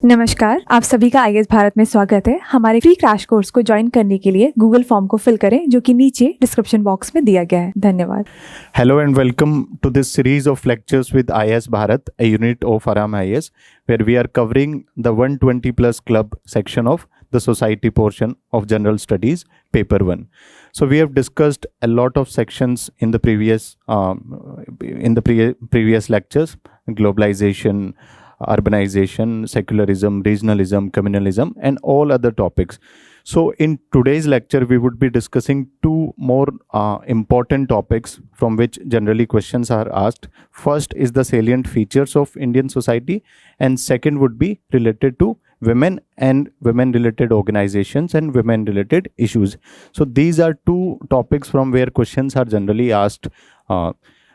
नमस्कार, आप सभी का आईएएस भारत में स्वागत है। हमारे फ्री क्रैश कोर्स को ज्वाइन करने के लिए गूगल फॉर्म को फिल करें जो कि नीचे डिस्क्रिप्शन बॉक्स में दिया गया है। धन्यवाद। Hello and welcome to this series of lectures with IAS Bharat, a unit of Aram IAS, where we are covering the 120 plus club section of the society portion of general studies, paper 1. So we have discussed a lot of sections in the previous lectures: globalization, urbanization, secularism, regionalism, communalism, and all other topics. So in today's lecture, we would be discussing two more important topics from which generally questions are asked. First is the salient features of Indian society, and second would be related to women and women-related organizations and women-related issues. So these are two topics from where questions are generally asked.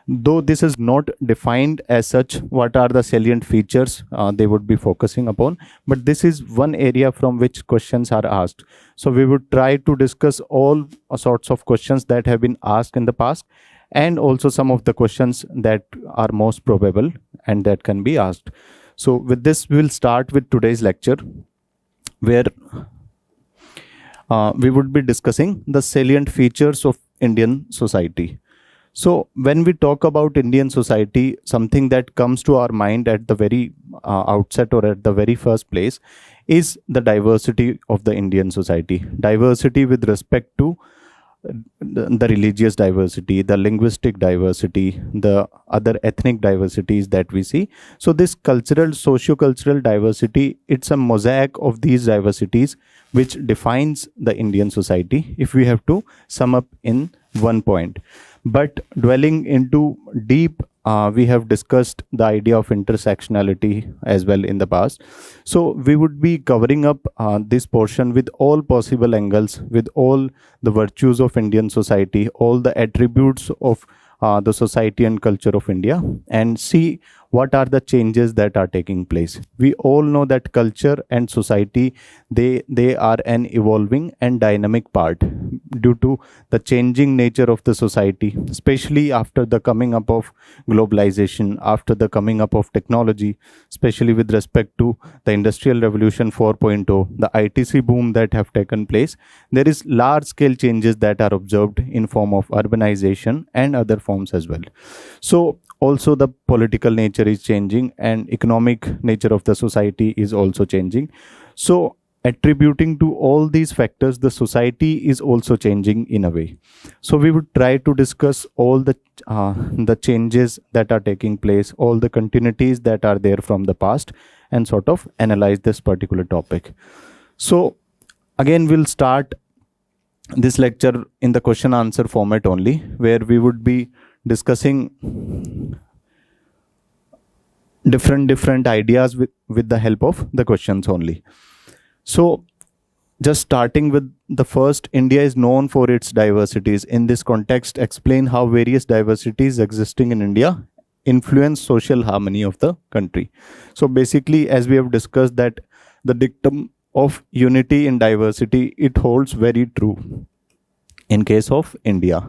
Though this is not defined as such, what are the salient features they would be focusing upon, but this is one area from which questions are asked. So we would try to discuss all sorts of questions that have been asked in the past, and also some of the questions that are most probable and that can be asked. So with this, we will start with today's lecture, where we would be discussing the salient features of Indian society. So when we talk about Indian society, something that comes to our mind at the very outset or at the very first place is the diversity of the Indian society. Diversity with respect to the religious diversity, the linguistic diversity, the other ethnic diversities that we see. So this cultural, socio-cultural diversity, it's a mosaic of these diversities which defines the Indian society, if we have to sum up in one point. But dwelling into deep, we have discussed the idea of intersectionality as well in the past. So we would be covering up this portion with all possible angles, with all the virtues of Indian society, all the attributes of the society and culture of India, and see what are the changes that are taking place. We all know that culture and society, they are an evolving and dynamic part due to the changing nature of the society, especially after the coming up of globalization, after the coming up of technology, especially with respect to the Industrial Revolution 4.0, the ITC boom that have taken place. There is large scale changes that are observed in form of urbanization and other forms as well. So also the political nature is changing and economic nature of the society is also changing. So attributing to all these factors, the society is also changing in a way. So we would try to discuss all the changes that are taking place, all the continuities that are there from the past, and sort of analyze this particular topic. So again, we'll start this lecture in the question answer format only, where we would be discussing different ideas with the help of the questions only. So just starting with the first, India is known for its diversities. In this context, explain how various diversities existing in India influence social harmony of the country. So basically, as we have discussed, that the dictum of unity in diversity, it holds very true in case of India.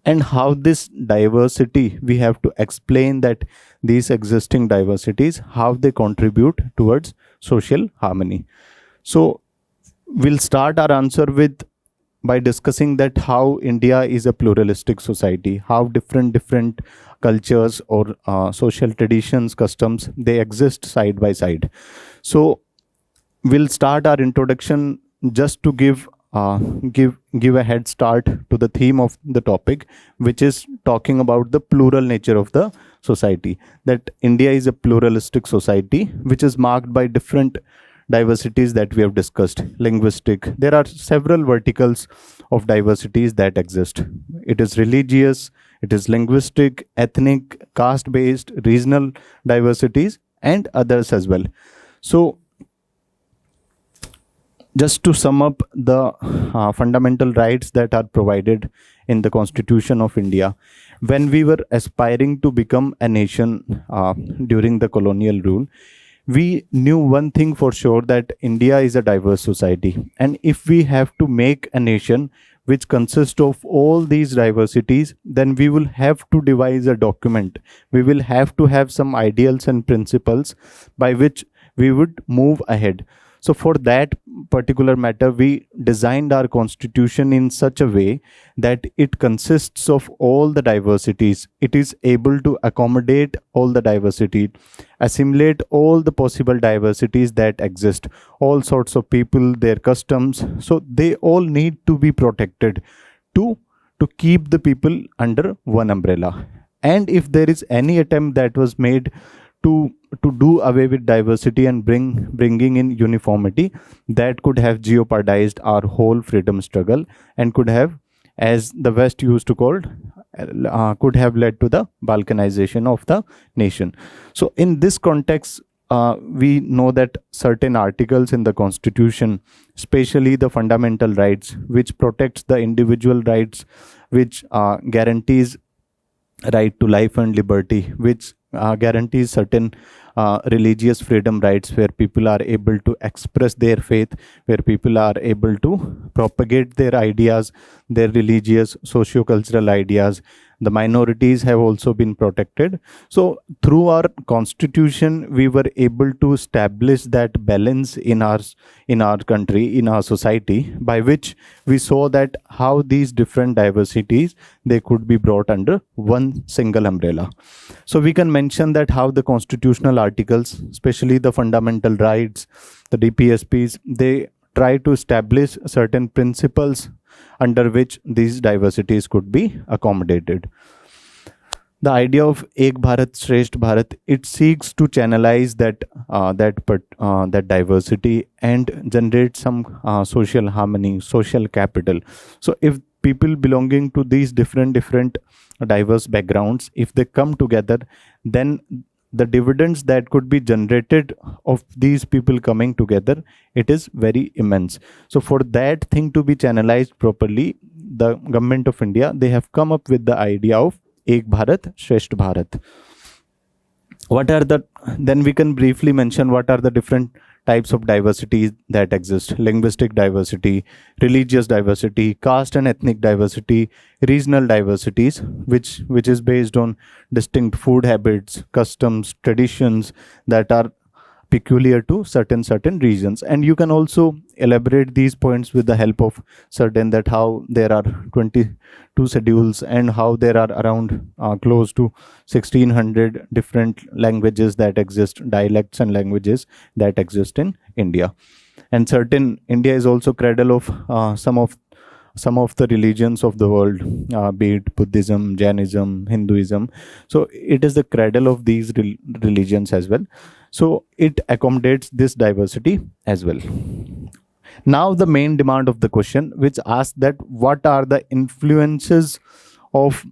And how this diversity, we have to explain that these existing diversities, how they contribute towards social harmony. So we'll start our answer by discussing that how India is a pluralistic society, how different cultures or social traditions, customs, they exist side by side. So we'll start our introduction just to give a head start to the theme of the topic, which is talking about the plural nature of the society. That India is a pluralistic society which is marked by different diversities that we have discussed. Linguistic, there are several verticals of diversities that exist. It is religious, it is linguistic, ethnic, caste based, regional diversities, and others as well. So just to sum up the fundamental rights that are provided in the Constitution of India, when we were aspiring to become a nation during the colonial rule, we knew one thing for sure, that India is a diverse society. And if we have to make a nation which consists of all these diversities, then we will have to devise a document. We will have to have some ideals and principles by which we would move ahead. So for that particular matter, we designed our constitution in such a way that it consists of all the diversities. It is able to accommodate all the diversity, assimilate all the possible diversities that exist, all sorts of people, their customs. So they all need to be protected to keep the people under one umbrella. And if there is any attempt that was made to do away with diversity and bringing in uniformity, that could have jeopardized our whole freedom struggle and could have, as the West used to call, could have led to the balkanization of the nation. So in this context, we know that certain articles in the constitution, especially the fundamental rights, which protects the individual rights, which guarantees right to life and liberty, which guarantees certain religious freedom rights, where people are able to express their faith, where people are able to propagate their ideas, their religious, socio-cultural ideas. The minorities have also been protected. So through our constitution, we were able to establish that balance in our country, in our society, by which we saw that how these different diversities, they could be brought under one single umbrella. So we can mention that how the constitutional articles, especially the fundamental rights, the DPSPs, they try to establish certain principles under which these diversities could be accommodated. The idea of Ek Bharat Shresth Bharat, it seeks to channelize that diversity and generate some social harmony, social capital. So if people belonging to these different diverse backgrounds, if they come together, then the dividends that could be generated of these people coming together, it is very immense. So for that thing to be channelized properly, the government of India, they have come up with the idea of Ek Bharat Shresth Bharat. Then we can briefly mention what are the different types of diversity that exist: linguistic diversity, religious diversity, caste and ethnic diversity, regional diversities, which is based on distinct food habits, customs, traditions that are peculiar to certain regions. And you can also elaborate these points with the help of certain, that how there are 22 schedules and how there are around close to 1600 different languages that exist, dialects and languages that exist in India. And certain, India is also cradle of some of the religions of the world, be it Buddhism, Jainism, Hinduism. So it is the cradle of these religions as well. So it accommodates this diversity as well. Now the main demand of the question, which asks that what are the influences of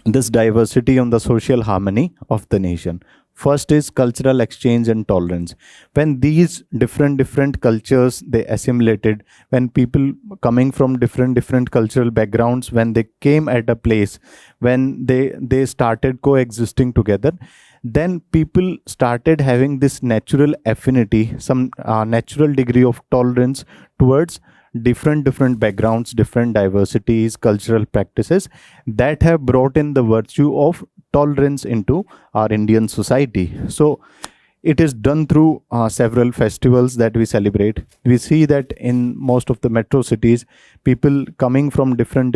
this diversity on the social harmony of the nation. First is cultural exchange and tolerance. When these different cultures, they assimilated, when people coming from different cultural backgrounds, when they came at a place, when they started coexisting together, then people started having this natural affinity, some natural degree of tolerance towards different backgrounds, different diversities, cultural practices that have brought in the virtue of tolerance into our Indian society. So it is done through several festivals that we celebrate. We see that in most of the metro cities, people coming from different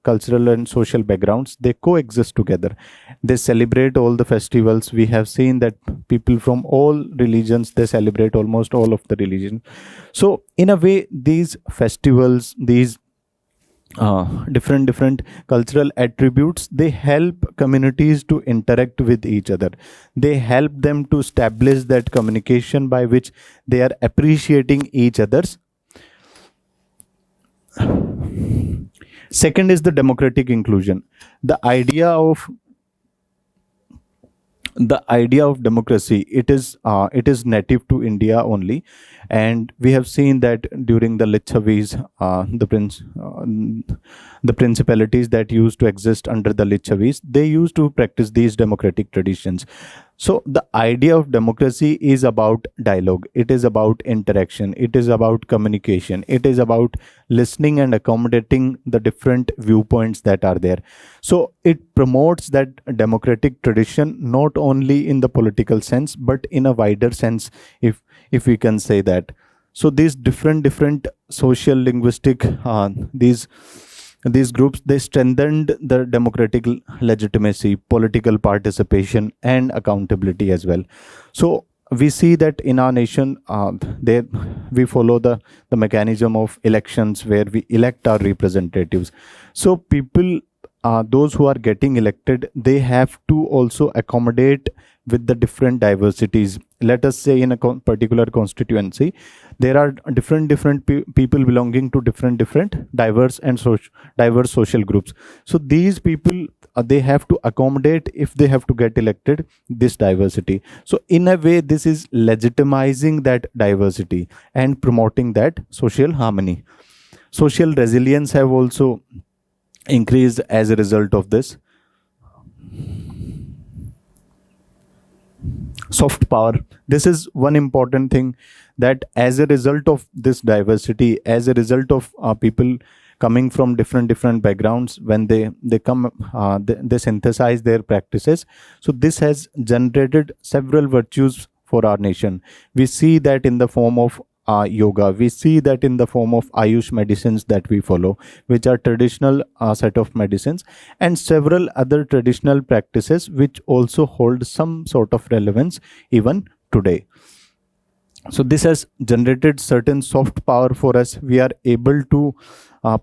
cultural and social backgrounds, they coexist together. They celebrate all the festivals. We have seen that people from all religions, they celebrate almost all of the religions. So in a way, these festivals, these different cultural attributes, they help communities to interact with each other. They help them to establish that communication by which they are appreciating each other's. Second is the democratic inclusion. The idea of democracy, it is native to India only, and we have seen that during the Lichavis, the principalities that used to exist under the Lichavis, they used to practice these democratic traditions. So the idea of democracy is about dialogue, it is about interaction, it is about communication, it is about listening and accommodating the different viewpoints that are there. So it promotes that democratic tradition not only in the political sense but in a wider sense, if we can say that. So these different social linguistic these groups, they strengthened the democratic legitimacy, political participation, and accountability as well. So we see that in our nation, there we follow the mechanism of elections where we elect our representatives. So people, those who are getting elected, they have to also accommodate with the different diversities. Let us say in a particular constituency, there are different people belonging to different diverse and diverse social groups. So these people, they have to accommodate, if they have to get elected, this diversity. So in a way, this is legitimizing that diversity and promoting that social harmony. Social resilience have also increased as a result of this. Soft power, this is one important thing, that as a result of this diversity, as a result of people coming from different backgrounds, when they come, they synthesize their practices. So this has generated several virtues for our nation. We see that in the form of yoga, we see that in the form of Ayush medicines that we follow, which are traditional set of medicines, and several other traditional practices which also hold some sort of relevance even today. So this has generated certain soft power for us. We are able to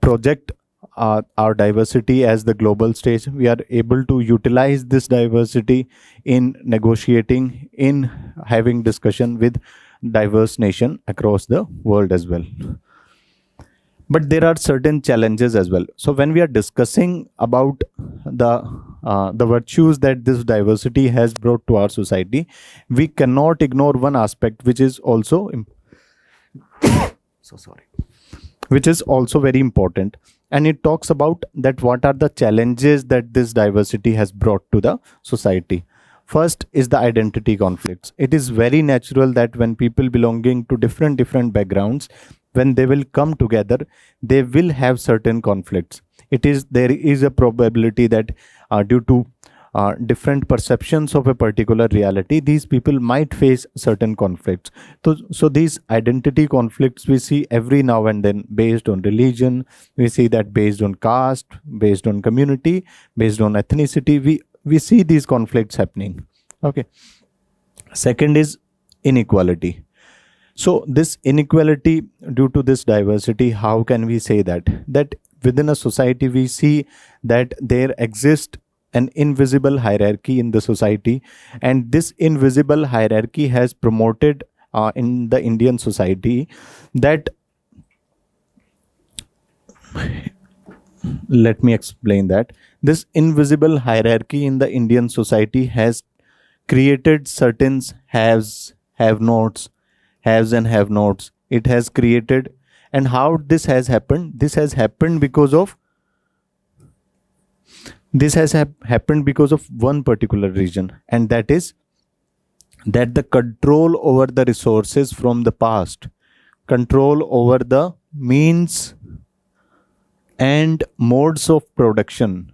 project our diversity as the global stage. We are able to utilize this diversity in negotiating, in having discussion with diverse nation across the world as well. But there are certain challenges as well. So when we are discussing about the virtues that this diversity has brought to our society, we cannot ignore one aspect which is also which is also very important, and it talks about that what are the challenges that this diversity has brought to the society. First is the identity conflicts. It is very natural that when people belonging to different backgrounds, when they will come together, they will have certain conflicts. There is a probability that due to different perceptions of a particular reality, these people might face certain conflicts. So these identity conflicts we see every now and then, based on religion, we see that based on caste, based on community, based on ethnicity, we see these conflicts happening. Okay. Second is inequality. So this inequality due to this diversity, how can we say that within a society we see that there exists an invisible hierarchy in the society, and this invisible hierarchy has promoted in the Indian society that, let me explain that. This invisible hierarchy in the Indian society has created certain haves, have-nots, haves and have-nots. It has created, and how this has happened? This has happened because of one particular reason, and that is that the control over the resources from the past, control over the means and modes of production,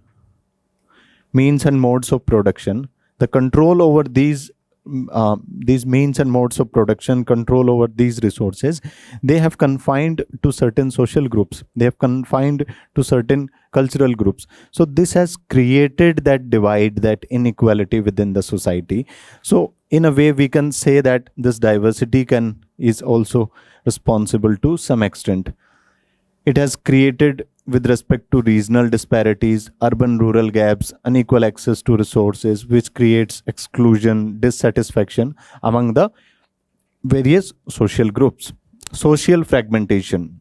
the control over these means and modes of production, control over these resources, they have confined to certain social groups, they have confined to certain cultural groups. So this has created that divide, that inequality within the society. So in a way we can say that this diversity is also responsible to some extent. It has created, with respect to regional disparities, urban-rural gaps, unequal access to resources, which creates exclusion, dissatisfaction among the various social groups. Social fragmentation.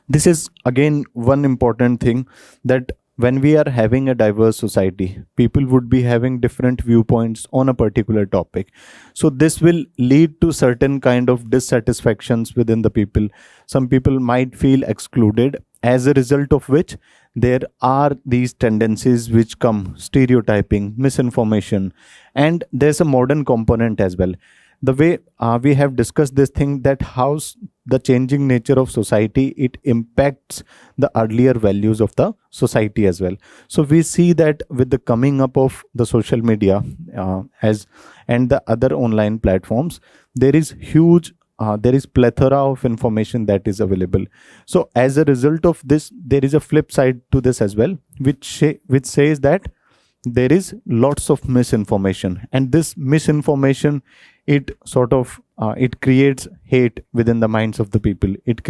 This is again one important thing, that when we are having a diverse society, people would be having different viewpoints on a particular topic. So this will lead to certain kind of dissatisfactions within the people. Some people might feel excluded, as a result of which there are these tendencies which come, stereotyping, misinformation, and there's a modern component as well. The way we have discussed this thing, that how the changing nature of society, it impacts the earlier values of the society as well. So we see that with the coming up of the social media as and the other online platforms, there is plethora of information that is available. So as a result of this, there is a flip side to this as well, which says that there is lots of misinformation, and this misinformation, it sort of it creates hate within the minds of the people. It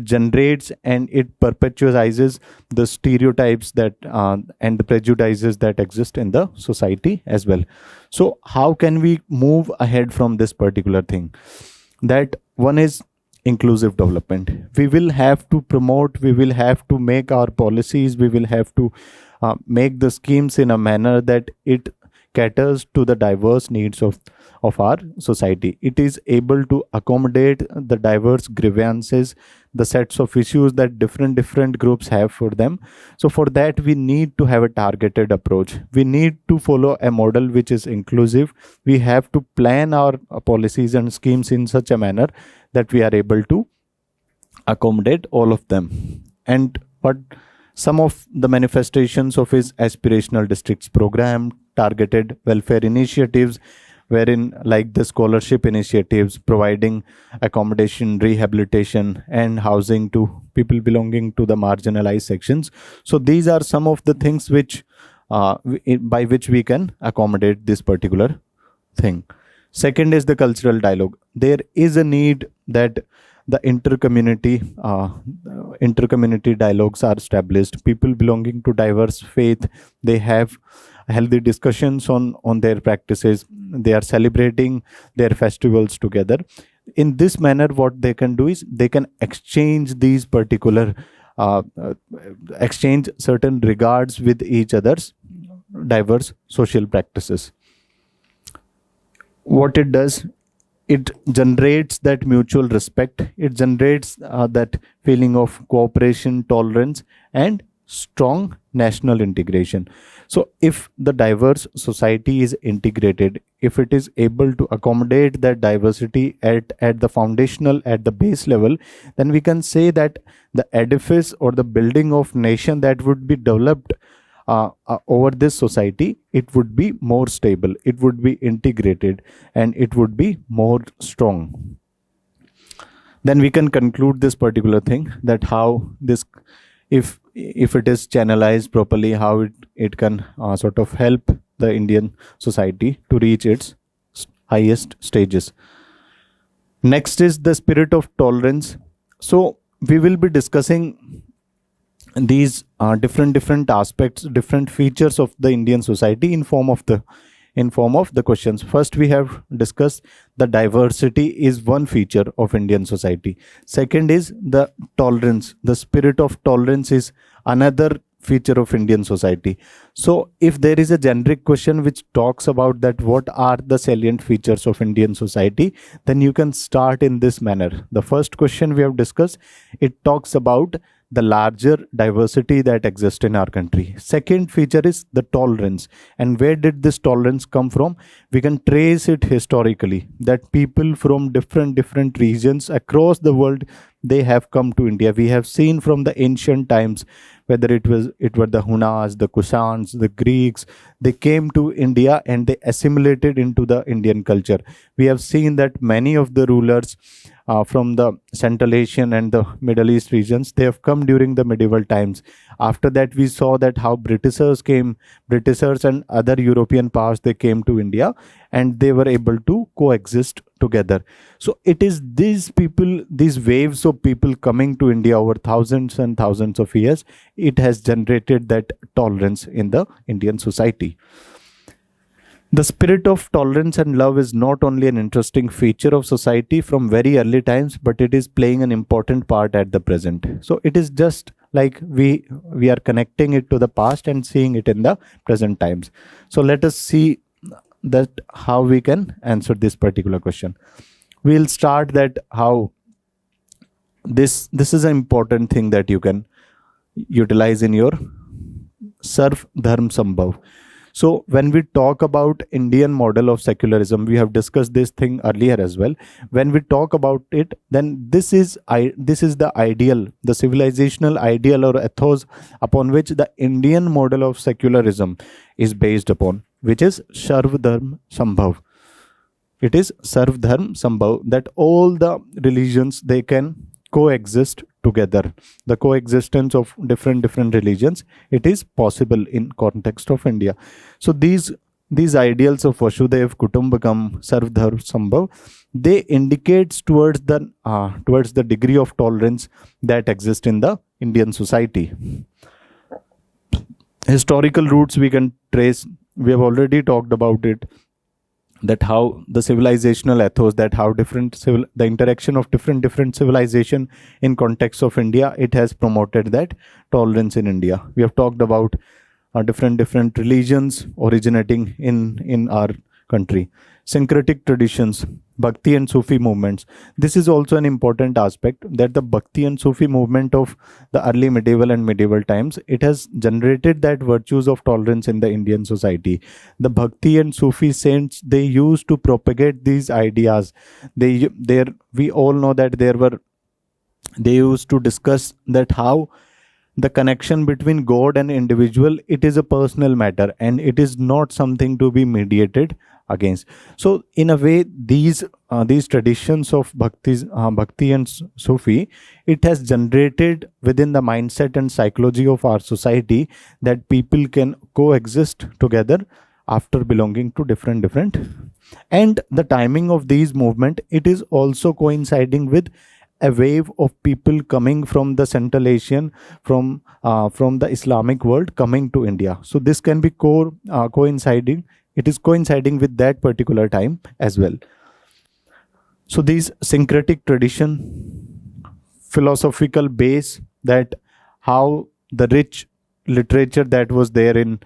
generates and it perpetualizes the stereotypes that and the prejudices that exist in the society as well. So how can we move ahead from this particular thing? That one is inclusive development. We will have to promote, we will have to make our policies, we will have to make the schemes in a manner that it caters to the diverse needs of our society. It is able to accommodate the diverse grievances, the sets of issues that different groups have for them. So for that, we need to have a targeted approach. We need to follow a model which is inclusive. We have to plan our policies and schemes in such a manner that we are able to accommodate all of them. And but some of the manifestations of his aspirational districts program, targeted welfare initiatives, wherein like the scholarship initiatives providing accommodation, rehabilitation and housing to people belonging to the marginalized sections. So these are some of the things which by which we can accommodate this particular thing. Second is the cultural dialogue. There is a need that the intercommunity dialogues are established. People belonging to diverse faith, they have healthy discussions on their practices. They are celebrating their festivals together. In this manner, what they can do is they can exchange these particular exchange certain regards with each other's diverse social practices. What it does, it generates that mutual respect. It generates that feeling of cooperation, tolerance, and strong national integration. So if the diverse society is integrated, if it is able to accommodate that diversity at the foundational, at the base level, then we can say that the edifice or the building of nation that would be developed over this society, it would be more stable, it would be integrated, and it would be more strong. Then we can conclude this particular thing, that how this, if it is channelized properly, how it can sort of help the Indian society to reach its highest stages. Next is the spirit of tolerance. So we will be discussing these different aspects, different features of the Indian society in form of the questions. First, we have discussed the diversity is one feature of Indian society. Second is the tolerance. The spirit of tolerance is another feature of Indian society. So if there is a generic question which talks about that what are the salient features of Indian society, then you can start in this manner. The first question we have discussed, it talks about the larger diversity that exists in our country. Second feature is the tolerance. And where did this tolerance come from? We can trace it historically, that people from different regions across the world, they have come to India. We have seen from the ancient times, whether it were the Hunas, the Kushans, the Greeks, they came to India and they assimilated into the Indian culture. We have seen that many of the rulers from the Central Asian and the Middle East regions, they have come during the medieval times. After that, we saw that how Britishers and other European powers, they came to India and they were able to coexist together. So it is these people, these waves of people coming to India over thousands and thousands of years, it has generated that tolerance in the Indian society. The spirit of tolerance and love is not only an interesting feature of society from very early times, but it is playing an important part at the present. So it is just like we are connecting it to the past and seeing it in the present times. So let us see that how we can answer this particular question. We'll start that how this is an important thing that you can utilize in your Sarv Dharm Sambhav. So when we talk about Indian model of secularism, we have discussed this thing earlier as well. When we talk about it, then this is the ideal, the civilizational ideal or ethos upon which the Indian model of secularism is based upon, which is Sarv Dharm Sambhav. It is Sarv Dharm Sambhav, that all the religions, they can coexist together. The coexistence of different religions, it is possible in context of India. So these ideals of Vasudhaiv Kutumbakam, Sarv Dharm Sambhav, they indicates towards the degree of tolerance that exists in the Indian society. Historical roots we can trace. We have already talked about it, that how the civilizational ethos, that how the interaction of different civilization in context of India, it has promoted that tolerance in India. We have talked about different religions originating in our country, syncretic traditions, Bhakti and Sufi movements. This is also an important aspect, that the Bhakti and Sufi movement of the early medieval and medieval times, it has generated that virtues of tolerance in the Indian society. The Bhakti and Sufi saints, they used to propagate these ideas. We all know that they used to discuss that how the connection between God and individual, it is a personal matter and it is not something to be mediated against. So in a way, these traditions of Bhakti and Sufi, it has generated within the mindset and psychology of our society that people can coexist together after belonging to different. And the timing of these movement, it is also coinciding with a wave of people coming from the Central Asian, from the Islamic world coming to India. So this can be coinciding. It is coinciding with that particular time as well. So these syncretic tradition, philosophical base, that how the rich literature that was there in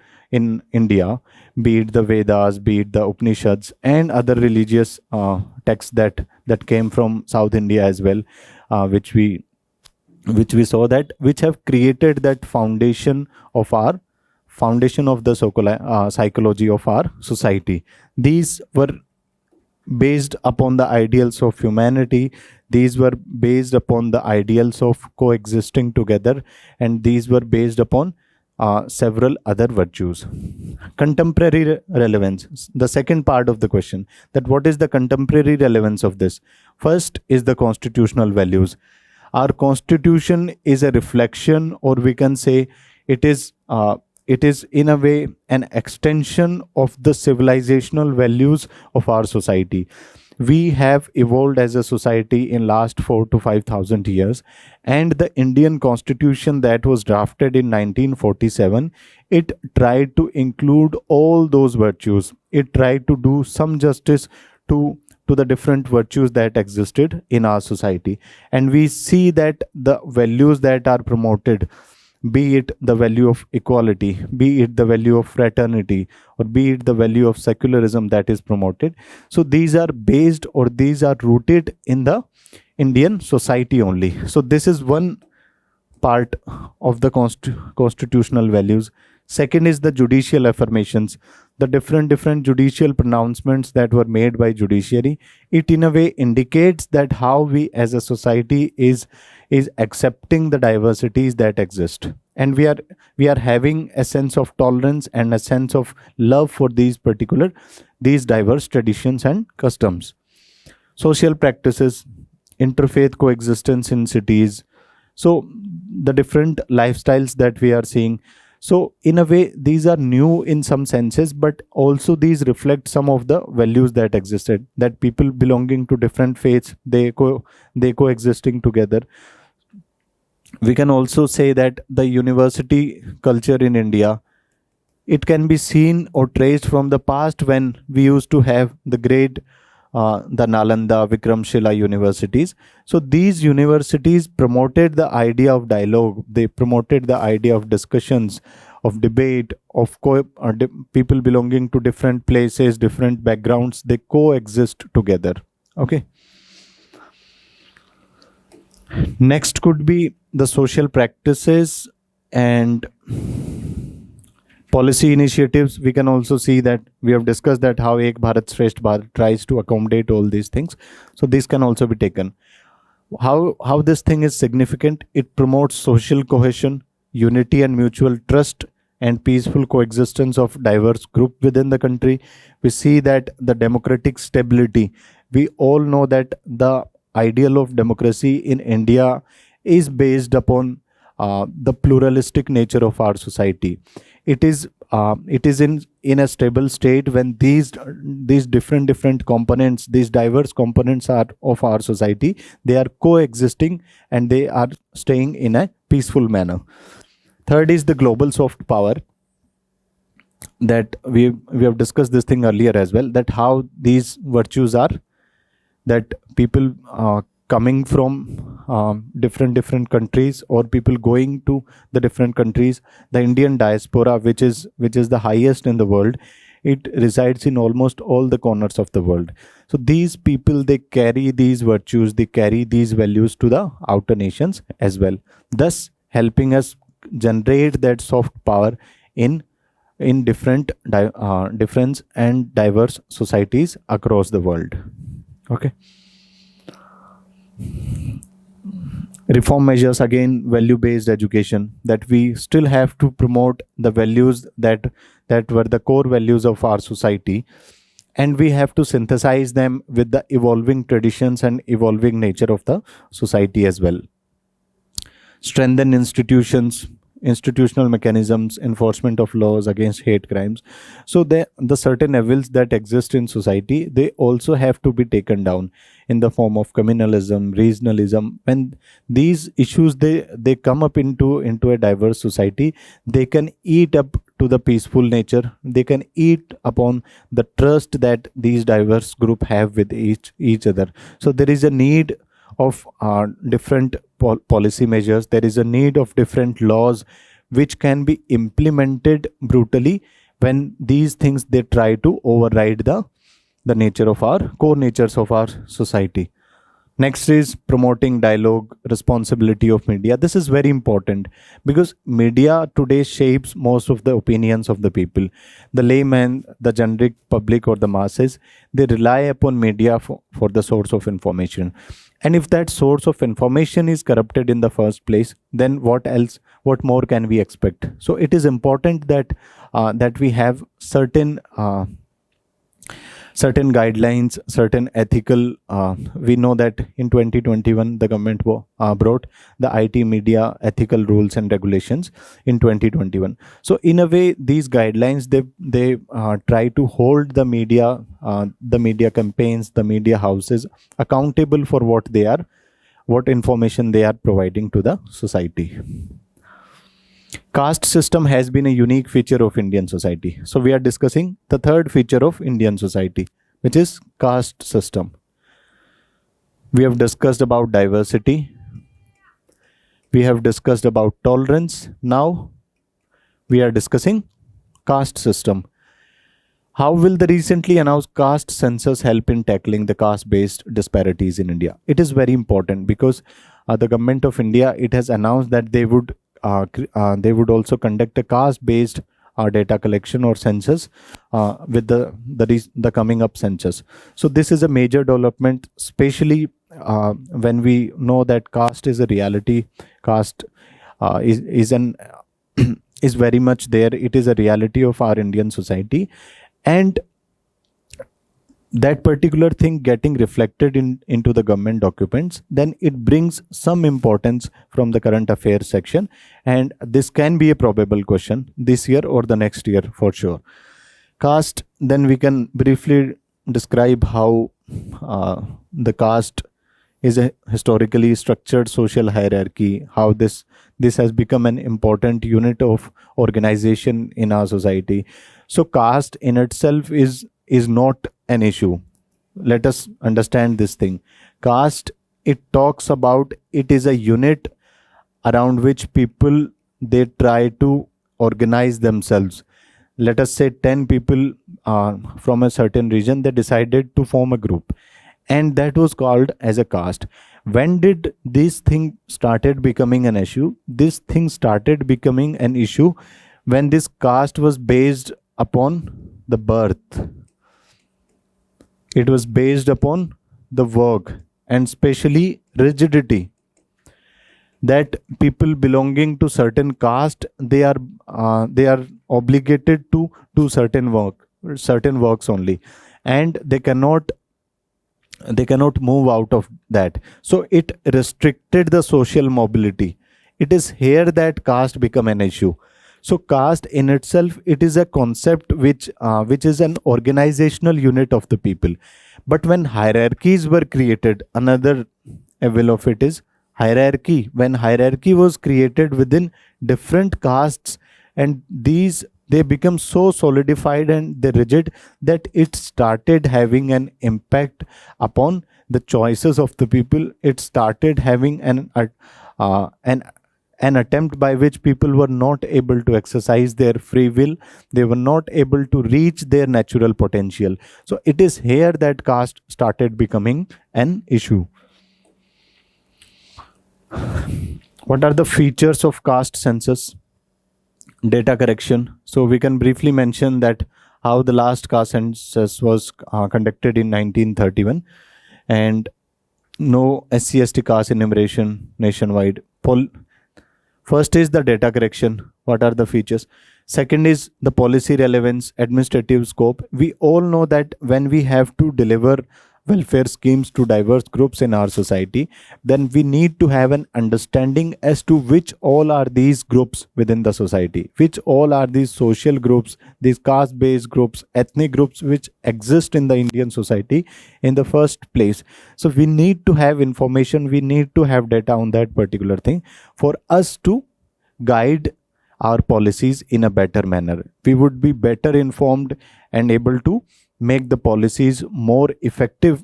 India, be it the Vedas, be it the Upanishads, and other religious texts that came from South India as well, which we saw that, which have created that foundation of the psychology of our society. These were based upon the ideals of humanity. These were based upon the ideals of coexisting together, and these were based upon several other virtues. Contemporary relevance, the second part of the question, that what is the contemporary relevance of this? First is the constitutional values. Our constitution is a reflection, or we can say it is in a way an extension of the civilizational values of our society. We have evolved as a society in last 4,000 to 5,000 years, and the Indian constitution that was drafted in 1947, it tried to include all those virtues. It tried to do some justice to the different virtues that existed in our society. And we see that the values that are promoted, be it the value of equality, be it the value of fraternity, or be it the value of secularism that is promoted. So these are based, or these are rooted in the Indian society only. So this is one part of the constitutional values. Second is the judicial affirmations, the different judicial pronouncements that were made by judiciary. It in a way indicates that how we as a society is accepting the diversities that exist, and we are having a sense of tolerance and a sense of love for these diverse traditions and customs. Social practices, interfaith coexistence in cities, so the different lifestyles that we are seeing. So in a way, these are new in some senses, but also these reflect some of the values that existed, that people belonging to different faiths, they coexisting together. We can also say that the university culture in India, it can be seen or traced from the past, when we used to have the great the Nalanda, Vikramshila universities. So these universities promoted the idea of dialogue. They promoted the idea of discussions, of debate, of people belonging to different places, different backgrounds. They coexist together. Okay. Next could be the social practices And policy initiatives, we can also see that we have discussed that how Ek Bharat Shresth Bharat tries to accommodate all these things. So these can also be taken. How this thing is significant? It promotes social cohesion, unity and mutual trust, and peaceful coexistence of diverse group within the country. We see that the democratic stability, we all know that the ideal of democracy in India is based upon the pluralistic nature of our society. It is in a stable state when these different components, these diverse components are of our society, they are coexisting and they are staying in a peaceful manner. Third is the global soft power, that we have discussed this thing earlier as well, that how these virtues are, that people coming from different countries, or people going to the different countries, the Indian diaspora, which is the highest in the world, it resides in almost all the corners of the world. So these people, they carry these virtues, they carry these values to the outer nations as well, thus helping us generate that soft power in different and diverse societies across the world. Okay. Reform measures, again, value-based education, that we still have to promote the values that were the core values of our society, and we have to synthesize them with the evolving traditions and evolving nature of the society as well. Strengthen institutional mechanisms, enforcement of laws against hate crimes. So the certain evils that exist in society, they also have to be taken down in the form of communalism, regionalism. When these issues they come up into a diverse society, they can eat up to the peaceful nature, they can eat upon the trust that these diverse group have with each other. So there is a need of different policy measures, there is a need of different laws which can be implemented brutally when these things they try to override the nature of our core natures of our society. Next is promoting dialogue, responsibility of media. This is very important because media today shapes most of the opinions of the people. The layman, the generic public or the masses, they rely upon media for the source of information. And if that source of information is corrupted in the first place, then what more can we expect? So it is important that we have certain guidelines, certain ethical. We know that in 2021 the government brought the IT media ethical rules and regulations in 2021. So in a way, these guidelines they try to hold the media campaigns, the media houses accountable for what information they are providing to the society. Caste system has been a unique feature of Indian society. So we are discussing the third feature of Indian society, which is caste system. We have discussed about diversity. We have discussed about tolerance. Now we are discussing caste system. How will the recently announced caste census help in tackling the caste-based disparities in India? It is very important because the government of India, it has announced that they would also conduct a caste-based data collection or census with the coming up census. So this is a major development, especially when we know that caste is a reality. Caste is very much there. It is a reality of our Indian society, and that particular thing getting reflected into the government documents, then it brings some importance from the current affairs section, and this can be a probable question this year or the next year for sure. Caste, then we can briefly describe how the caste is a historically structured social hierarchy, how this has become an important unit of organization in our society. So caste in itself is not an issue. Let us understand this thing. Caste, it talks about, it is a unit around which people, they try to organize themselves. Let us say 10 people from a certain region, they decided to form a group, and that was called as a caste. When did this thing started becoming an issue? This thing started becoming an issue when this caste was based upon the birth. It was based upon the work, and especially rigidity, that people belonging to certain caste, they are obligated to do certain works only, and they cannot move out of that. So it restricted the social mobility. It is here that caste become an issue. So caste in itself, it is a concept which is an organizational unit of the people. But when hierarchies were created, another evil of it is hierarchy. When hierarchy was created within different castes, and they become so solidified and they rigid that it started having an impact upon the choices of the people. It started having an attempt by which people were not able to exercise their free will. They were not able to reach their natural potential. So it is here that caste started becoming an issue. What are the features of caste census? Data correction. So we can briefly mention that how the last caste census was conducted in 1931, and no SC/ST caste enumeration nationwide. First is the data correction. What are the features? Second is the policy relevance, administrative scope. We all know that when we have to deliver welfare schemes to diverse groups in our society, then we need to have an understanding as to which all are these groups within the society, which all are these social groups, these caste-based groups, ethnic groups which exist in the Indian society in the first place. So we need to have information, we need to have data on that particular thing for us to guide our policies in a better manner. We would be better informed and able to make the policies more effective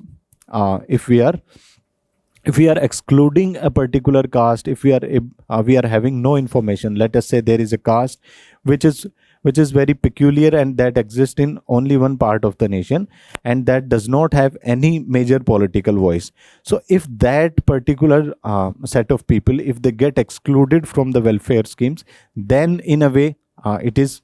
if we are excluding a particular caste, if we are having no information. Let us say there is a caste which is very peculiar and that exists in only one part of the nation, and that does not have any major political voice. So if that particular set of people, if they get excluded from the welfare schemes, then in a way it is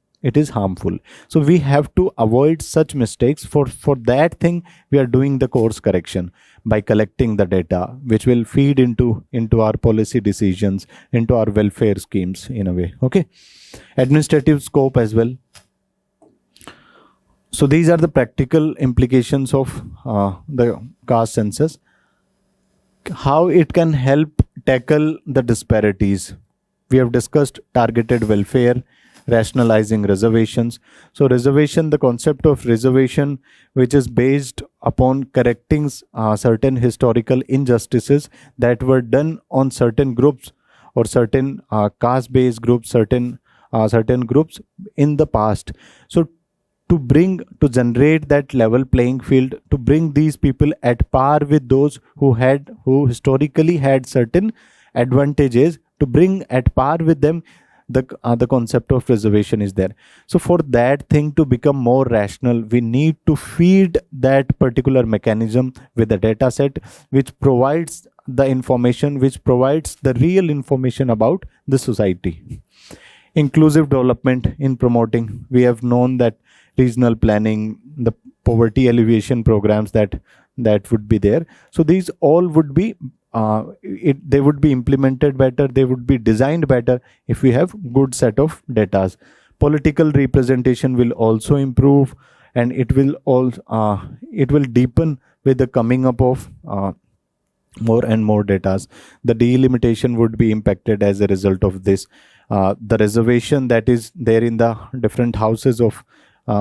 harmful. So we have to avoid such mistakes. For that thing, we are doing the course correction by collecting the data which will feed into our policy decisions, into our welfare schemes in a way. Okay. Administrative scope as well. So these are the practical implications of the caste census. How it can help tackle the disparities. We have discussed targeted welfare, rationalizing reservations. So reservation, the concept of reservation, which is based upon correcting certain historical injustices that were done on certain groups or certain caste-based groups, certain groups in the past. So to generate that level playing field, to bring these people at par with those who historically had certain advantages, to bring at par with them, the concept of reservation is there. So for that thing to become more rational, we need to feed that particular mechanism with a data set which provides the information, which provides the real information about the society. Inclusive development in promoting. We have known that regional planning, the poverty alleviation programs that would be there. So these all would be they would be implemented better, they would be designed better if we have good set of data. Political representation will also improve, and it will deepen with the coming up of more and more data. The delimitation would be impacted as a result of this. The reservation that is there in the different houses of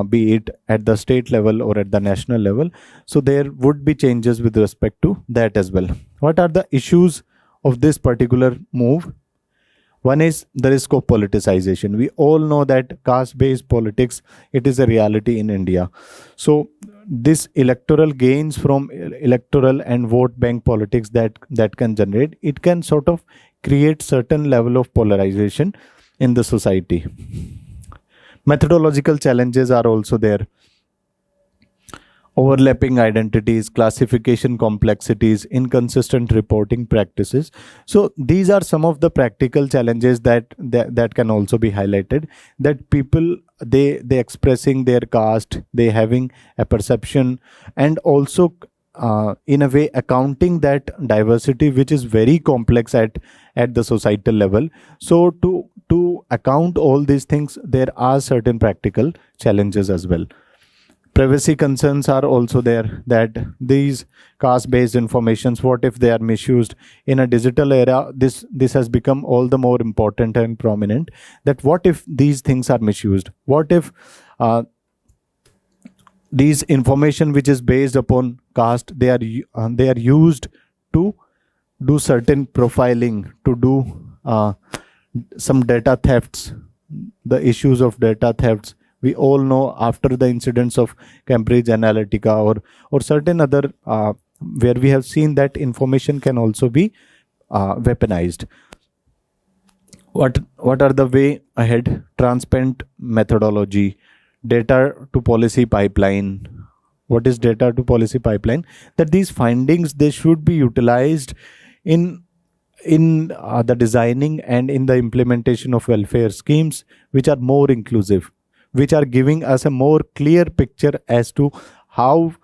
be it at the state level or at the national level. So there would be changes with respect to that as well. What are the issues of this particular move? One is the risk of politicization. We all know that caste-based politics, it is a reality in India. So this electoral gains from electoral and vote bank politics that can generate, it can sort of create certain level of polarization in the society. Methodological challenges are also there. overlapping identities, classification complexities, inconsistent reporting practices. So these are some of the practical challenges that can also be highlighted, that people, they expressing their caste, they having a perception, and also in a way accounting that diversity, which is very complex at the societal level. So to account all these things, there are certain practical challenges as well. Privacy concerns are also there, that these caste based informations, what if they are misused in a digital era? This has become all the more important and prominent, that what if these things are misused? What if these information which is based upon caste, they are used to do certain profiling, to do some data thefts, the issues of data thefts. We all know after the incidents of Cambridge Analytica or certain other where we have seen that information can also be weaponized. What are the way ahead? Transparent methodology, data to policy pipeline. What is data to policy pipeline? That these findings, they should be utilized in the designing and in the implementation of welfare schemes which are more inclusive, which are giving us a more clear picture as to how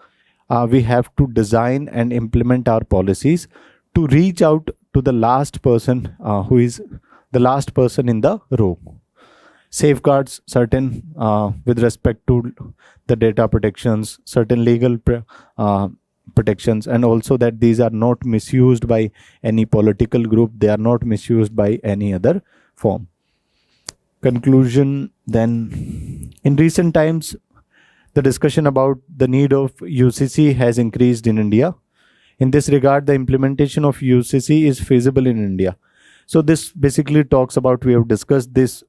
we have to design and implement our policies to reach out to the last person, who is the last person in the row. Safeguards certain with respect to the data protections, certain legal protections, and also that these are not misused by any political group, they are not misused by any other form. Conclusion then, in recent times, the discussion about the need of UCC has increased in India. In this regard, the implementation of UCC is feasible in India. So this basically talks about, we have discussed this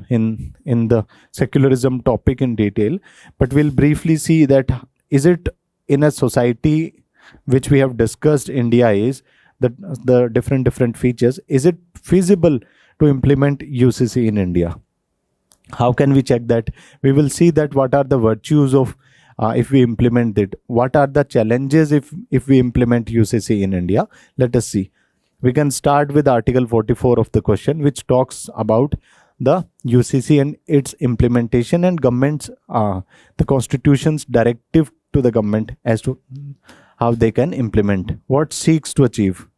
in the secularism topic in detail, but we'll briefly see that is it in a society which we have discussed, India is, the different features, is it feasible to implement UCC in India? How can we check that? We will see that what are the virtues of if we implement it, what are the challenges if we implement UCC in India. Let us see. We can start with Article 44 of the question, which talks about the UCC and its implementation and government's the constitution's directive to the government as to how they can implement. What seeks to achieve?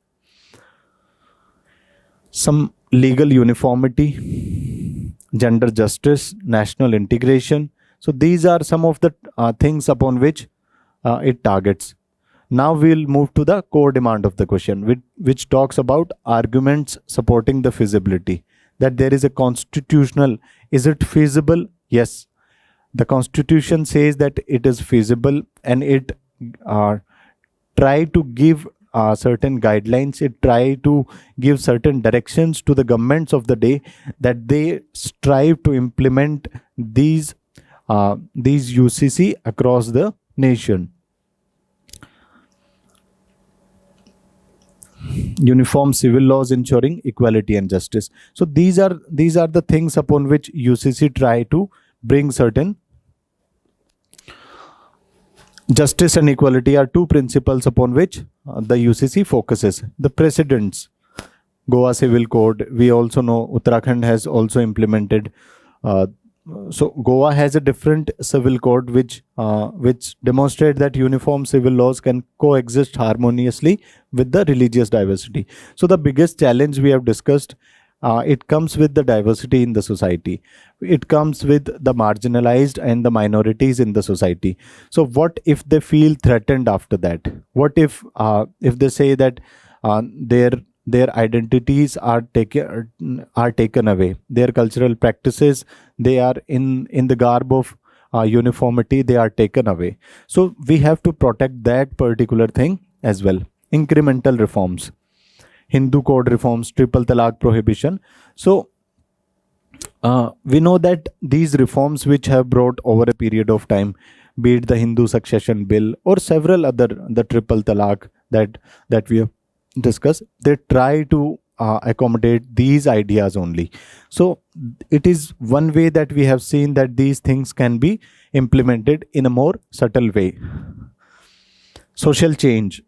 Some legal uniformity, gender justice, national integration. So these are some of the things upon which it targets. Now we'll move to the core demand of the question, which talks about arguments supporting the feasibility. That there is a constitutional, is it feasible? Yes. The constitution says that it is feasible, and it try to give certain guidelines, it try to give certain directions to the governments of the day, that they strive to implement these UCC across the nation. Uniform civil laws ensuring equality and justice. So these are the things upon which UCC try to bring certain. Justice and equality are two principles upon which the UCC focuses. The precedents, Goa Civil Code, we also know Uttarakhand has also implemented. So Goa has a different civil code which demonstrate that uniform civil laws can coexist harmoniously with the religious diversity. So the biggest challenge we have discussed, it comes with the diversity in the society. It comes with the marginalized and the minorities in the society. So what if they feel threatened after that? What if they say that their identities are taken away, their cultural practices, they are in the garb of uniformity, they are taken away. So we have to protect that particular thing as well. Incremental reforms, Hindu code reforms, triple talaq prohibition. So we know that these reforms which have brought over a period of time, be it the Hindu succession bill or several other, the triple talaq that we have discussed, they try to accommodate these ideas only. So it is one way that we have seen that these things can be implemented in a more subtle way. Social change.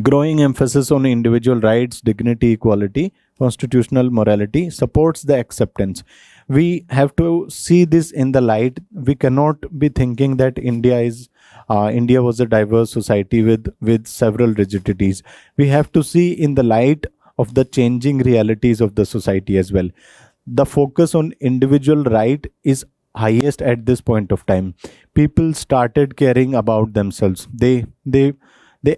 Growing emphasis on individual rights, dignity, equality, constitutional morality supports the acceptance. We have to see this in the light. We cannot be thinking that India was a diverse society with several rigidities. We have to see in the light of the changing realities of the society as well. The focus on individual right is highest at this point of time. People started caring about themselves. They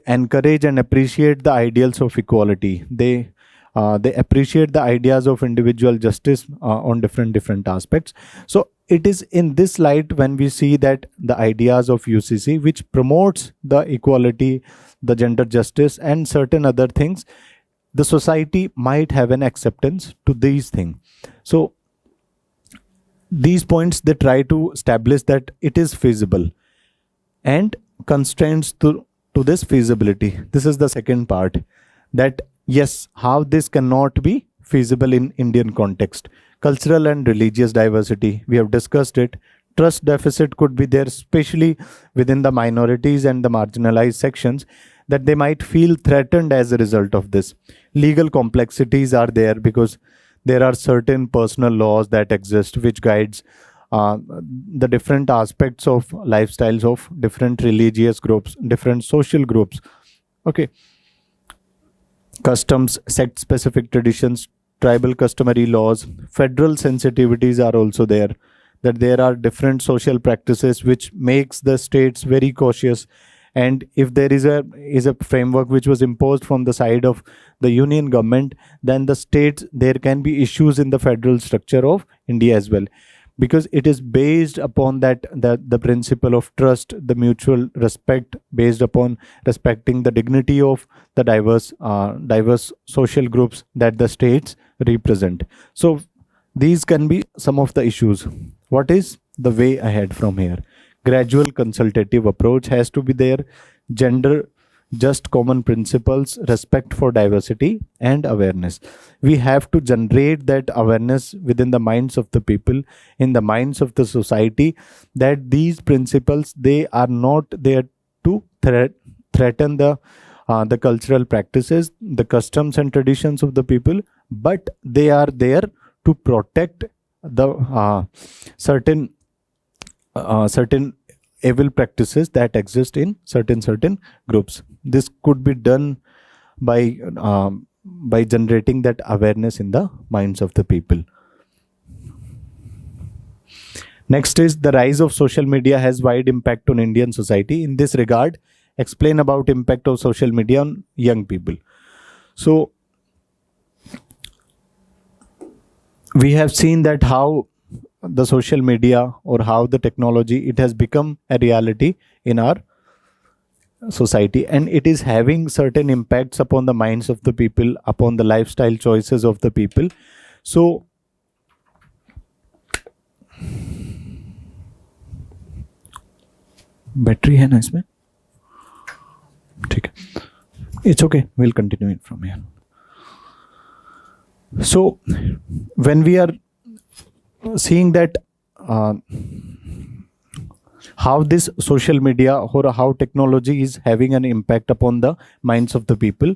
encourage and appreciate the ideals of equality. They appreciate the ideas of individual justice on different aspects. So it is in this light when we see that the ideas of UCC, which promotes the equality, the gender justice, and certain other things, the society might have an acceptance to these things. So these points, they try to establish that it is feasible, and constraints to this feasibility. This is the second part, that yes, how this cannot be feasible in Indian context. Cultural and religious diversity, we have discussed it. Trust deficit could be there, especially within the minorities and the marginalized sections, that they might feel threatened as a result of this. Legal complexities are there because there are certain personal laws that exist which guides the different aspects of lifestyles of different religious groups, different social groups. Okay. Customs, sect specific traditions, tribal customary laws, federal sensitivities are also there, that there are different social practices which makes the states very cautious. And if there is a framework which was imposed from the side of the union government, then the states, there can be issues in the federal structure of India as well, because it is based upon that the principle of trust, the mutual respect, based upon respecting the dignity of the diverse social groups that the states represent. So these can be some of the issues. What is the way ahead from here? Gradual consultative approach has to be there. Gender just common principles, respect for diversity, and awareness. We have to generate that awareness within the minds of the people, in the minds of the society, that these principles, they are not there to threaten the cultural practices, the customs and traditions of the people, but they are there to protect the certain evil practices that exist in certain groups. This could be done by generating that awareness in the minds of the people. Next is the rise of social media has wide impact on Indian society. In this regard, explain about impact of social media on young people. So we have seen that how the social media or how the technology, it has become a reality in our society, and it is having certain impacts upon the minds of the people, upon the lifestyle choices of the people. So battery hai na isme? ठीक है, it's okay, we'll continue it from here. So when we are seeing that how this social media or how technology is having an impact upon the minds of the people,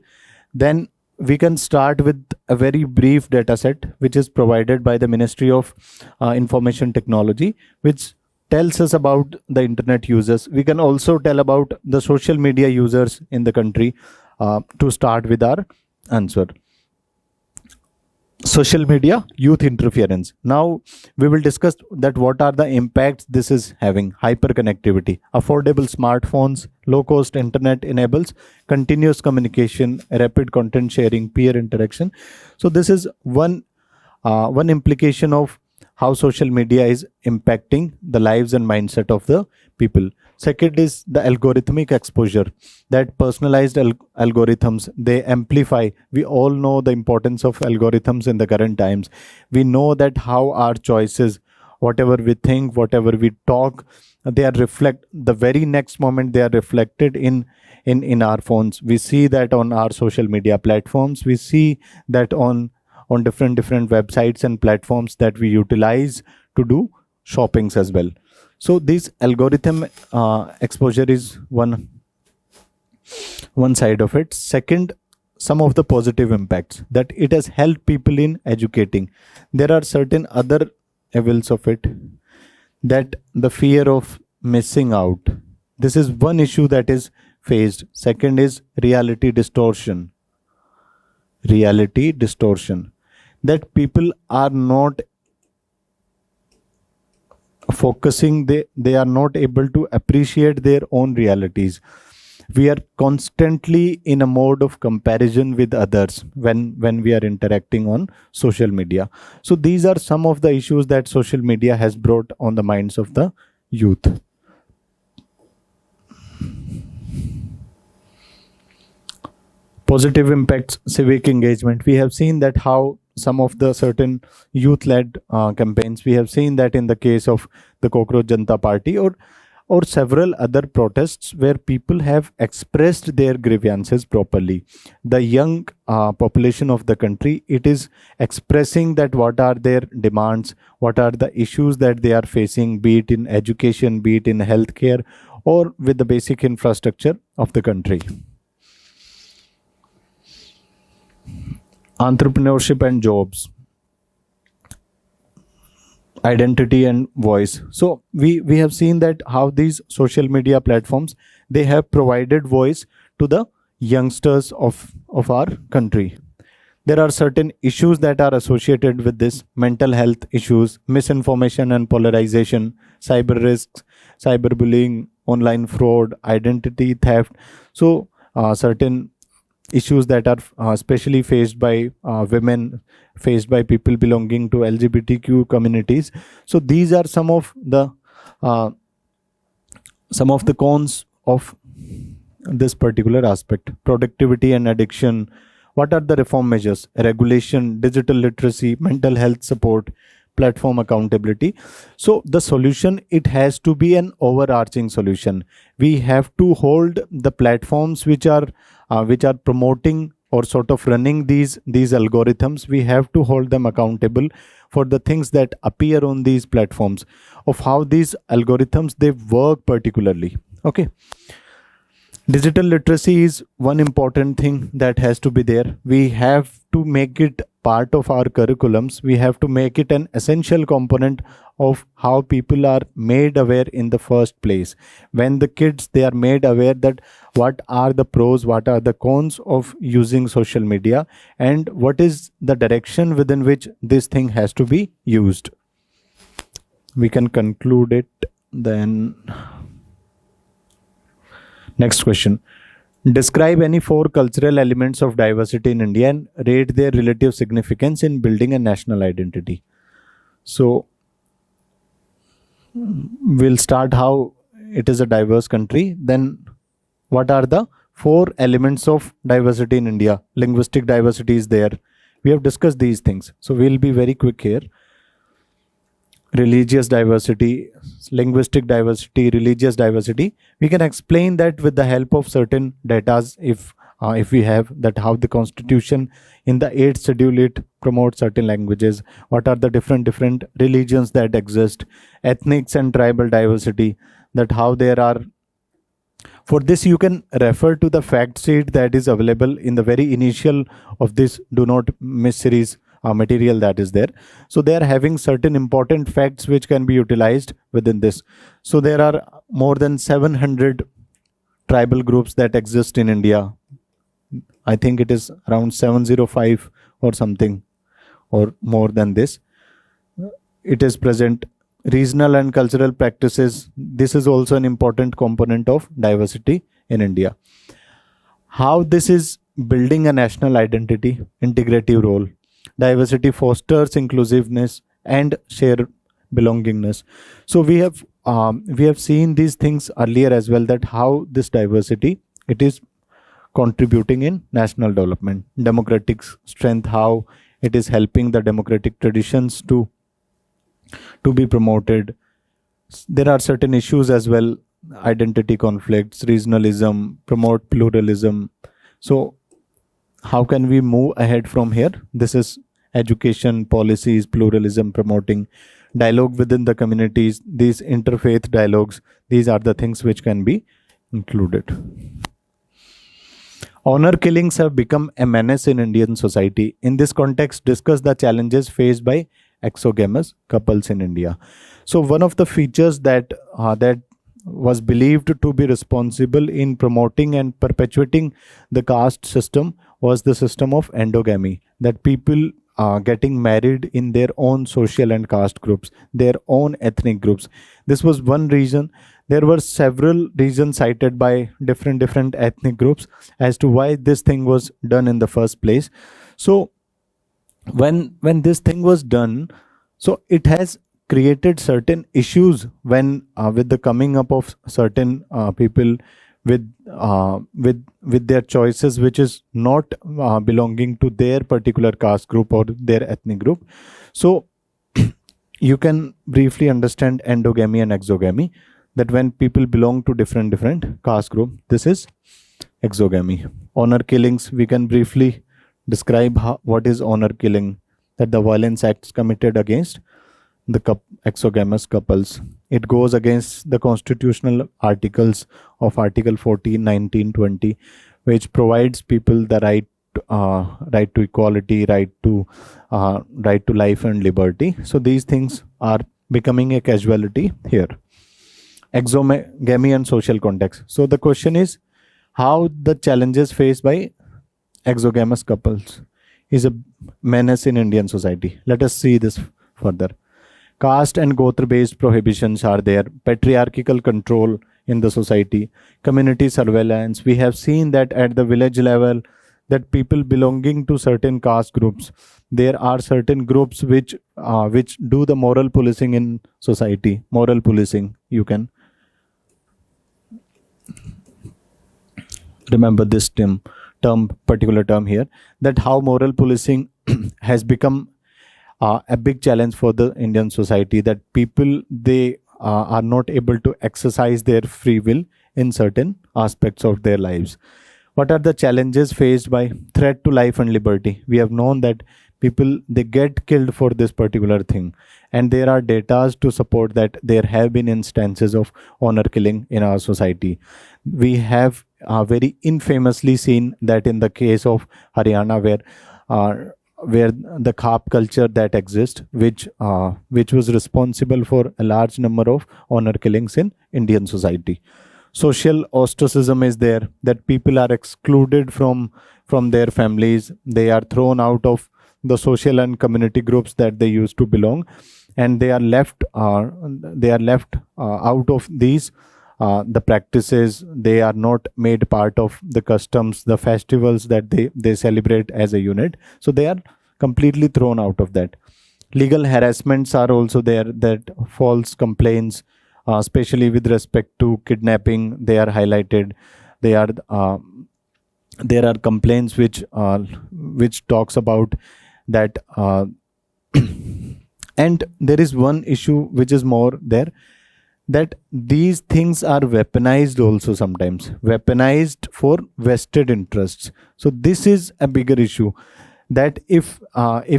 then we can start with a very brief data set which is provided by the Ministry of Information Technology, which tells us about the internet users. We can also tell about the social media users in the country to start with our answer. Social media youth interference. Now we will discuss that what are the impacts this is having. Hyperconnectivity, affordable smartphones, low cost internet enables continuous communication, rapid content sharing, peer interaction. So this is one implication of how social media is impacting the lives and mindset of the people. Second is the algorithmic exposure, that personalized algorithms, they amplify. We all know the importance of algorithms in the current times. We know that how our choices, whatever we think, whatever we talk, they are the very next moment they are reflected in our phones. We see that on our social media platforms. We see that on different websites and platforms that we utilize to do shoppings as well. So this algorithm exposure is one side of it. Second, some of the positive impacts that it has helped people in educating. There are certain other evils of it, that the fear of missing out. This is one issue that is faced. Second is reality distortion. Reality distortion. That people are not focusing, they are not able to appreciate their own realities. We are constantly in a mode of comparison with others when we are interacting on social media. So these are some of the issues that social media has brought on the minds of the youth. Positive impacts, civic engagement. We have seen that how some of the certain youth-led campaigns, we have seen that in the case of the Cockroach Janata Party or several other protests where people have expressed their grievances properly. The young population of the country, it is expressing that what are their demands, what are the issues that they are facing, be it in education, be it in healthcare, or with the basic infrastructure of the country. Entrepreneurship and jobs. Identity and voice. So we have seen that how these social media platforms, they have provided voice to the youngsters of our country. There are certain issues that are associated with this: mental health issues, misinformation and polarization, cyber risks, cyberbullying, online fraud, identity theft. So certain issues that are especially faced by women, faced by people belonging to LGBTQ communities. So these are some of the cons of this particular aspect. Productivity and addiction. What are the reform measures? Regulation, digital literacy, mental health support, platform accountability. So the solution, it has to be an overarching solution. We have to hold the platforms which are promoting or sort of running these algorithms. We have to hold them accountable for the things that appear on these platforms, of how these algorithms, they work particularly. Okay. Digital literacy is one important thing that has to be there. We have to make it part of our curriculums. We have to make it an essential component of how people are made aware in the first place. When the kids, they are made aware that what are the pros, what are the cons of using social media, and what is the direction within which this thing has to be used. We can conclude it then. Next question. Describe any 4 cultural elements of diversity in India and rate their relative significance in building a national identity. So we'll start how it is a diverse country. Then what are the 4 elements of diversity in India? Linguistic diversity is there. We have discussed these things. So we'll be very quick here. Religious diversity, linguistic diversity, religious diversity. We can explain that with the help of certain data, if we have that, how the constitution in the 8th schedule, it promotes certain languages, what are the different religions that exist, ethnics and tribal diversity, that how there are. For this, you can refer to the fact sheet that is available in the very initial of this Do Not Miss series material that is there. So they are having certain important facts which can be utilized within this. So there are more than 700 tribal groups that exist in India. I think it is around 705 or something, or more than this. It is present. Regional and cultural practices. This is also an important component of diversity in India. How this is building a national identity, integrative role. Diversity fosters inclusiveness and shared belongingness. So we have seen these things earlier as well, that how this diversity, it is contributing in national development, democratic strength, how it is helping the democratic traditions to be promoted. There are certain issues as well, identity conflicts, regionalism, promote pluralism. So how can we move ahead from here? This is education, policies, pluralism, promoting dialogue within the communities, these interfaith dialogues, these are the things which can be included. Honor killings have become a menace in Indian society. In this context, discuss the challenges faced by exogamous couples in India. So one of the features that was believed to be responsible in promoting and perpetuating the caste system was the system of endogamy, that people getting married in their own social and caste groups, their own ethnic groups. This was one reason. There were several reasons cited by different ethnic groups as to why this thing was done in the first place. So when this thing was done, so it has created certain issues when with the coming up of certain people with their choices which is not belonging to their particular caste group or their ethnic group. So you can briefly understand endogamy and exogamy, that when people belong to different caste group, this is exogamy. Honor killings, we can briefly describe what is honor killing, that the violence acts committed against the exogamous couples. It goes against the constitutional articles of Article 14, 19, 20, which provides people the right to equality, right to life and liberty. So these things are becoming a casualty here. Exogamy and social context. So the question is how the challenges faced by exogamous couples is a menace in Indian society. Let us see this further. Caste and Gotra based prohibitions are there, patriarchal control in the society, community surveillance. We have seen that at the village level, that people belonging to certain caste groups, there are certain groups which do the moral policing in society. Moral policing, you can remember this particular term here, that how moral policing has become a big challenge for the Indian society, that people, they are not able to exercise their free will in certain aspects of their lives. What are the challenges faced by threat to life and liberty? We have known that people, they get killed for this particular thing, and there are data to support that there have been instances of honor killing in our society. We have very infamously seen that in the case of Haryana, where the Khap culture that exists, which was responsible for a large number of honor killings in Indian society. Social ostracism is there, that people are excluded from their families. They are thrown out of the social and community groups that they used to belong, and they are left out of these the practices. They are not made part of the customs, the festivals that they celebrate as a unit. So they are completely thrown out of that. Legal harassments are also there, that false complaints, especially with respect to kidnapping, they are highlighted. There are complaints which talks about that, and there is one issue which is more there, that these things are weaponized also, sometimes weaponized for vested interests. So this is a bigger issue, that if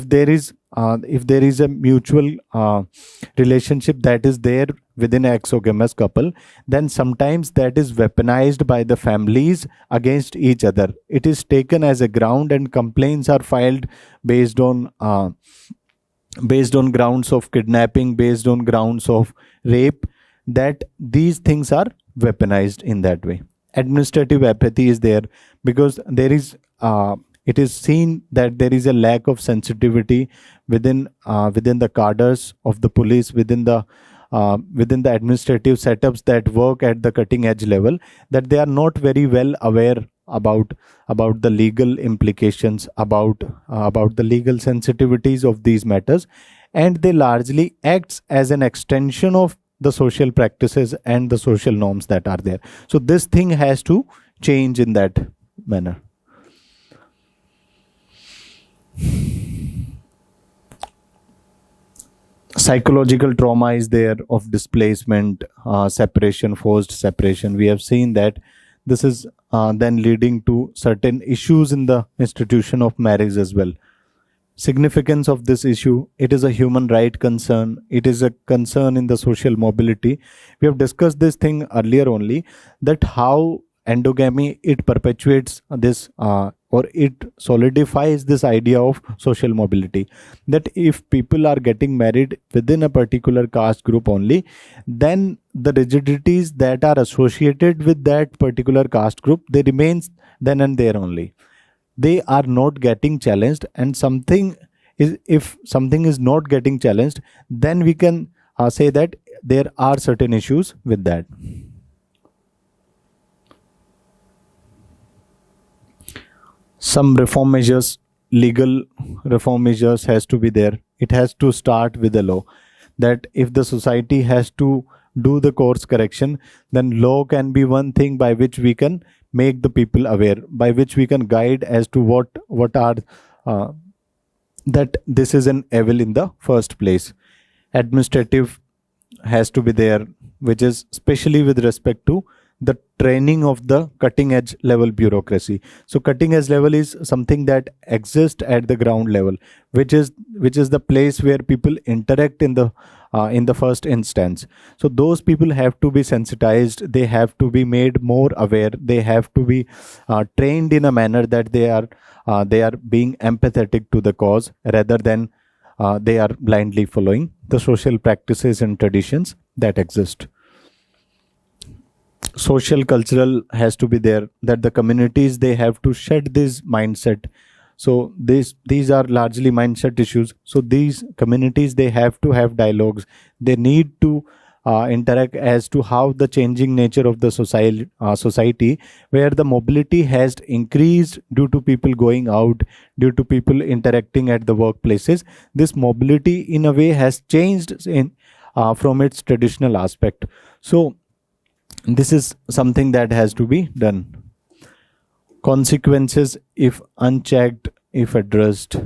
there is a mutual relationship that is there within an exogamous couple, then sometimes that is weaponized by the families against each other. It is taken as a ground, and complaints are filed based on grounds of kidnapping, based on grounds of rape, that these things are weaponized in that way. Administrative apathy is there, because there is it is seen that there is a lack of sensitivity within the cadres of the police, within the administrative setups that work at the cutting edge level, that they are not very well aware about the legal implications, about the legal sensitivities of these matters, and they largely acts as an extension of the social practices and the social norms that are there. So this thing has to change in that manner. Psychological trauma is there of displacement, separation, forced separation. We have seen that this is then leading to certain issues in the institution of marriage as well. significance of this issue. It is a human right concern. It is a concern in the social mobility. We have discussed this thing earlier only, that how endogamy, it perpetuates this or it solidifies this idea of social mobility, that if people are getting married within a particular caste group only, then the rigidities that are associated with that particular caste group, they remains then and there only. They are not getting challenged, and something is, if something is not getting challenged, then we can say that there are certain issues with that. Some reform measures, legal reform measures has to be there. It has to start with the law, that if the society has to do the course correction, then law can be one thing by which we can make the people aware, by which we can guide as to what are that this is an evil in the first place. Administrative has to be there, which is especially with respect to the training of the cutting edge level bureaucracy. So cutting edge level is something that exists at the ground level, which is the place where people interact in the first instance. So those people have to be sensitized, they have to be made more aware, they have to be trained in a manner that they are being empathetic to the cause, rather than they are blindly following the social practices and traditions that exist. Social cultural has to be there, that the communities, they have to shed this mindset. So these are largely mindset issues. So these communities, they have to have dialogues, they need to interact as to how the changing nature of the society, where the mobility has increased due to people going out, due to people interacting at the workplaces. This mobility in a way has changed from its traditional aspect. So this is something that has to be done. Consequences, if unchecked, if addressed.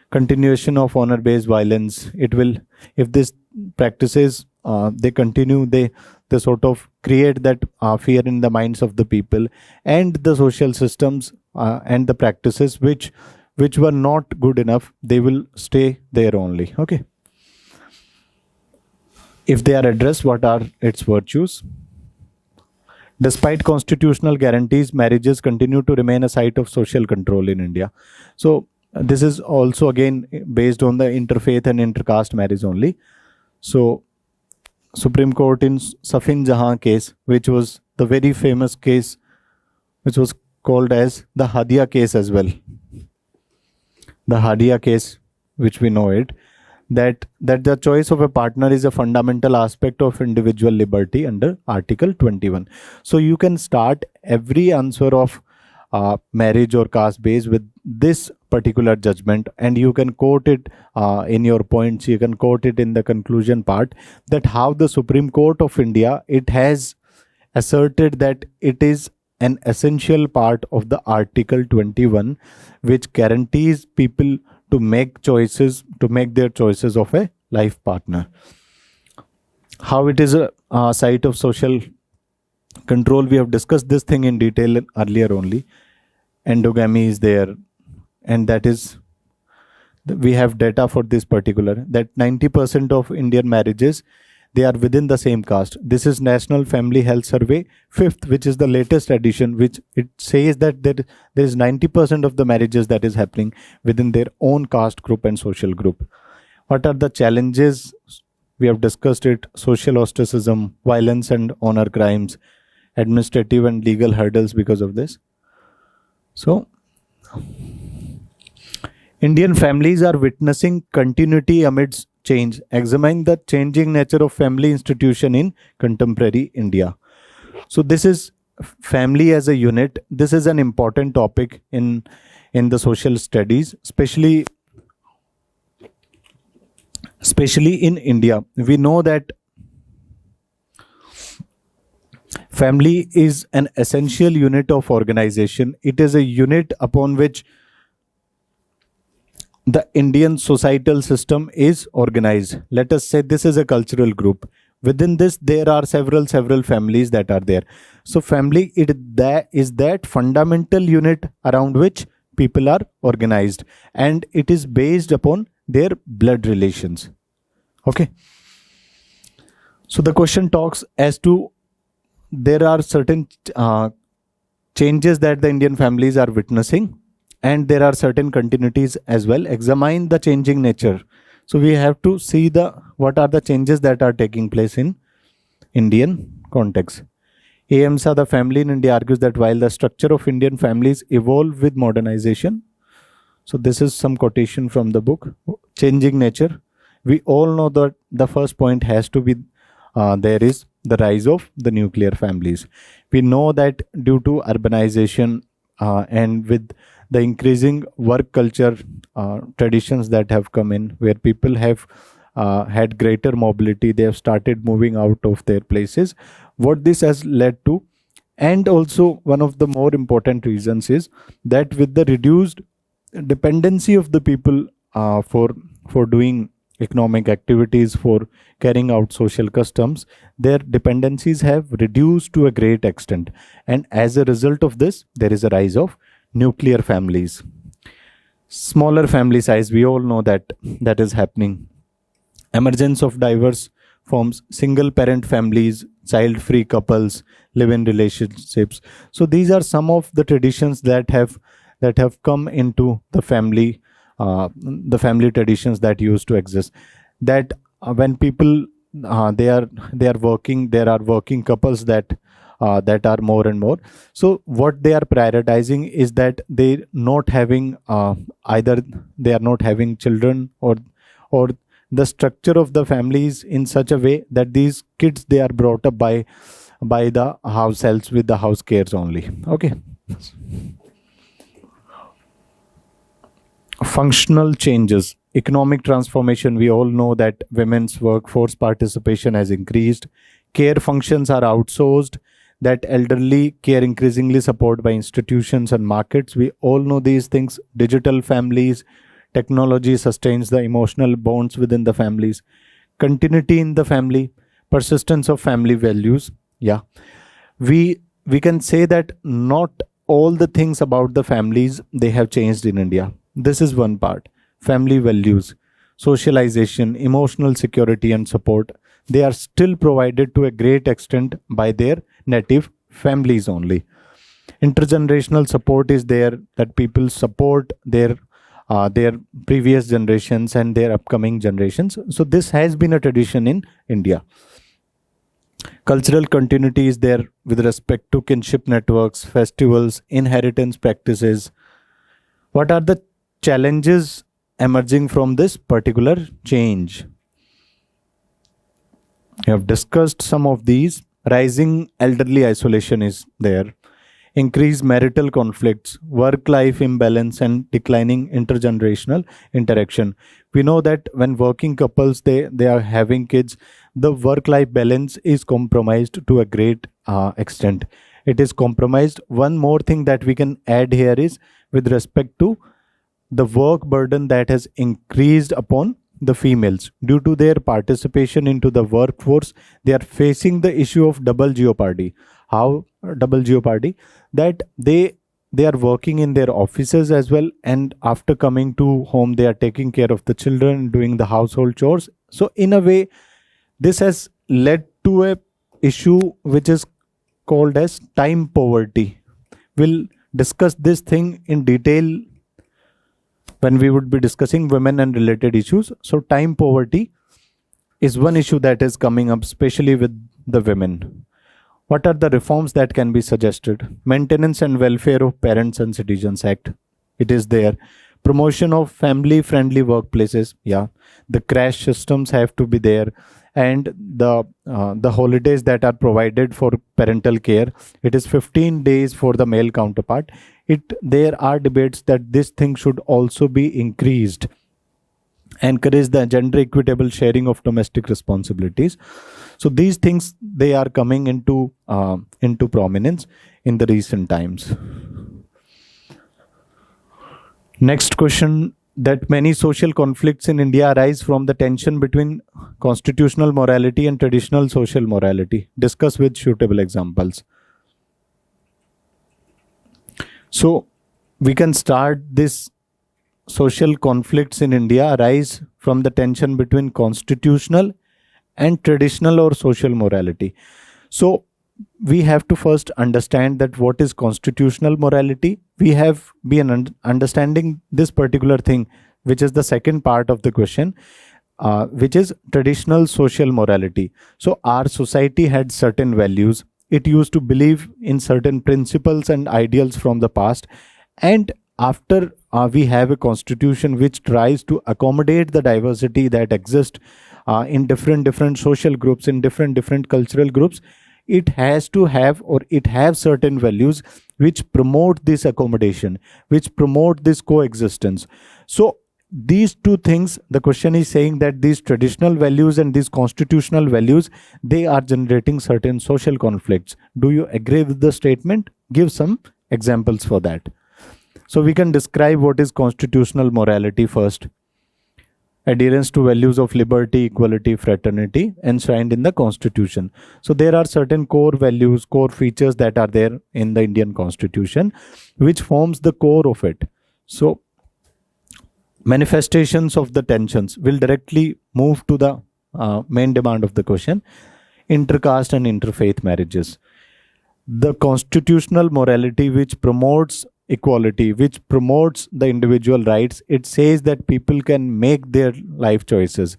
Continuation of honor-based violence. It will, if these practices they continue, they sort of create that fear in the minds of the people, and the social systems and the practices which were not good enough, they will stay there only. Okay. If they are addressed, what are its virtues? Despite constitutional guarantees, marriages continue to remain a site of social control in India. So this is also again based on the interfaith and intercaste marriage only. So Supreme Court in Safin Jahan case, which was the very famous case, which was called as the Hadia case as well. The Hadia case, which we know it, that the choice of a partner is a fundamental aspect of individual liberty under Article 21. So you can start every answer of marriage or caste base with this particular judgment, and you can quote it in your points, you can quote it in the conclusion part, that how the Supreme Court of India, it has asserted that it is an essential part of the Article 21, which guarantees people to make their choices of a life partner. How it is a site of social control, we have discussed this thing in detail earlier only. Endogamy is there, and that is, we have data for this particular, that 90% of Indian marriages, they are within the same caste. This is National Family Health Survey 5th, which is the latest edition, which it says that there is 90% of the marriages that is happening within their own caste group and social group. What are the challenges? We have discussed it: social ostracism, violence and honor crimes, administrative and legal hurdles because of this. So Indian families are witnessing continuity amidst change. Examine the changing nature of family institution in contemporary India. So this is family as a unit. This is an important topic in the social studies, especially in India. We know that family is an essential unit of organization. It is a unit upon which the Indian societal system is organized. Let us say this is a cultural group. Within this, there are several families that are there. So family, is that fundamental unit around which people are organized, and it is based upon their blood relations. Okay. So the question talks as to there are certain changes that the Indian families are witnessing, and there are certain continuities as well. Examine the changing nature. So we have to see what are the changes that are taking place in Indian context. AMSA, the family in India, argues that while the structure of Indian families evolve with modernization, so this is some quotation from the book, Changing Nature. We all know that the first point has to be there is the rise of the nuclear families. We know that due to urbanization and with the increasing work culture traditions that have come in, where people have had greater mobility, they have started moving out of their places. What this has led to, and also one of the more important reasons, is that with the reduced dependency of the people for doing economic activities, for carrying out social customs, their dependencies have reduced to a great extent, and as a result of this, there is a rise of nuclear families. Smaller family size, we all know that is happening. Emergence of diverse forms, single parent families, child free couples, live in relationships. So these are some of the traditions that have come into the family traditions that used to exist. That when people they are working, there are working couples that are more and more. So what they are prioritizing is that they not having either they are not having children, or the structure of the families in such a way that these kids, they are brought up by the house helps with the house cares only. Okay. Functional changes, economic transformation. We all know that women's workforce participation has increased, care functions are outsourced, that elderly care increasingly supported by institutions and markets. We all know these things. Digital families, technology sustains the emotional bonds within the families. Continuity in the family, persistence of family values. Yeah, we can say that not all the things about the families, they have changed in India. This is one part. Family values, socialization, emotional security and support, they are still provided to a great extent by their native families only. Intergenerational support is there, that people support their previous generations and their upcoming generations. So this has been a tradition in India. Cultural continuity is there with respect to kinship networks, festivals, inheritance practices. What are the challenges emerging from this particular change? We have discussed some of these. Rising elderly isolation is there. Increased marital conflicts, work-life imbalance, and declining intergenerational interaction. We know that when working couples they are having kids, the work-life balance is compromised to a great extent. It is compromised. One more thing that we can add here is with respect to the work burden that has increased upon the females due to their participation into the workforce. They are facing the issue of double jeopardy. How double jeopardy? That they are working in their offices as well, and after coming to home they are taking care of the children, doing the household chores. So in a way, this has led to a issue which is called as time poverty. We'll discuss this thing in detail when we would be discussing women and related issues. So time poverty is one issue that is coming up, especially with the women. What are the reforms that can be suggested? Maintenance and Welfare of Parents and Citizens Act. It is there. Promotion of family-friendly workplaces. Yeah, the crash systems have to be there, and the holidays that are provided for parental care. It is 15 days for the male counterpart. There are debates that this thing should also be increased. Encourage the gender equitable sharing of domestic responsibilities. So these things, they are coming into prominence in the recent times. Next question, that many social conflicts in India arise from the tension between constitutional morality and traditional social morality. Discuss with suitable examples. So we can start this social conflicts in India arise from the tension between constitutional and traditional or social morality. So we have to first understand that what is constitutional morality. We have been understanding this particular thing, which is the second part of the question, which is traditional social morality. So our society had certain values. It used to believe in certain principles and ideals from the past, and after we have a constitution which tries to accommodate the diversity that exists in different social groups, in different cultural groups. It has to have, or it have certain values which promote this accommodation, which promote this coexistence. So these two things, the question is saying that these traditional values and these constitutional values, they are generating certain social conflicts. Do you agree with the statement? Give some examples for that. So we can describe what is constitutional morality first. Adherence to values of liberty, equality, fraternity enshrined in the constitution. So there are certain core values, core features that are there in the Indian constitution, which forms the core of it. So manifestations of the tensions will directly move to the main demand of the question: intercaste and interfaith marriages. The constitutional morality which promotes equality, which promotes the individual rights, it says that people can make their life choices.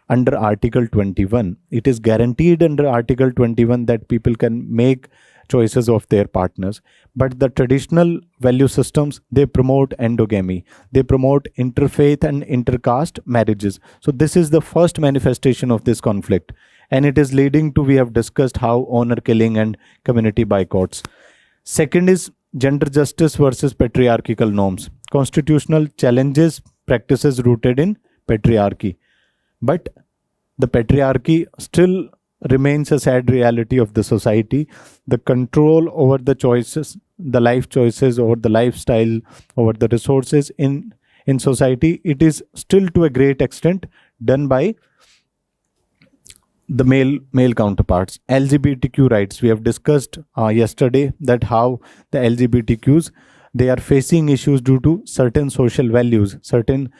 Under Article 21, it is guaranteed under Article 21 that people can make choices of their partners. But the traditional value systems, they promote endogamy, they promote interfaith and intercaste marriages. So this is the first manifestation of this conflict, and it is leading to, we have discussed how honor killing and community boycotts. Second is gender justice versus patriarchal norms. Constitutional challenges practices rooted in patriarchy, but the patriarchy still remains a sad reality of the society. The control over the choices, the life choices, over the lifestyle, over the resources in society, it is still to a great extent done by the male counterparts. LGBTQ rights, we have discussed yesterday that how the LGBTQs, they are facing issues due to certain social values, certain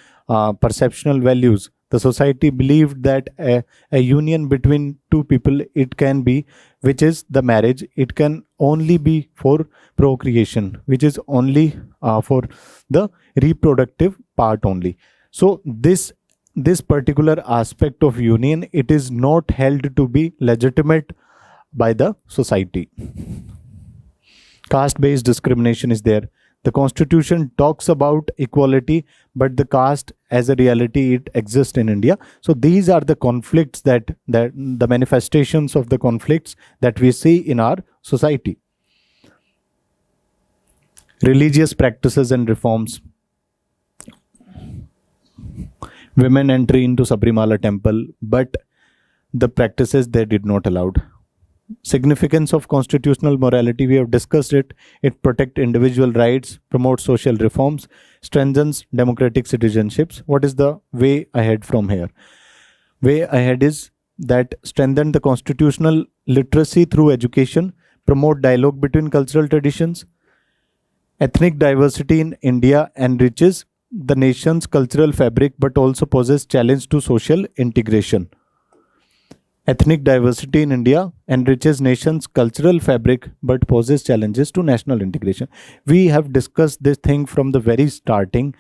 perceptional values. The society believed that a union between two people, it can be, which is the marriage, it can only be for procreation, which is only for the reproductive part only. So this particular aspect of union, it is not held to be legitimate by the society. Caste based discrimination is there. The constitution talks about equality, but the caste as a reality, it exists in India. So these are the conflicts that the manifestations of the conflicts that we see in our society. Religious practices and reforms. Women entry into Sabrimala temple, but the practices they did not allowed. Significance of constitutional morality, we have discussed it. It protects individual rights, promotes social reforms, strengthens democratic citizenships. What is the way ahead from here? Way ahead is that strengthen the constitutional literacy through education, promote dialogue between cultural traditions. Ethnic diversity in India enriches the nation's cultural fabric, but also poses challenge to social integration. Ethnic diversity in India enriches nation's cultural fabric, but poses challenges to national integration. We have discussed this thing from the very starting,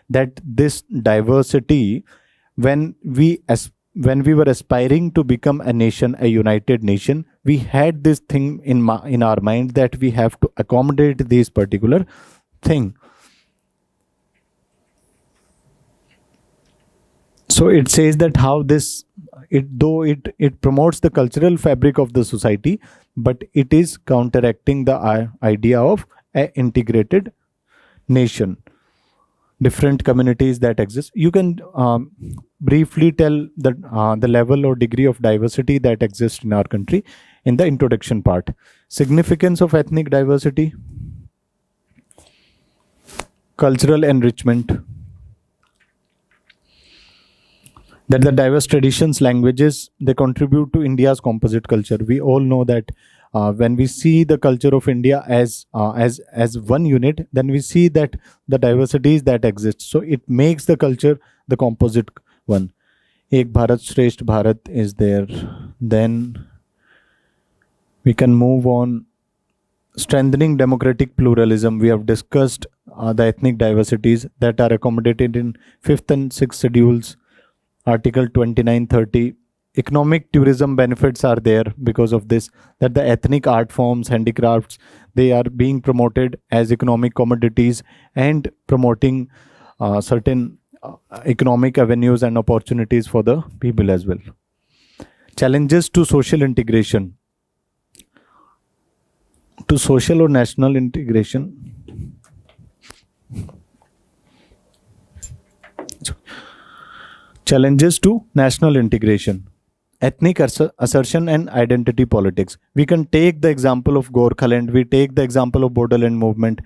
that this diversity, when we were aspiring to become a nation, a united nation, we had this thing in our mind that we have to accommodate this particular thing. So it says that how this, it promotes the cultural fabric of the society, but it is counteracting the idea of an integrated nation. Different communities that exist. You can briefly tell the level or degree of diversity that exists in our country in the introduction part. Significance of ethnic diversity. Cultural enrichment. That the diverse traditions, languages, they contribute to India's composite culture. We all know that when we see the culture of India as one unit, then we see that the diversities that exist. So it makes the culture the composite one. Ek Bharat Shresth Bharat is there. Then we can move on. Strengthening democratic pluralism. We have discussed the ethnic diversities that are accommodated in 5th and 6th schedules, Article 29-30. Economic tourism benefits are there because of this, that the ethnic art forms, handicrafts, they are being promoted as economic commodities and promoting certain economic avenues and opportunities for the people as well. Challenges to social integration. To social or national integration. Challenges to national integration. Ethnic assertion and identity politics. We can take the example of Gorkhaland, we take the example of Borderland movement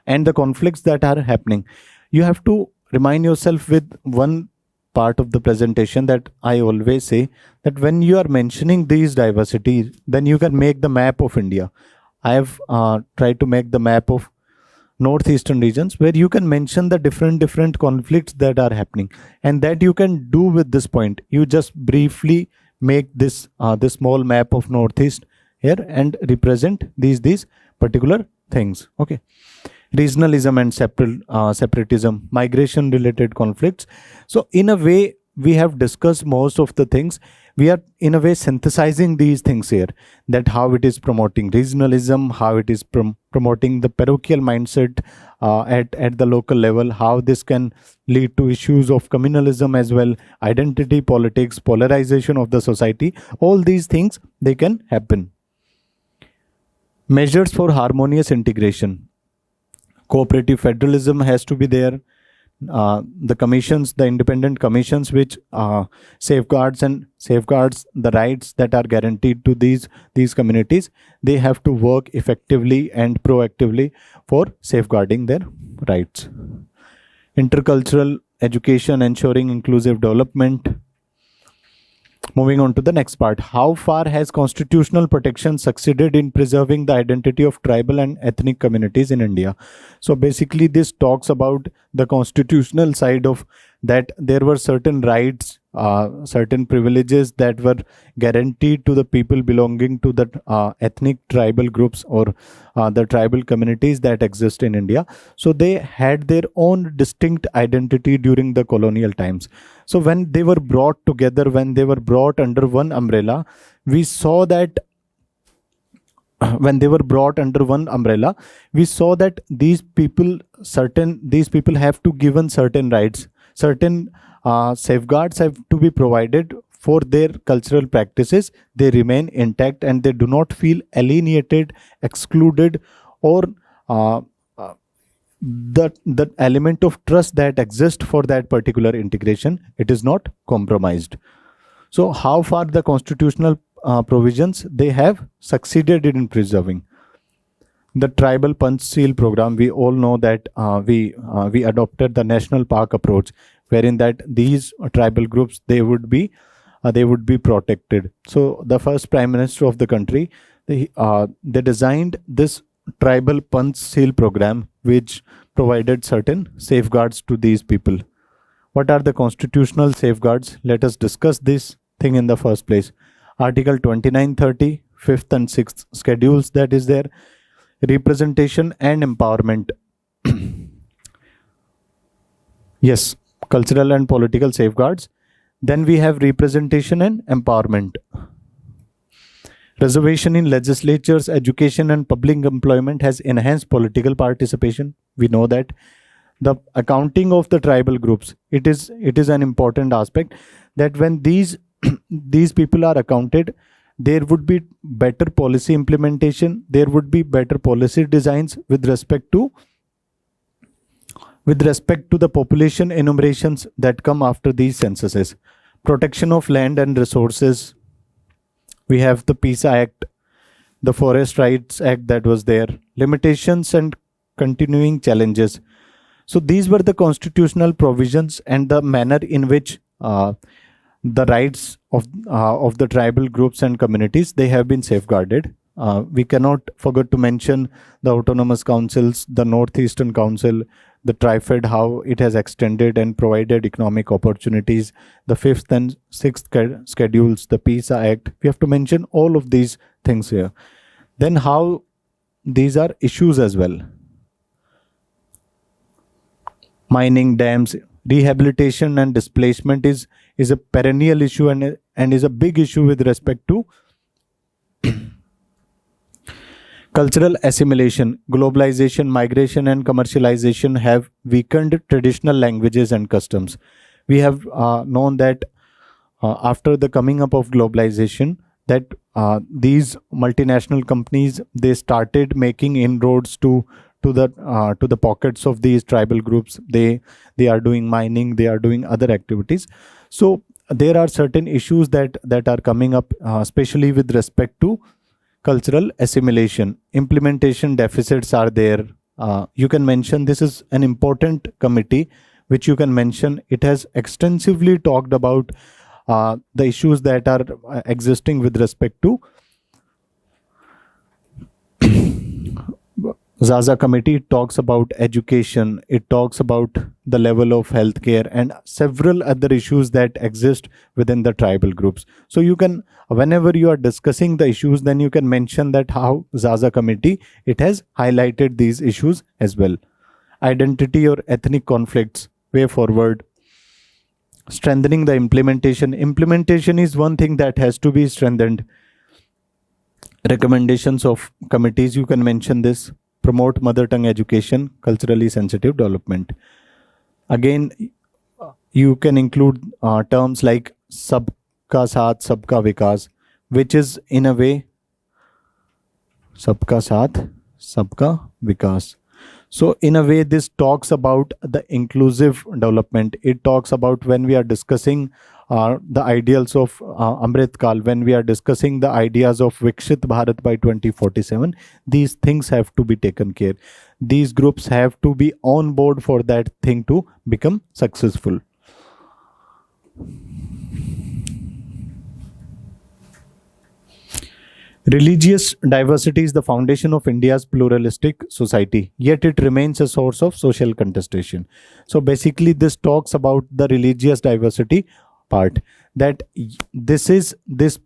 and the conflicts that are happening. You have to remind yourself with one part of the presentation that I always say, that when you are mentioning these diversities, then you can make the map of India. I have tried to make the map of northeastern regions where you can mention the different conflicts that are happening, and that you can do with this point. You just briefly make this small map of northeast here and represent these particular things. Okay. Regionalism and separatism, migration related conflicts. So in a way we have discussed most of the things. We are in a way synthesizing these things here, that how it is promoting regionalism, how it is promoting the parochial mindset at the local level, how this can lead to issues of communalism as well, identity politics, polarization of the society. All these things, they can happen. Measures for harmonious integration. Cooperative federalism has to be there. The commissions, the independent commissions, which safeguards the rights that are guaranteed to these communities, they have to work effectively and proactively for safeguarding their rights. Intercultural education, ensuring inclusive development. Moving on to the next part. How far has constitutional protection succeeded in preserving the identity of tribal and ethnic communities in India? So basically this talks about the constitutional side of that. There were certain rights, certain privileges that were guaranteed to the people belonging to the ethnic tribal groups or the tribal communities that exist in India. So they had their own distinct identity during the colonial times. So when they were brought together, when they were brought under one umbrella, we saw that these people have to given certain rights, certain safeguards have to be provided for their cultural practices. They remain intact and they do not feel alienated, excluded, or the element of trust that exists for that particular integration, it is not compromised. So how far the constitutional provisions they have succeeded in preserving. The tribal punch seal program, we all know that we adopted the national park approach, wherein that these tribal groups they would be protected. So the first prime minister of the country, they designed this tribal punch seal program, which provided certain safeguards to these people. What are the constitutional safeguards? Let us discuss this thing in the first place. Article 29-30, 5th and 6th schedules, that is there. Representation and empowerment. Yes, cultural and political safeguards. Then we have representation and empowerment. Reservation in legislatures, education and public employment has enhanced political participation. We know that. The accounting of the tribal groups, it is an important aspect, that when these people are accounted, there would be better policy implementation, there would be better policy designs with respect to the population enumerations that come after these censuses. Protection of land and resources. We have the PISA Act, the Forest Rights Act that was there. Limitations and continuing challenges. So these were the constitutional provisions and the manner in which the rights of the tribal groups and communities, they have been safeguarded We cannot forget to mention the autonomous councils, the Northeastern Council, the TriFed, how it has extended and provided economic opportunities, the fifth and sixth schedules, the PISA Act. We have to mention all of these things here. Then how these are issues as well. Mining, dams, rehabilitation and displacement is a perennial issue and is a big issue with respect to cultural assimilation. Globalization, migration and commercialization have weakened traditional languages and customs. We have known that after the coming up of globalization, that these multinational companies, they started making inroads to the pockets of these tribal groups. They are doing mining, they are doing other activities. So there are certain issues that are coming up, especially with respect to cultural assimilation. Implementation deficits are there. You can mention, this is an important committee which you can mention. It has extensively talked about the issues that are existing with respect to Zaza committee. It talks about education, it talks about the level of healthcare and several other issues that exist within the tribal groups. So you can, whenever you are discussing the issues, then you can mention that how Zaza committee, it has highlighted these issues as well. Identity or ethnic conflicts, way forward. Strengthening the implementation. Implementation is one thing that has to be strengthened. Recommendations of committees, you can mention this. Promote mother tongue education, culturally sensitive development. Again, you can include terms like Sabka Saath, Sabka Vikas, which is in a way Sabka Saath, Sabka Vikas. So in a way, this talks about the inclusive development. It talks about when we are discussing the ideals of Amrit Kal, when we are discussing the ideas of Vikshit Bharat by 2047, these things have to be taken care. These groups have to be on board for that thing to become successful. Religious diversity is the foundation of India's pluralistic society, yet it remains a source of social contestation. So basically, this talks about the religious diversity part, that this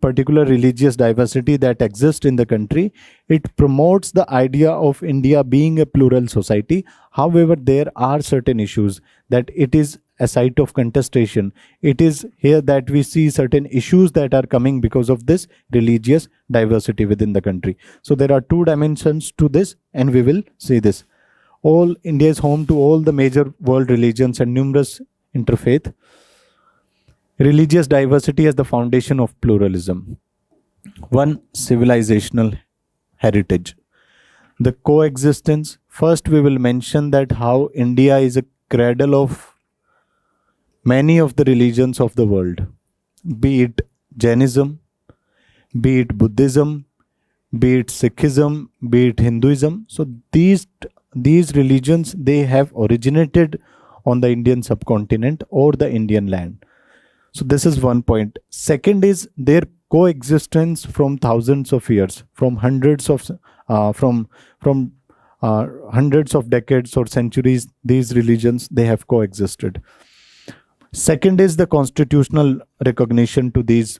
particular religious diversity that exists in the country, it promotes the idea of India being a plural society. However, there are certain issues that it is a site of contestation. It is here that we see certain issues that are coming because of this religious diversity within the country. So there are two dimensions to this, and we will see this. All India is home to all the major world religions and numerous interfaith. Religious diversity as the foundation of pluralism. One, civilizational heritage. The coexistence. First, we will mention that how India is a cradle of many of the religions of the world, be it Jainism, be it Buddhism, be it Sikhism, be it Hinduism. So these religions, they have originated on the Indian subcontinent or the Indian land. So this is one point. Second is their coexistence from thousands of years, from hundreds of hundreds of decades or centuries. These religions, they have coexisted. Second is the constitutional recognition to the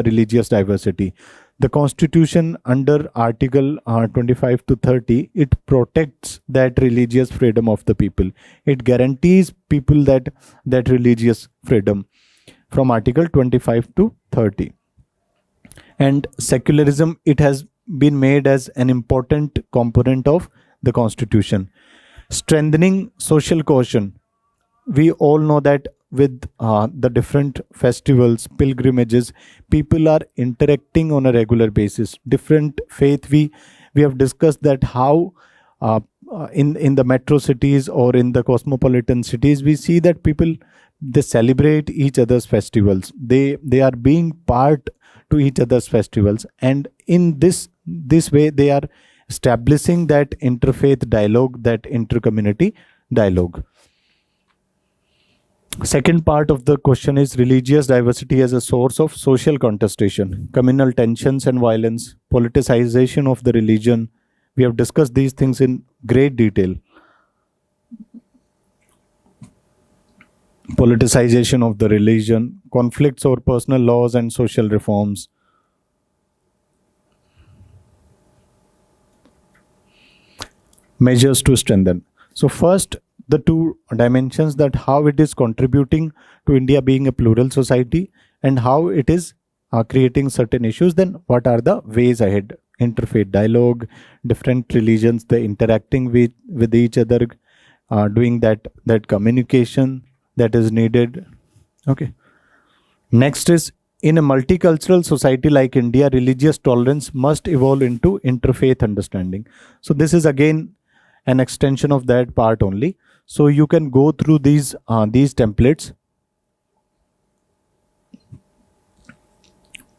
religious diversity. The constitution under Article 25 to 30, it protects that religious freedom of the people. It guarantees people that religious freedom from Article 25 to 30. And secularism, it has been made as an important component of the constitution. Strengthening social cohesion. We all know that with the different festivals, pilgrimages, people are interacting on a regular basis. Different faith, we have discussed that how in the metro cities or in the cosmopolitan cities, we see that people, they celebrate each other's festivals. They are being part to each other's festivals, and in this way they are establishing that interfaith dialogue, that intercommunity dialogue. Second part of the question is religious diversity as a source of social contestation, communal tensions and violence, politicization of the religion. We have discussed these things in great detail. Politicization of the religion, conflicts over personal laws and social reforms. Measures to strengthen. So first, the two dimensions, that how it is contributing to India being a plural society and how it is creating certain issues. Then what are the ways ahead? Interfaith dialogue, different religions, they interacting with each other, doing that communication that is needed. Okay. Next is, in a multicultural society like India, religious tolerance must evolve into interfaith understanding. So this is again an extension of that part only. So you can go through these templates.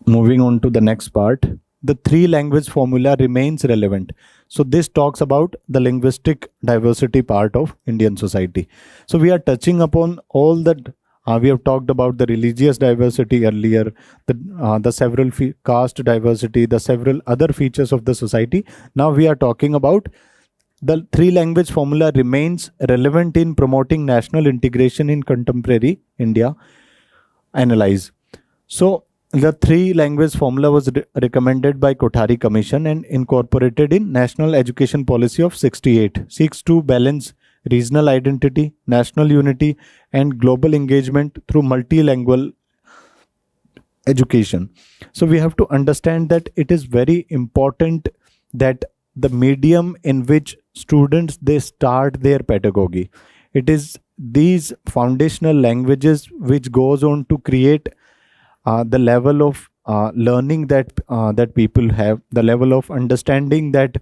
Moving on to the next part, the three language formula remains relevant. So this talks about the linguistic diversity part of Indian society. So we are touching upon all that. We have talked about the religious diversity earlier, the several caste diversity, the several other features of the society. Now we are talking about the three language formula remains relevant in promoting national integration in contemporary India. Analyze. So the three language formula was recommended by Kothari Commission and incorporated in National Education Policy of 68. Seeks to balance regional identity, national unity, and global engagement through multilingual education. So we have to understand that it is very important that the medium in which students they start their pedagogy, it is these foundational languages which goes on to create the level of learning that people have, the level of understanding that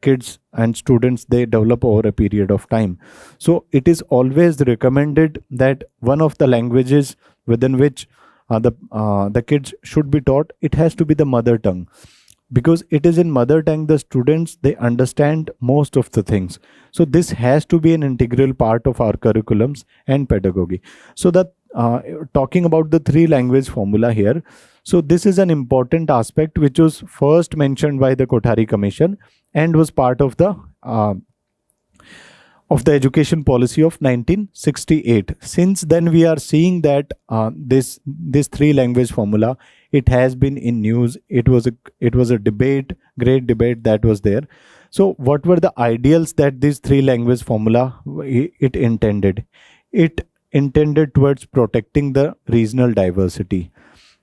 kids and students they develop over a period of time. So it is always recommended that one of the languages within which the kids should be taught, it has to be the mother tongue, because it is in mother tongue the students they understand most of the things. So this has to be an integral part of our curriculums and pedagogy. So that talking about the three language formula here, so this is an important aspect which was first mentioned by the Kothari Commission and was part of the education policy of 1968. Since then we are seeing that this three language formula, it has been in news. It was a debate, great debate that was there. So what were the ideals that this three language formula it intended? It intended towards protecting the regional diversity,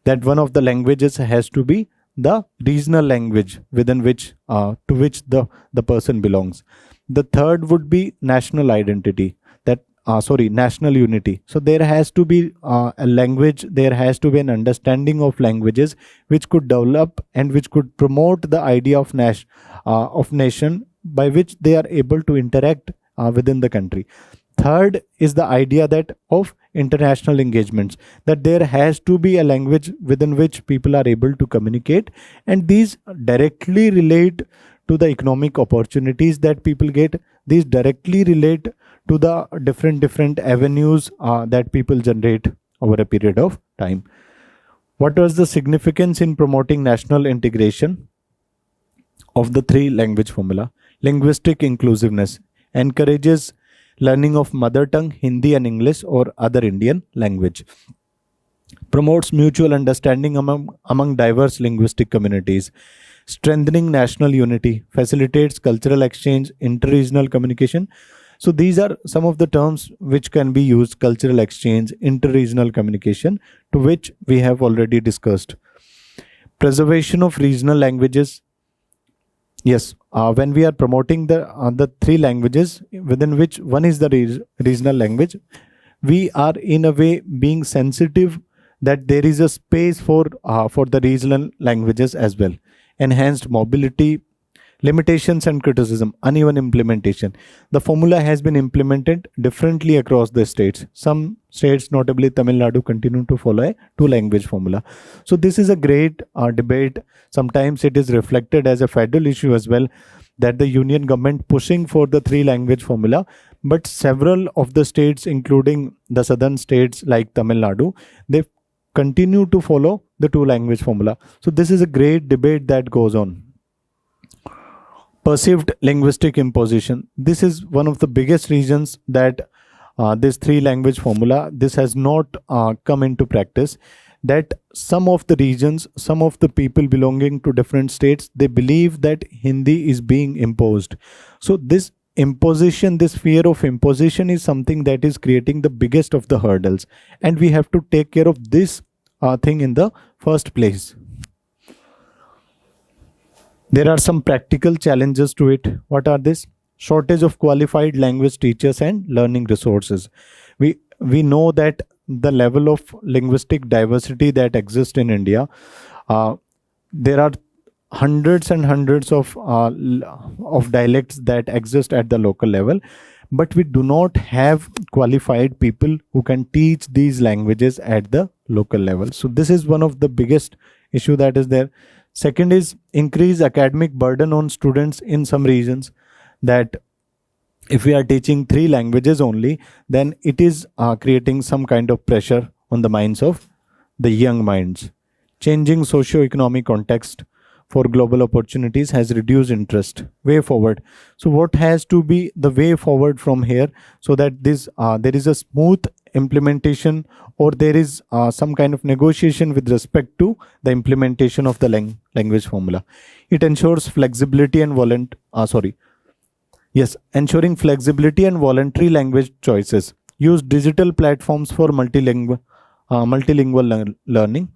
that one of the languages has to be the regional language within which to which the person belongs. The third would be national identity, that national unity. So there has to be a language, there has to be an understanding of languages which could develop and which could promote the idea of nation by which they are able to interact within the country. Third is the idea that of international engagements, that there has to be a language within which people are able to communicate, and these directly relate to the economic opportunities that people get. These directly relate to the different avenues that people generate over a period of time. What was the significance in promoting national integration of the three language formula? Linguistic inclusiveness encourages learning of mother tongue, Hindi and English or other Indian language. Promotes mutual understanding among diverse linguistic communities. Strengthening national unity. Facilitates cultural exchange, interregional communication. So these are some of the terms which can be used: cultural exchange, interregional communication, to which we have already discussed. Preservation of regional languages. Yes, when we are promoting the three languages within which one is the regional language, we are in a way being sensitive that there is a space for the regional languages as well. Enhanced mobility. Limitations and criticism. Uneven implementation. The formula has been implemented differently across the states. Some states, notably Tamil Nadu, continue to follow a two-language formula. So this is a great debate. Sometimes it is reflected as a federal issue as well, that the union government pushing for the three-language formula, but several of the states, including the southern states like Tamil Nadu, they continue to follow the two language formula. So this is a great debate that goes on. Perceived linguistic imposition. This is one of the biggest reasons that this three language formula, this has not come into practice, that some of the regions, some of the people belonging to different states, they believe that Hindi is being imposed. So this imposition, this fear of imposition is something that is creating the biggest of the hurdles, and we have to take care of this thing in the first place. There are some practical challenges to it. What are these? Shortage of qualified language teachers and learning resources. We know that the level of linguistic diversity that exists in India, there are hundreds and hundreds of dialects that exist at the local level, but we do not have qualified people who can teach these languages at the local level. So this is one of the biggest issue that is there. Second is increased academic burden on students in some regions, that if we are teaching three languages only, then it is creating some kind of pressure on the minds of the young minds. Changing socio-economic context for global opportunities has reduced interest. Way forward. So what has to be the way forward from here, so that this there is a smooth implementation, or there is some kind of negotiation with respect to the implementation of the language formula. It ensures flexibility and ensuring flexibility and voluntary language choices. Use digital platforms for multilingual learning.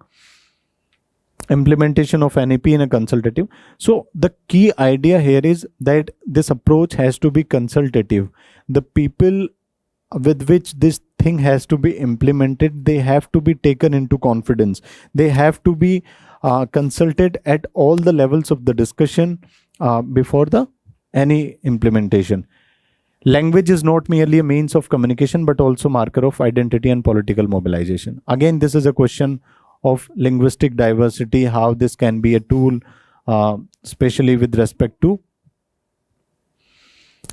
Implementation of NEP in a consultative. So the key idea here is that this approach has to be consultative. The people with which this thing has to be implemented, they have to be taken into confidence. They have to be consulted at all the levels of the discussion before any implementation. Language is not merely a means of communication, but also marker of identity and political mobilization. Again, this is a question of linguistic diversity, how this can be a tool, especially with respect to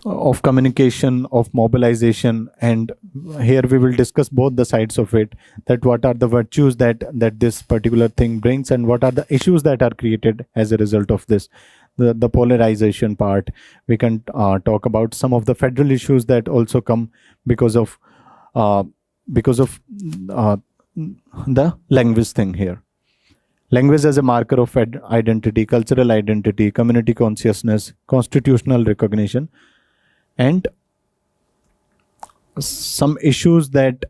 of communication, of mobilization. And here we will discuss both the sides of it, that what are the virtues that this particular thing brings, and what are the issues that are created as a result of this. The polarization part, we can talk about some of the federal issues that also come because of the language thing here. Language as a marker of identity, cultural identity, community consciousness, constitutional recognition, and some issues that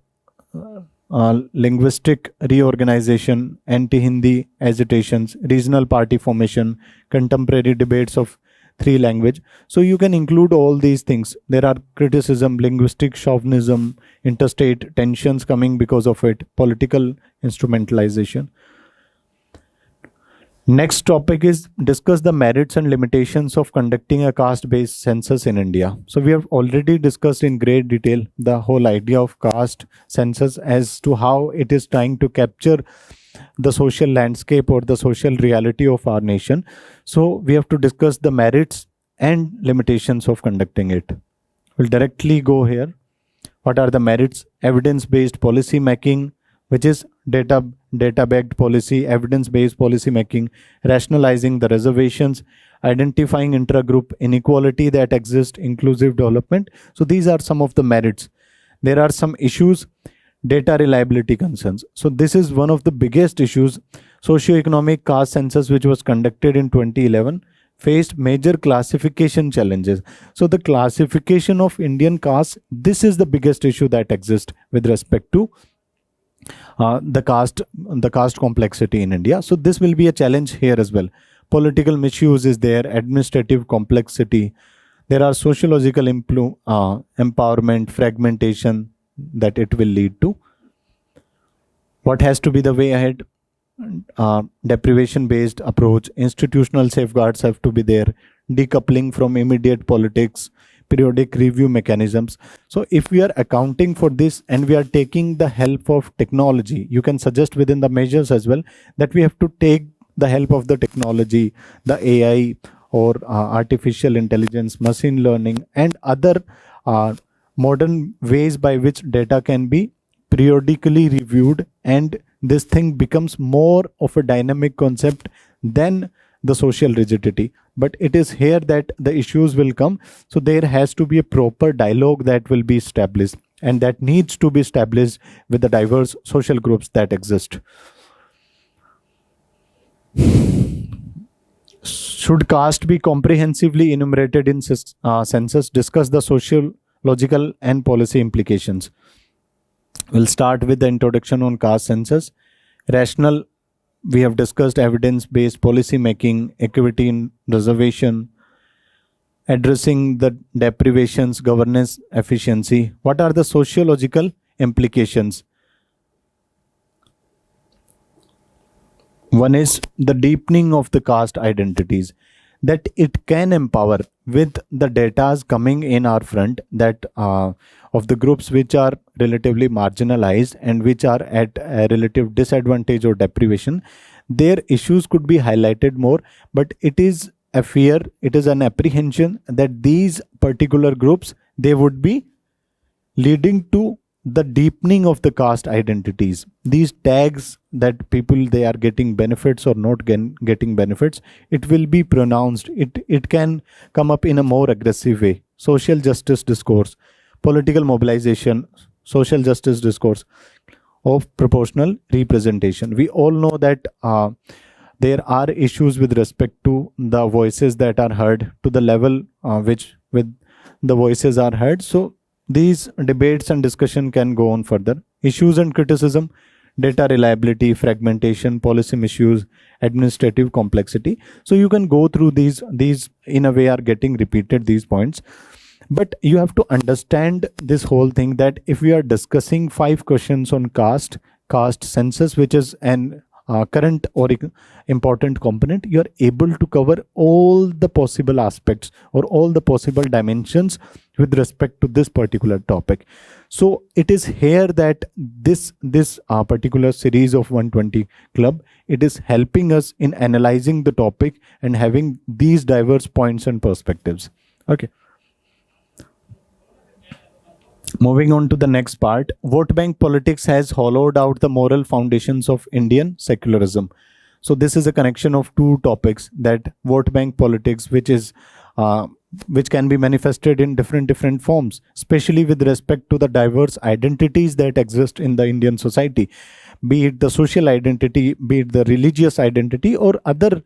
linguistic reorganization, anti-Hindi agitations, regional party formation, contemporary debates of three language. So you can include all these things. There are criticism, linguistic chauvinism, interstate tensions coming because of it, political instrumentalization. Next topic is discuss the merits and limitations of conducting a caste-based census in India. So we have already discussed in great detail the whole idea of caste census as to how it is trying to capture the social landscape or the social reality of our nation. So we have to discuss the merits and limitations of conducting it. We'll directly go here. What are the merits? Evidence-based policy making, which is data-backed policy, evidence-based policy making, rationalizing the reservations, identifying intra-group inequality that exists, inclusive development. So these are some of the merits. There are some issues, data reliability concerns. So this is one of the biggest issues. Socioeconomic caste census, which was conducted in 2011, faced major classification challenges. So the classification of Indian castes, this is the biggest issue that exists with respect to the caste complexity in India. So this will be a challenge here as well. Political misuse is there, administrative complexity. There are sociological empowerment, fragmentation that it will lead to. What has to be the way ahead? Deprivation based approach, institutional safeguards have to be there, decoupling from immediate politics, periodic review mechanisms. So if we are accounting for this and we are taking the help of technology, you can suggest within the measures as well that we have to take the help of the technology, the AI or artificial intelligence, machine learning, and other modern ways by which data can be periodically reviewed, and this thing becomes more of a dynamic concept than the social rigidity. But it is here that the issues will come. So there has to be a proper dialogue that will be established, and that needs to be established with the diverse social groups that exist. Should caste be comprehensively enumerated in census? Discuss the sociological and policy implications. We'll start with the introduction on caste census. Rational, we have discussed evidence-based policy making, equity in reservation, addressing the deprivations, governance efficiency. What are the sociological implications? One is the deepening of the caste identities, that it can empower with the data coming in our front, that of the groups which are relatively marginalized and which are at a relative disadvantage or deprivation, their issues could be highlighted more. But it is a fear, it is an apprehension that these particular groups, they would be leading to the deepening of the caste identities. These tags that people, they are getting benefits or not getting benefits, it will be pronounced. It can come up in a more aggressive way. Social justice discourse, political mobilization, social justice discourse of proportional representation. We all know that there are issues with respect to the voices that are heard, to the level which with the voices are heard. So these debates and discussion can go on further. Issues and criticism, data reliability, fragmentation, policy issues, administrative complexity. So you can go through these in a way are getting repeated, these points. But you have to understand this whole thing, that if we are discussing 5 questions on caste census, which is an current or important component, you are able to cover all the possible aspects or all the possible dimensions with respect to this particular topic. So it is here that this particular series of 120 Club, it is helping us in analyzing the topic and having these diverse points and perspectives. Okay. Moving on to the next part, vote bank politics has hollowed out the moral foundations of Indian secularism. So this is a connection of 2 topics, that vote bank politics, which can be manifested in different forms, especially with respect to the diverse identities that exist in the Indian society, be it the social identity, be it the religious identity, or other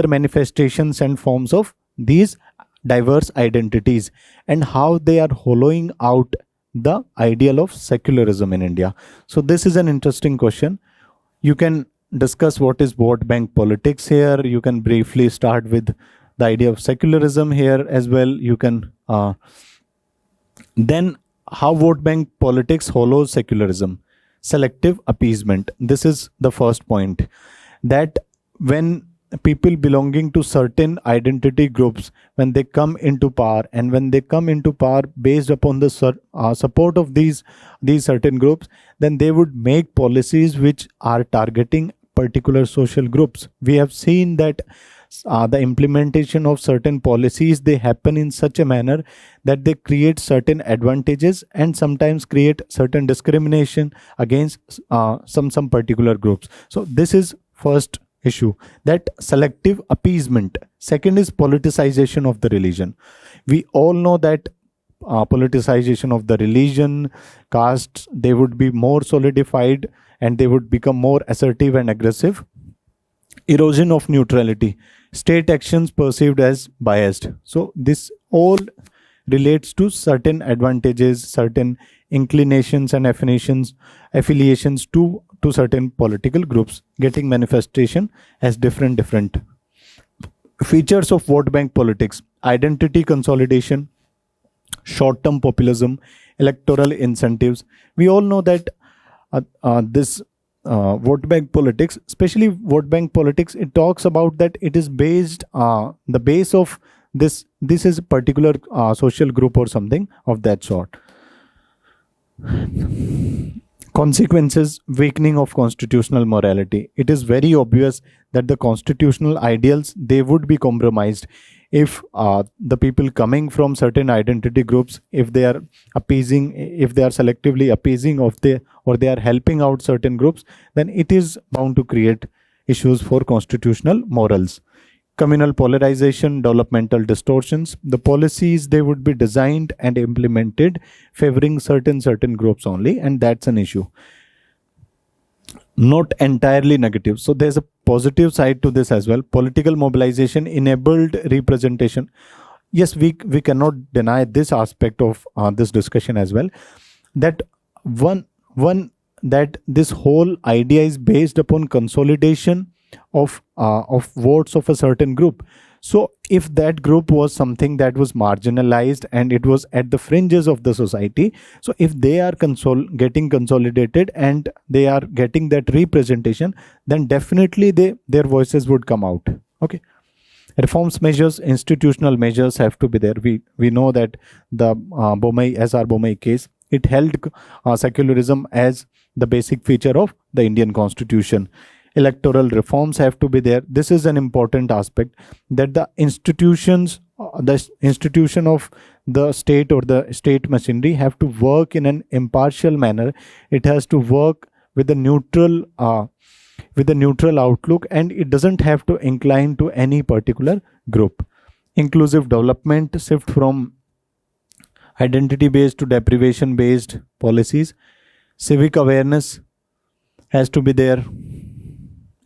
manifestations and forms of these diverse identities, and how they are hollowing out the ideal of secularism in India. So this is an interesting question. You can discuss what is vote bank politics here. You can briefly start with the idea of secularism here as well. You can then how vote bank politics hollows secularism. Selective appeasement. This is the first point, that when people belonging to certain identity groups, when they come into power, and when they come into power based upon the support of these certain groups, then they would make policies which are targeting particular social groups. We have seen that the implementation of certain policies, they happen in such a manner that they create certain advantages and sometimes create certain discrimination against some particular groups. So this is first issue, that selective appeasement. Second is politicization of the religion. We all know that politicization of the religion, castes, they would be more solidified and they would become more assertive and aggressive. Erosion of neutrality. State actions perceived as biased. So this all relates to certain advantages, certain inclinations and affiliations to certain political groups getting manifestation as different features of vote bank politics. Identity consolidation, short-term populism, electoral incentives. We all know that this vote bank politics, especially vote bank politics, it talks about that it is based, the base of this is a particular social group or something of that sort. Consequences, weakening of constitutional morality. It is very obvious that the constitutional ideals, they would be compromised if the people coming from certain identity groups, if they are appeasing, if they are selectively appeasing or they are helping out certain groups, then it is bound to create issues for constitutional morals. Communal polarization, developmental distortions, the policies, they would be designed and implemented favoring certain groups only, and that's an issue. Not entirely negative. So there's a positive side to this as well. Political mobilization enabled representation. Yes, we cannot deny this aspect of this discussion as well. That one that this whole idea is based upon consolidation of votes of a certain group. So if that group was something that was marginalized and it was at the fringes of the society, so if they are getting consolidated and they are getting that representation, then definitely their voices would come out. Okay. Reforms measures, institutional measures have to be there. We know that the SR Bomai case, it held secularism as the basic feature of the Indian constitution. Electoral reforms have to be there. This is an important aspect, that the institution of the state or the state machinery have to work in an impartial manner. It has to work with a neutral outlook, and it doesn't have to incline to any particular group. Inclusive development, shift from identity based to deprivation based policies. Civic awareness has to be there.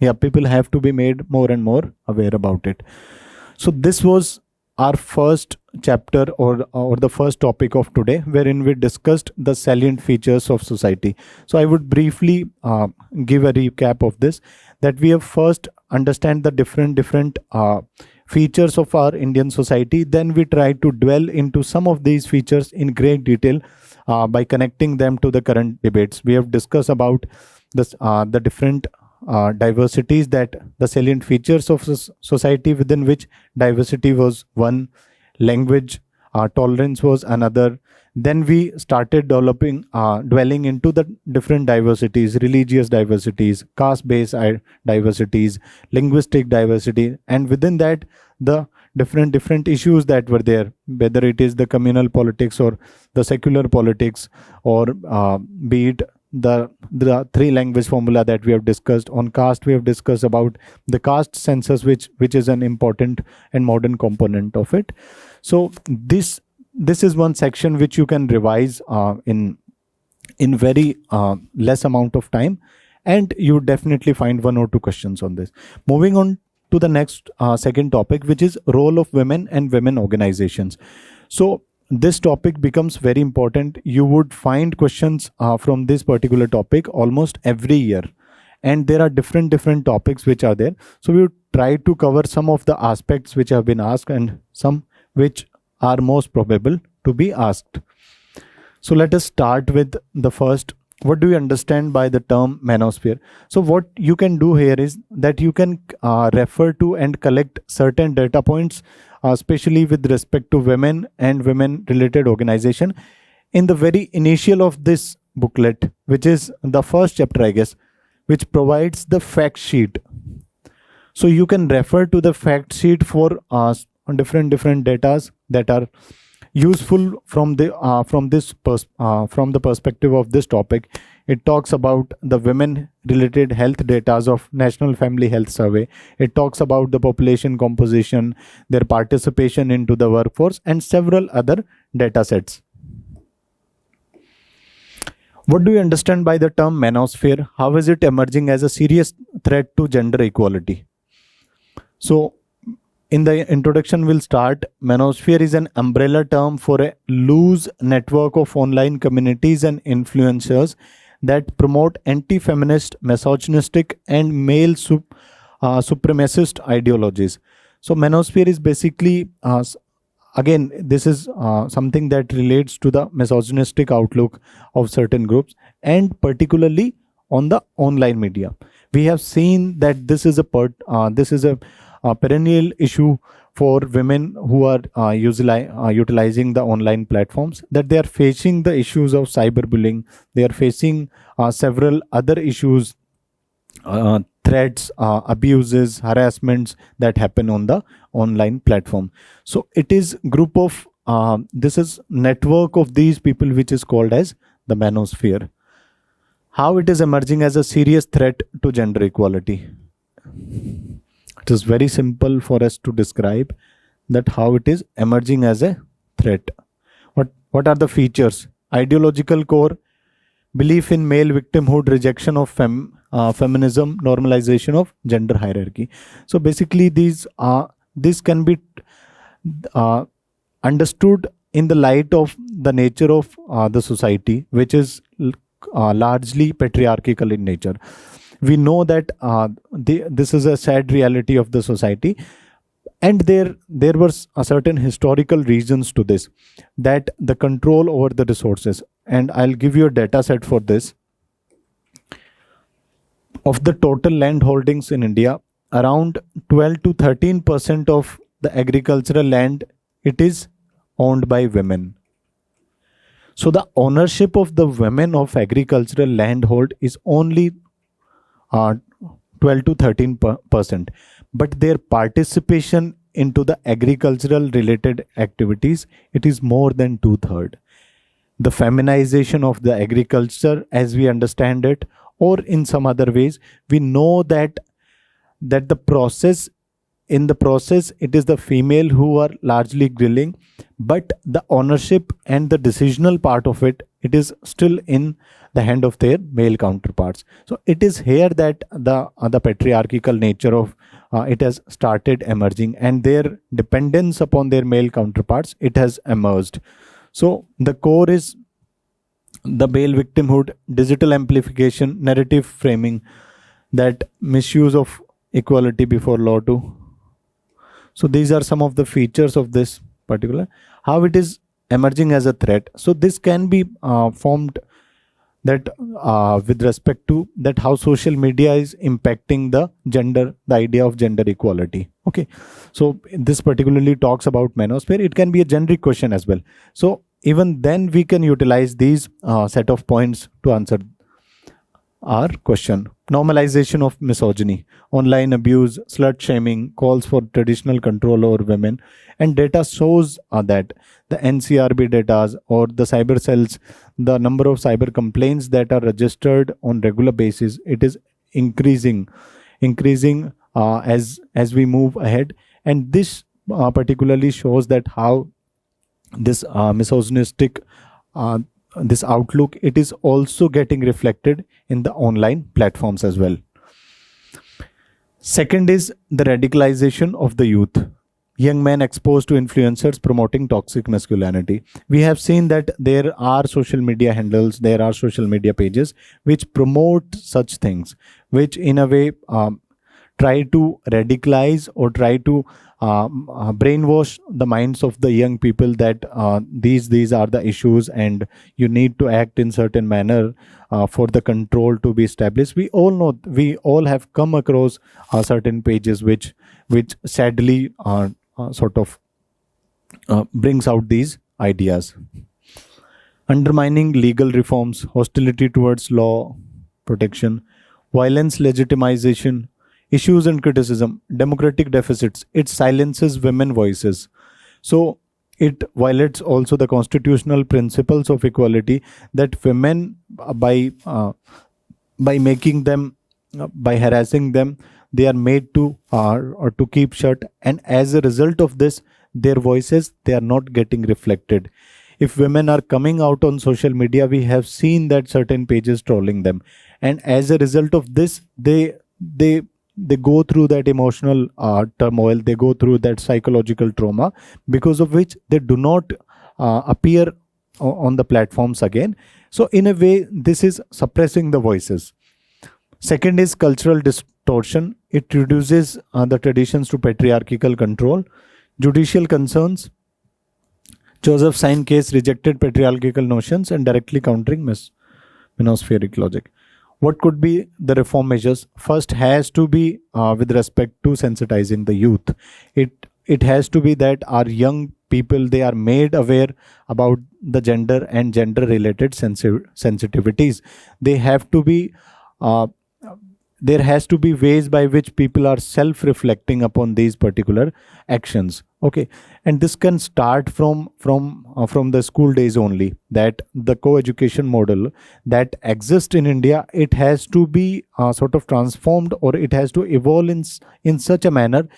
Yeah, people have to be made more and more aware about it. So this was our first chapter or the first topic of today, wherein we discussed the salient features of society. So I would briefly give a recap of this, that we have first understand the different features of our Indian society. Then we try to dwell into some of these features in great detail by connecting them to the current debates. We have discussed about this, the different diversities, that the salient features of society, within which diversity was one, language tolerance was another. Then we started dwelling into the different diversities, religious diversities, caste-based diversities, linguistic diversity, and within that the different issues that were there, whether it is the communal politics or the secular politics, or be it the three language formula that we have discussed. On caste, we have discussed about the caste census, which is an important and modern component of it. So this is one section which you can revise in very less amount of time, and you definitely find one or two questions on this. Moving on to the next second topic, which is role of women and women organizations. So this topic becomes very important. You would find questions from this particular topic almost every year, and there are different topics which are there. So we would try to cover some of the aspects which have been asked and some which are most probable to be asked. So let us start with the first. What do you understand by the term manosphere? So what you can do here is that you can refer to and collect certain data points, especially with respect to women and women related organization, in the very initial of this booklet, which is the first chapter, I guess, which provides the fact sheet. So you can refer to the fact sheet for different datas that are useful from the perspective of this topic. It talks about the women related health data of National Family Health Survey. It talks about the population composition, their participation into the workforce, and several other data sets. What do you understand by the term manosphere? How is it emerging as a serious threat to gender equality? So in the introduction, we'll start. Manosphere is an umbrella term for a loose network of online communities and influencers that promote anti-feminist, misogynistic, and male supremacist ideologies. So manosphere is basically, again, this is something that relates to the misogynistic outlook of certain groups, and particularly on the online media. We have seen that this is a perennial issue for women who are utilizing the online platforms, that they are facing the issues of cyberbullying. They are facing several other issues, threats, abuses, harassments that happen on the online platform. So it is group of this is network of these people which is called as the manosphere. How it is emerging as a serious threat to gender equality. It is very simple for us to describe that how it is emerging as a threat. What are the features? Ideological core, belief in male victimhood, rejection of feminism, normalization of gender hierarchy. So basically this can be understood in the light of the nature of the society, which is largely patriarchal in nature. We know that this is a sad reality of the society, and there was a certain historical reasons to this, that the control over the resources. And I'll give you a data set for this. Of the total land holdings in India, around 12 to 13% of the agricultural land, it is owned by women. So the ownership of the women of agricultural land hold is only 12 to 13%, but their participation into the agricultural related activities, it is more than 2/3. The feminization of the agriculture as we understand it, or in some other ways, we know that the process, in the process, it is the female who are largely grilling, but the ownership and the decisional part of it, it is still in the hand of their male counterparts. So it is here that the patriarchal nature of it has started emerging, and their dependence upon their male counterparts, it has emerged. So the core is the male victimhood, digital amplification, narrative framing, that misuse of equality before law too. So these are some of the features of this particular, how it is emerging as a threat. So this can be formed that with respect to that how social media is impacting the gender, the idea of gender equality. Okay, so this particularly talks about manosphere. It can be a generic question as well. So even then we can utilize these set of points to answer our question. Normalization of misogyny, online abuse, slut shaming, calls for traditional control over women, and data shows that the NCRB data or the cyber cells, the number of cyber complaints that are registered on regular basis, it is increasing as we move ahead. And this particularly shows that how this misogynistic this outlook, it is also getting reflected in the online platforms as well. Second is the radicalization of the youth. Young men exposed to influencers promoting toxic masculinity. We have seen that there are social media handles, there are social media pages which promote such things, which in a way try to radicalize or try to brainwash the minds of the young people that these are the issues and you need to act in certain manner for the control to be established. We all know, we all have come across certain pages which sadly sort of brings out these ideas. Undermining legal reforms, hostility towards law protection, violence legitimization, issues and criticism, democratic deficits. It silences women voices. So it violates also the constitutional principles of equality, that women by making them, by harassing them, they are made to or to keep shut, and as a result of this, their voices, they are not getting reflected. If women are coming out on social media, we have seen that certain pages trolling them, and as a result of this, they go through that emotional turmoil, they go through that psychological trauma, because of which they do not appear on the platforms again. So in a way, this is suppressing the voices. Second is cultural distortion. It reduces the traditions to patriarchal control. Judicial concerns. Joseph Sain case rejected patriarchal notions and directly countering monospheric logic. What could be the reform measures? First has to be with respect to sensitizing the youth. It has to be that our young people, they are made aware about the gender and gender related sensitivities. They have to be there has to be ways by which people are self-reflecting upon these particular actions. Okay, and this can start from the school days only, that the co-education model that exists in India, it has to be sort of transformed, or it has to evolve in such a manner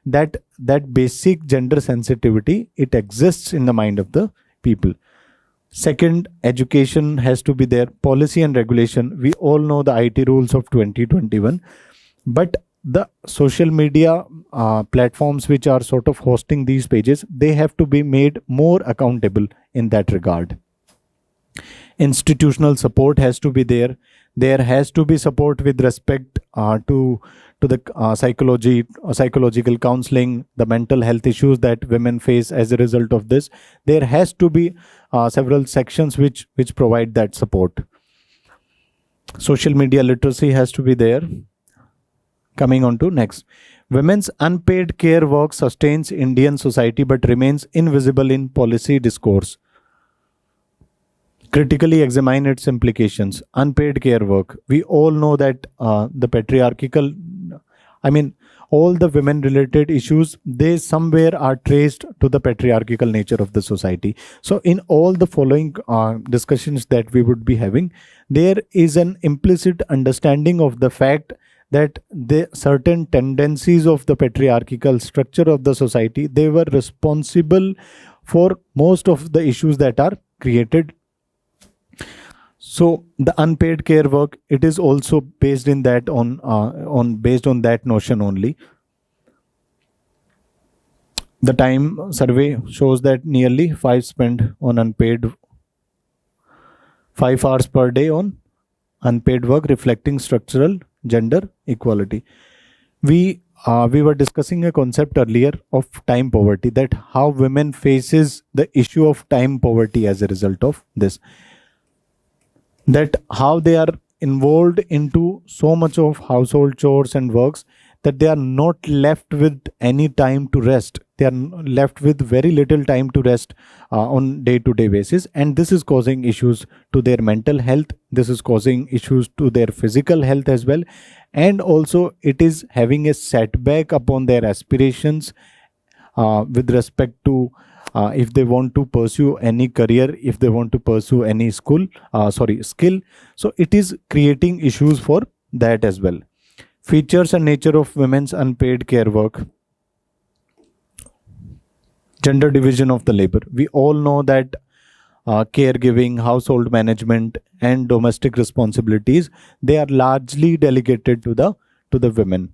that that basic gender sensitivity, it exists in the mind of the people. Second, education has to be there. Policy and regulation. We all know the IT rules of 2021, but the social media platforms which are sort of hosting these pages, they have to be made more accountable in that regard. Institutional support has to be there. There has to be support with respect to the psychological counseling, the mental health issues that women face as a result of this. There has to be several sections which provide that support. Social media literacy has to be there. Coming on to next. Women's unpaid care work sustains Indian society but remains invisible in policy discourse. Critically examine its implications. Unpaid care work. We all know that the patriarchal, all the women related issues, they somewhere are traced to the patriarchal nature of the society. So in all the following discussions that we would be having, there is an implicit understanding of the fact that the certain tendencies of the patriarchal structure of the society, they were responsible for most of the issues that are created. So the unpaid care work, it is also based in that based on that notion only. The time survey shows that nearly 5 hours per day on unpaid work, reflecting structural gender equality. We were discussing a concept earlier of time poverty, that how women faces the issue of time poverty as a result of this, that how they are involved into so much of household chores and works that they are not left with any time to rest. They are left with very little time to rest on day-to-day basis, and this is causing issues to their mental health. This is causing issues to their physical health as well, and also it is having a setback upon their aspirations with respect to if they want to pursue any career, if they want to pursue any skill. So it is creating issues for that as well. Features and nature of women's unpaid care work. Gender division of the labor. We all know that caregiving, household management, and domestic responsibilities, they are largely delegated to the women.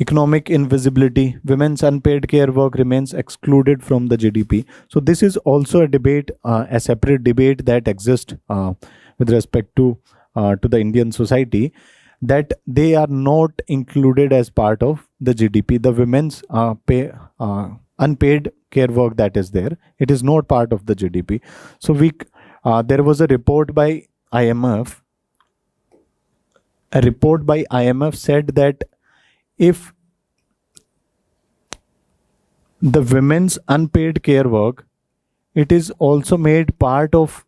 Economic invisibility. Women's unpaid care work remains excluded from the GDP. So this is also a debate, a separate debate that exists with respect to the Indian society, that they are not included as part of the GDP. The women's unpaid care work that is there, it is not part of the GDP. So there was a report by IMF. A report by IMF said that if the women's unpaid care work, it is also made part of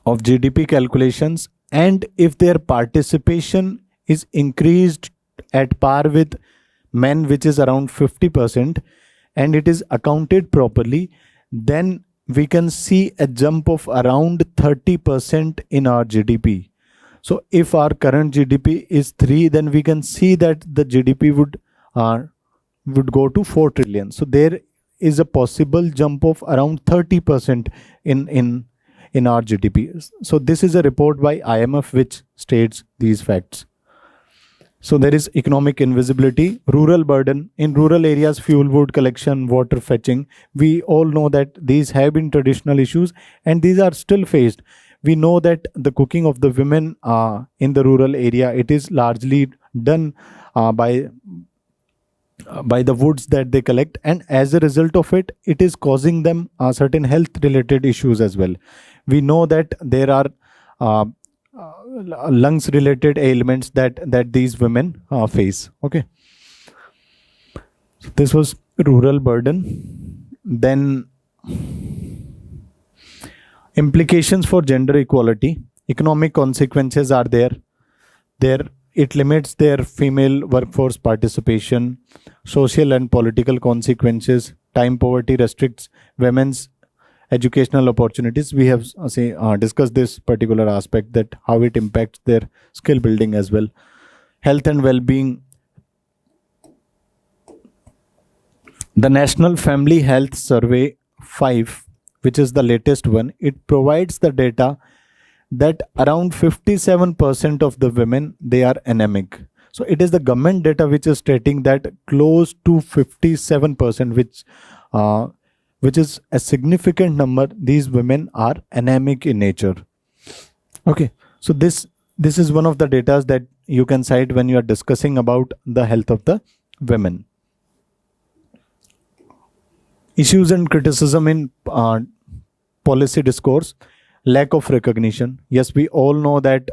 GDP calculations, and if their participation is increased at par with men, which is around 50%, and it is accounted properly, then we can see a jump of around 30% in our GDP. So if our current GDP is 3, then we can see that the GDP would go to 4 trillion. So there is a possible jump of around 30% in our GDP. So this is a report by IMF which states these facts. So there is economic invisibility. Rural burden. In rural areas, fuel wood collection, water fetching, we all know that these have been traditional issues and these are still faced. We know that the cooking of the women in the rural area, it is largely done by the woods that they collect, and as a result of it, it is causing them certain health related issues as well. We know that there are lungs related ailments that these women face. Okay, so this was rural burden. Then implications for gender equality. Economic consequences are there. It limits their female workforce participation. Social and political consequences. Time poverty restricts women's educational opportunities. We have discussed this particular aspect, that how it impacts their skill building as well. Health and well-being. The National Family Health Survey 5, which is the latest one, it provides the data that around 57% of the women, they are anemic. So it is the government data which is stating that close to 57%, which is a significant number, these women are anemic in nature. Okay, so this is one of the data that you can cite when you are discussing about the health of the women. Issues and criticism in policy discourse. Lack of recognition. Yes, we all know that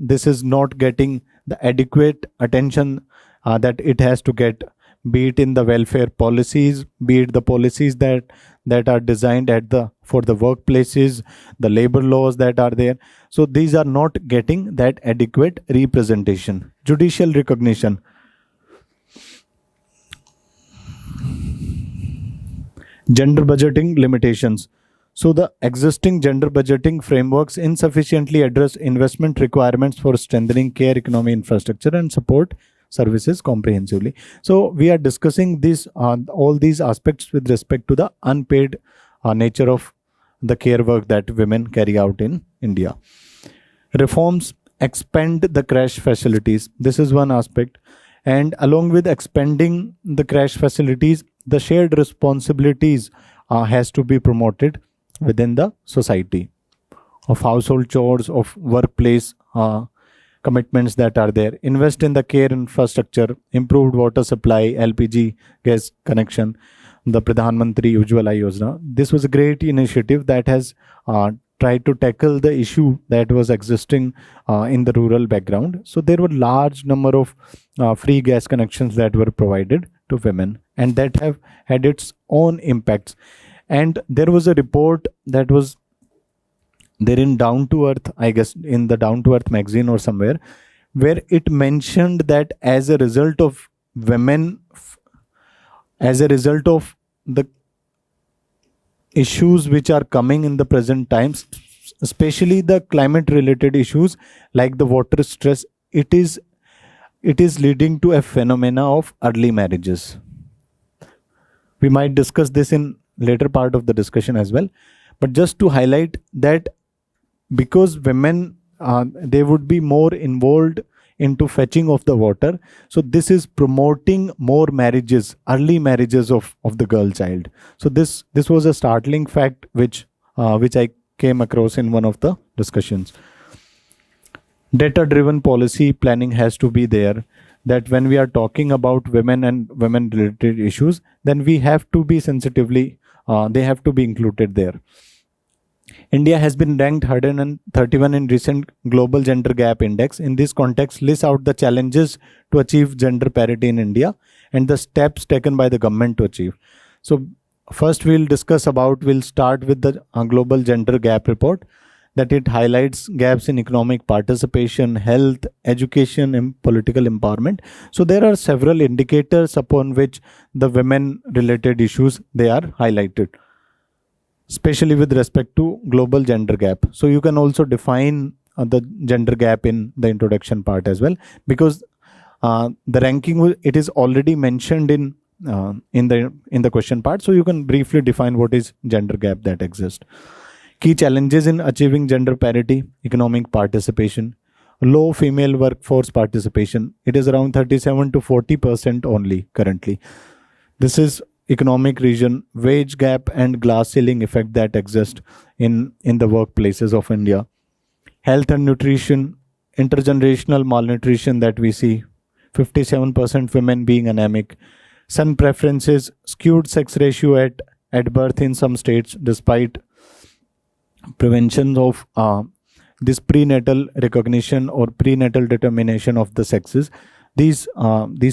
this is not getting the adequate attention that it has to get, be it in the welfare policies, be it the policies that are designed for the workplaces, the labor laws that are there. So these are not getting that adequate representation. Judicial recognition. Gender budgeting limitations. So the existing gender budgeting frameworks insufficiently address investment requirements for strengthening care economy infrastructure and support services comprehensively. So we are discussing this all these aspects with respect to the unpaid nature of the care work that women carry out in India. Reforms expand the crash facilities. This is one aspect. And along with expanding the crash facilities, the shared responsibilities has to be promoted within the society, of household chores, of workplace commitments that are there. Invest in the care infrastructure, improved water supply, LPG gas connection, the Pradhan Mantri Ujjwala Yojana. This was a great initiative that has tried to tackle the issue that was existing in the rural background. So there were large number of free gas connections that were provided to women, and that have had its own impacts. And there was a report that was there in Down to Earth, I guess in the Down to Earth magazine or somewhere, where it mentioned that as a result of women, as a result of the issues which are coming in the present times, especially the climate related issues like the water stress, it is leading to a phenomena of early marriages. We might discuss this in later part of the discussion as well, but just to highlight that, because women they would be more involved into fetching of the water, so this is promoting more marriages, early marriages of the girl child. So this was a startling fact which I came across in one of the discussions. Data driven policy planning has to be there, that when we are talking about women and women related issues, then we have to be sensitively they have to be included there. India has been ranked 131 in recent Global Gender Gap Index. In this context, lists out the challenges to achieve gender parity in India and the steps taken by the government to achieve. So first we'll start with the Global Gender Gap Report, that it highlights gaps in economic participation, health, education, and political empowerment. So there are several indicators upon which the women related issues, they are highlighted, especially with respect to global gender gap. So you can also define the gender gap in the introduction part as well, because the ranking, it is already mentioned in the question part. So you can briefly define what is gender gap that exists. Key challenges in achieving gender parity: economic participation, low female workforce participation. It is around 37 to 40% only currently. This is economic region, wage gap and glass ceiling effect that exist in the workplaces of India. Health and nutrition, intergenerational malnutrition that we see, 57% women being anemic. Son preferences, skewed sex ratio at birth in some states, despite prevention of this prenatal recognition or prenatal determination of the sexes. These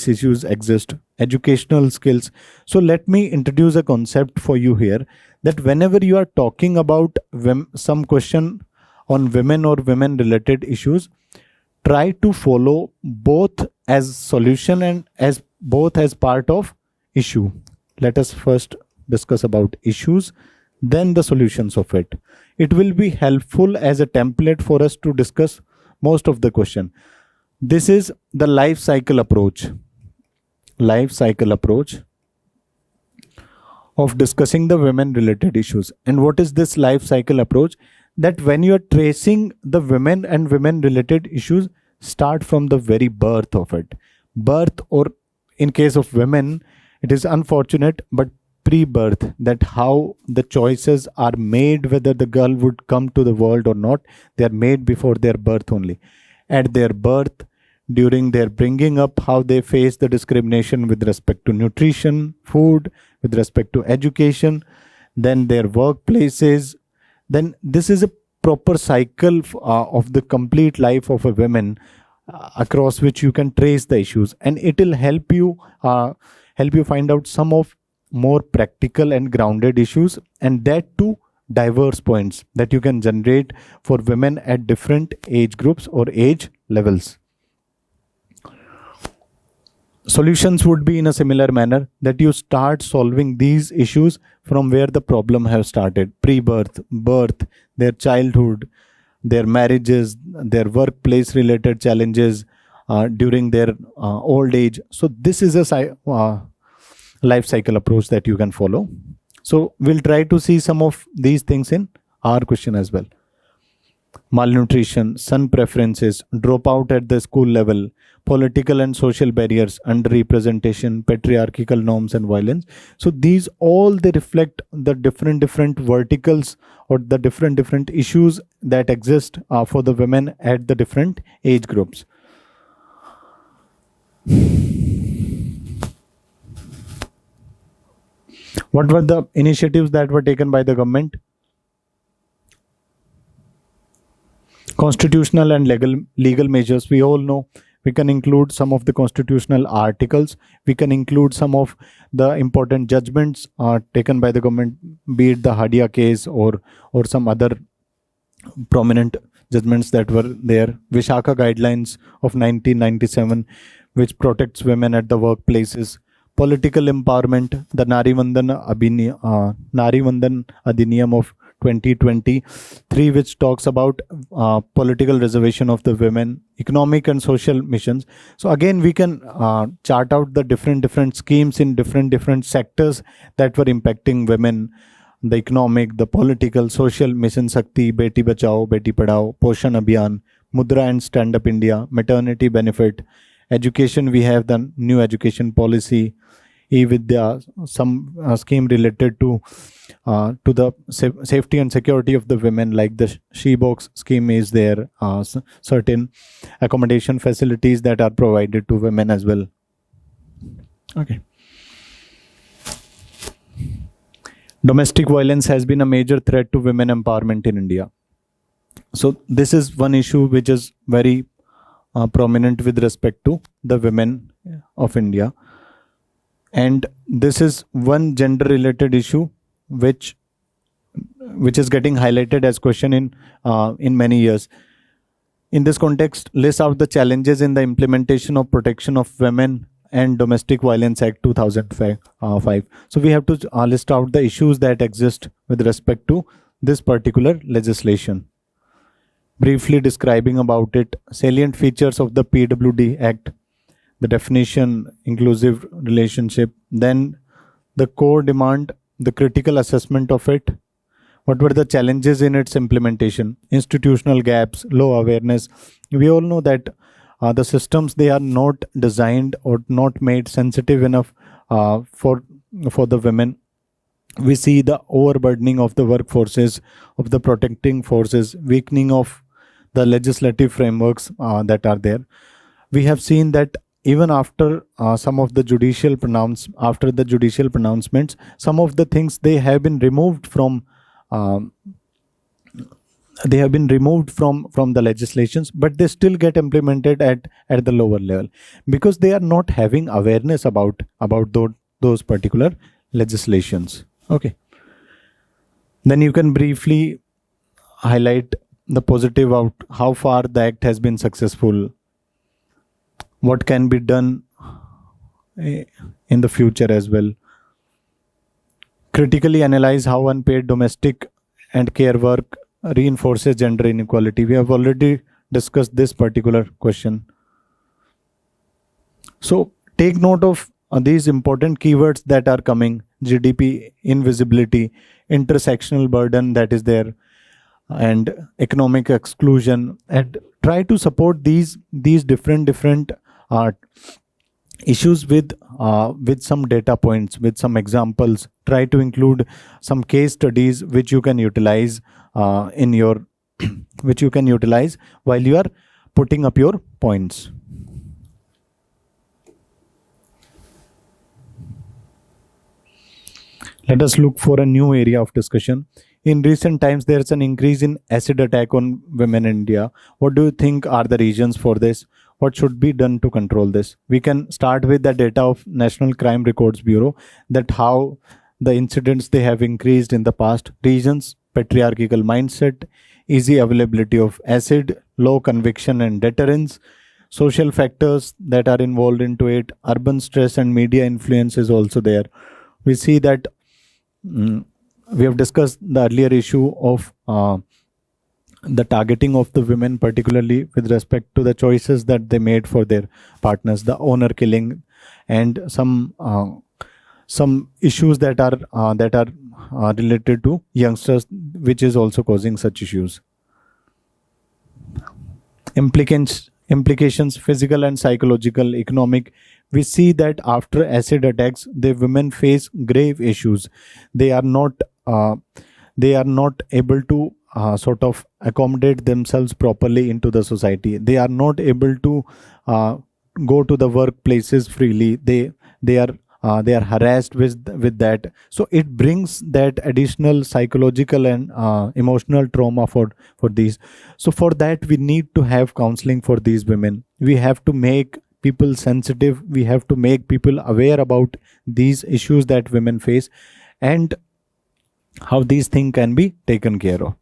issues exist. Educational skills. So let me introduce a concept for you here, that whenever you are talking about some question on women or women related issues, try to follow both as solution and as both as part of issue. Let us first discuss about issues, then the solutions of it. It will be helpful as a template for us to discuss most of the question. This is the life cycle approach. Life cycle approach of discussing the women related issues. And what is this life cycle approach? That when you are tracing the women and women related issues, start from the very birth of it. Birth, or in case of women, it is unfortunate, but pre-birth, that how the choices are made, whether the girl would come to the world or not, they are made before their birth only. At their birth, during their bringing up, how they face the discrimination with respect to nutrition, food, with respect to education, then their workplaces. Then this is a proper cycle of the complete life of a woman, across which you can trace the issues, and it will help you find out some of more practical and grounded issues, and that too diverse points that you can generate for women at different age groups or age levels. Solutions would be in a similar manner, that you start solving these issues from where the problem has started: pre-birth, birth, their childhood, their marriages, their workplace related challenges during their old age. So this is a life cycle approach that you can follow. So we'll try to see some of these things in our question as well. Malnutrition, son preferences, dropout at the school level, political and social barriers, underrepresentation, patriarchal norms and violence. So these all, they reflect the different verticals or the different issues that exist for the women at the different age groups. What were the initiatives that were taken by the government? Constitutional and legal measures. We all know we can include some of the constitutional articles. We can include some of the important judgments taken by the government, be it the Hadia case or some other prominent judgments that were there. Vishaka Guidelines of 1997, which protects women at the workplaces. Political empowerment, the Nari Vandan Adhiniyam of 2023, which talks about political reservation of the women, economic and social missions. So again, we can chart out the different schemes in different sectors that were impacting women: the economic, the political, social, Mission Shakti, Beti Bachao, Beti Padhao, Poshan Abhiyan, Mudra and Stand Up India, maternity benefit. Education, we have the new education policy, e-Vidya, some scheme related to the safety and security of the women, like the She-Box scheme is there, certain accommodation facilities that are provided to women as well. Okay. Domestic violence has been a major threat to women empowerment in India. So this is one issue which is very prominent with respect to the women of India. And this is one gender related issue which is getting highlighted as question in many years. In this context, list out the challenges in the implementation of Protection of Women and Domestic Violence Act 2005. So we have to list out the issues that exist with respect to this particular legislation. Briefly describing about it: salient features of the PWD Act, the definition, inclusive relationship, then the core demand, the critical assessment of it, what were the challenges in its implementation, institutional gaps, low awareness. We all know that the systems, they are not designed or not made sensitive enough for the women. We see the overburdening of the workforces, of the protecting forces, weakening of the legislative frameworks that are there. We have seen that even after some of the judicial pronouncements, some of the things, they have been removed from the legislations, but they still get implemented at the lower level because they are not having awareness about those particular legislations. Okay. Then you can briefly highlight the positive out, how far the act has been successful, what can be done in the future as well. Critically analyze how unpaid domestic and care work reinforces gender inequality. We have already discussed this particular question. So take note of these important keywords that are coming: GDP, invisibility, intersectional burden that is there, and economic exclusion, and try to support these different issues with some data points, with some examples. Try to include some case studies which you can utilize in your which you can utilize while you are putting up your points. Let us look for a new area of discussion. In recent times, there is an increase in acid attack on women in India. What do you think are the reasons for this? What should be done to control this? We can start with the data of National Crime Records Bureau, that how the incidents they have increased in the past. Reasons: patriarchal mindset, easy availability of acid, low conviction and deterrence. Social factors that are involved into it, urban stress and media influence is also there. We see that we have discussed the earlier issue of the targeting of the women, particularly with respect to the choices that they made for their partners, the honor killing, and some issues that are related to youngsters, which is also causing such issues. Implications: physical and psychological, economic. We see that after acid attacks, the women face grave issues. They are not able to sort of accommodate themselves properly into the society. They are not able to go to the workplaces freely. They are harassed with that. So it brings that additional psychological and emotional trauma for these. So for that, we need to have counseling for these women. We have to make people sensitive. We have to make people aware about these issues that women face and how these things can be taken care of.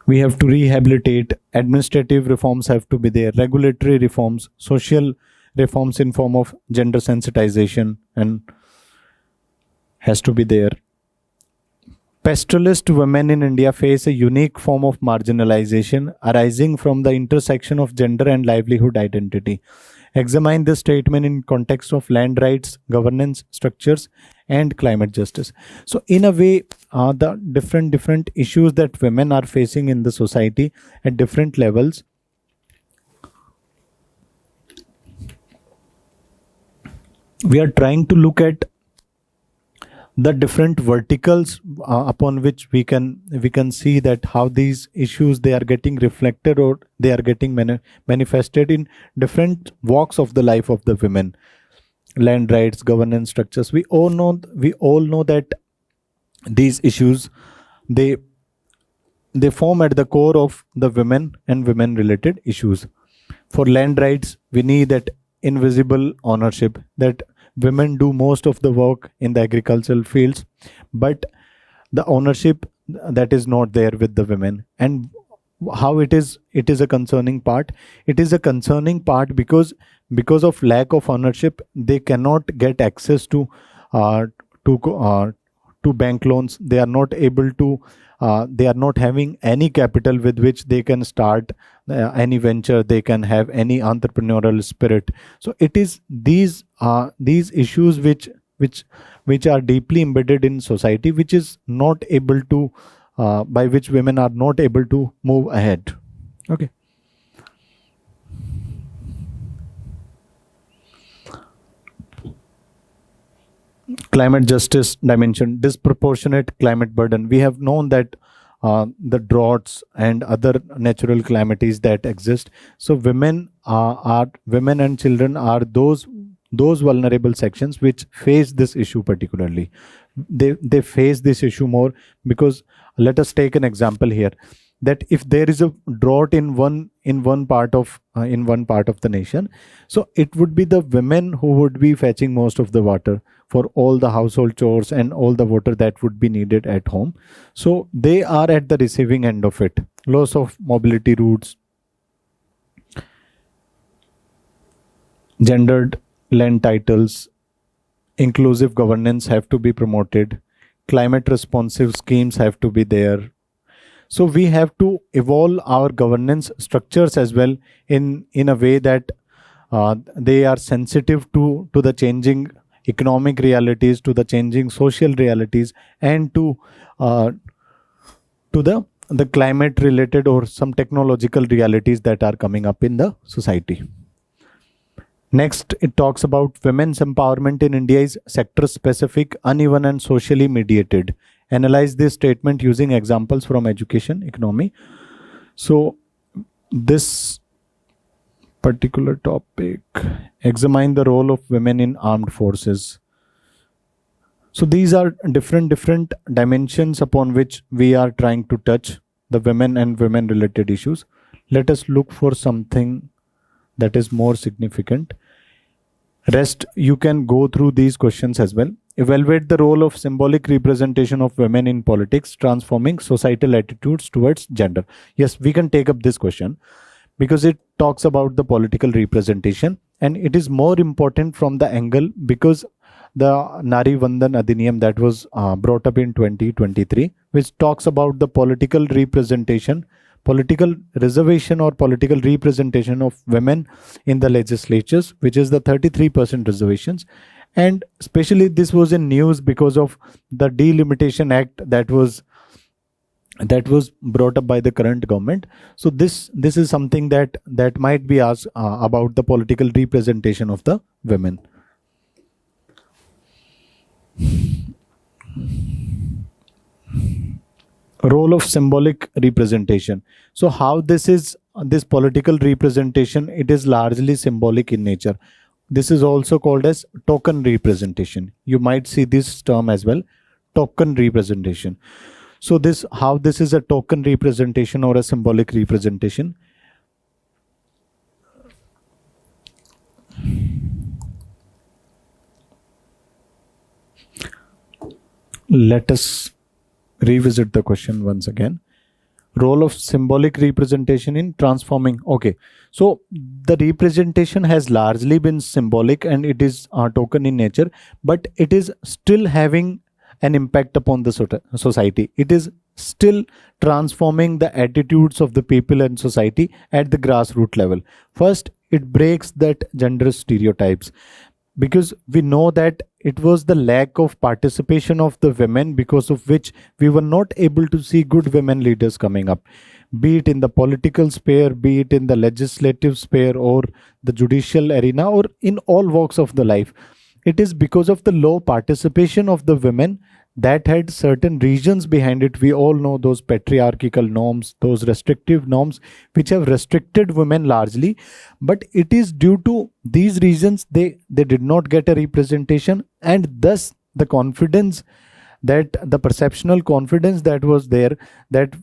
We have to rehabilitate. Administrative reforms have to be there. Regulatory reforms, social reforms in form of gender sensitization and has to be there. Pastoralist women in India face a unique form of marginalization arising from the intersection of gender and livelihood identity. Examine this statement in context of land rights, governance structures, and climate justice. So in a way, the different issues that women are facing in the society at different levels, we are trying to look at the different verticals upon which we can see that how these issues they are getting reflected or they are getting manifested in different walks of the life of the women. Land rights, governance structures. We all know that these issues they form at the core of the women and women related issues. For land rights, we need that invisible ownership, that women do most of the work in the agricultural fields, but the ownership that is not there with the women. And how it is a concerning part. It is a concerning part because of lack of ownership, they cannot get access to bank loans. They are not able to they are not having any capital with which they can start any venture, they can have any entrepreneurial spirit. So it is these issues which are deeply embedded in society, which is not able to by which women are not able to move ahead. Okay. Climate justice dimension, disproportionate climate burden. We have known that the droughts and other natural calamities that exist. So women and children are those vulnerable sections which face this issue particularly. They face this issue more because, let us take an example here. that if there is a drought in one part of the nation, so it would be the women who would be fetching most of the water for all the household chores and all the water that would be needed at home. So they are at the receiving end of it. Loss of mobility routes, gendered land titles, inclusive governance have to be promoted, climate responsive schemes have to be there. So we have to evolve our governance structures as well in a way that they are sensitive to the changing economic realities, to the changing social realities, and to the climate related or some technological realities that are coming up in the society. Next, it talks about women's empowerment in India is sector specific, uneven and socially mediated. Analyze this statement using examples from education, economy. So this particular topic, examine the role of women in armed forces. So these are different dimensions upon which we are trying to touch the women and women related issues. Let us look for something that is more significant. Rest, you can go through these questions as well. Evaluate the role of symbolic representation of women in politics, transforming societal attitudes towards gender. Yes, we can take up this question because it talks about the political representation, and it is more important from the angle because the Nari Vandan Adhiniyam that was brought up in 2023, which talks about the political representation, political reservation or political representation of women in the legislatures, which is the 33% reservations. And especially this was in news because of the Delimitation Act that was brought up by the current government. So this is something that might be asked about the political representation of the women. Role of symbolic representation. So how this political representation, it is largely symbolic in nature. This is also called as token representation. You might see this term as well, token representation. So how this is a token representation or a symbolic representation. Let us revisit the question once again. Role of symbolic representation in transforming. Okay, so the representation has largely been symbolic and it is token in nature, but it is still having an impact upon the society. It is still transforming the attitudes of the people and society at the grassroots level. First, it breaks that gender stereotypes, because we know that it was the lack of participation of the women because of which we were not able to see good women leaders coming up, be it in the political sphere, be it in the legislative sphere or the judicial arena or in all walks of the life. It is because of the low participation of the women that had certain reasons behind it. We all know those patriarchal norms, those restrictive norms which have restricted women largely, but it is due to these reasons they did not get a representation, and thus the confidence, that the perceptional confidence that was there, that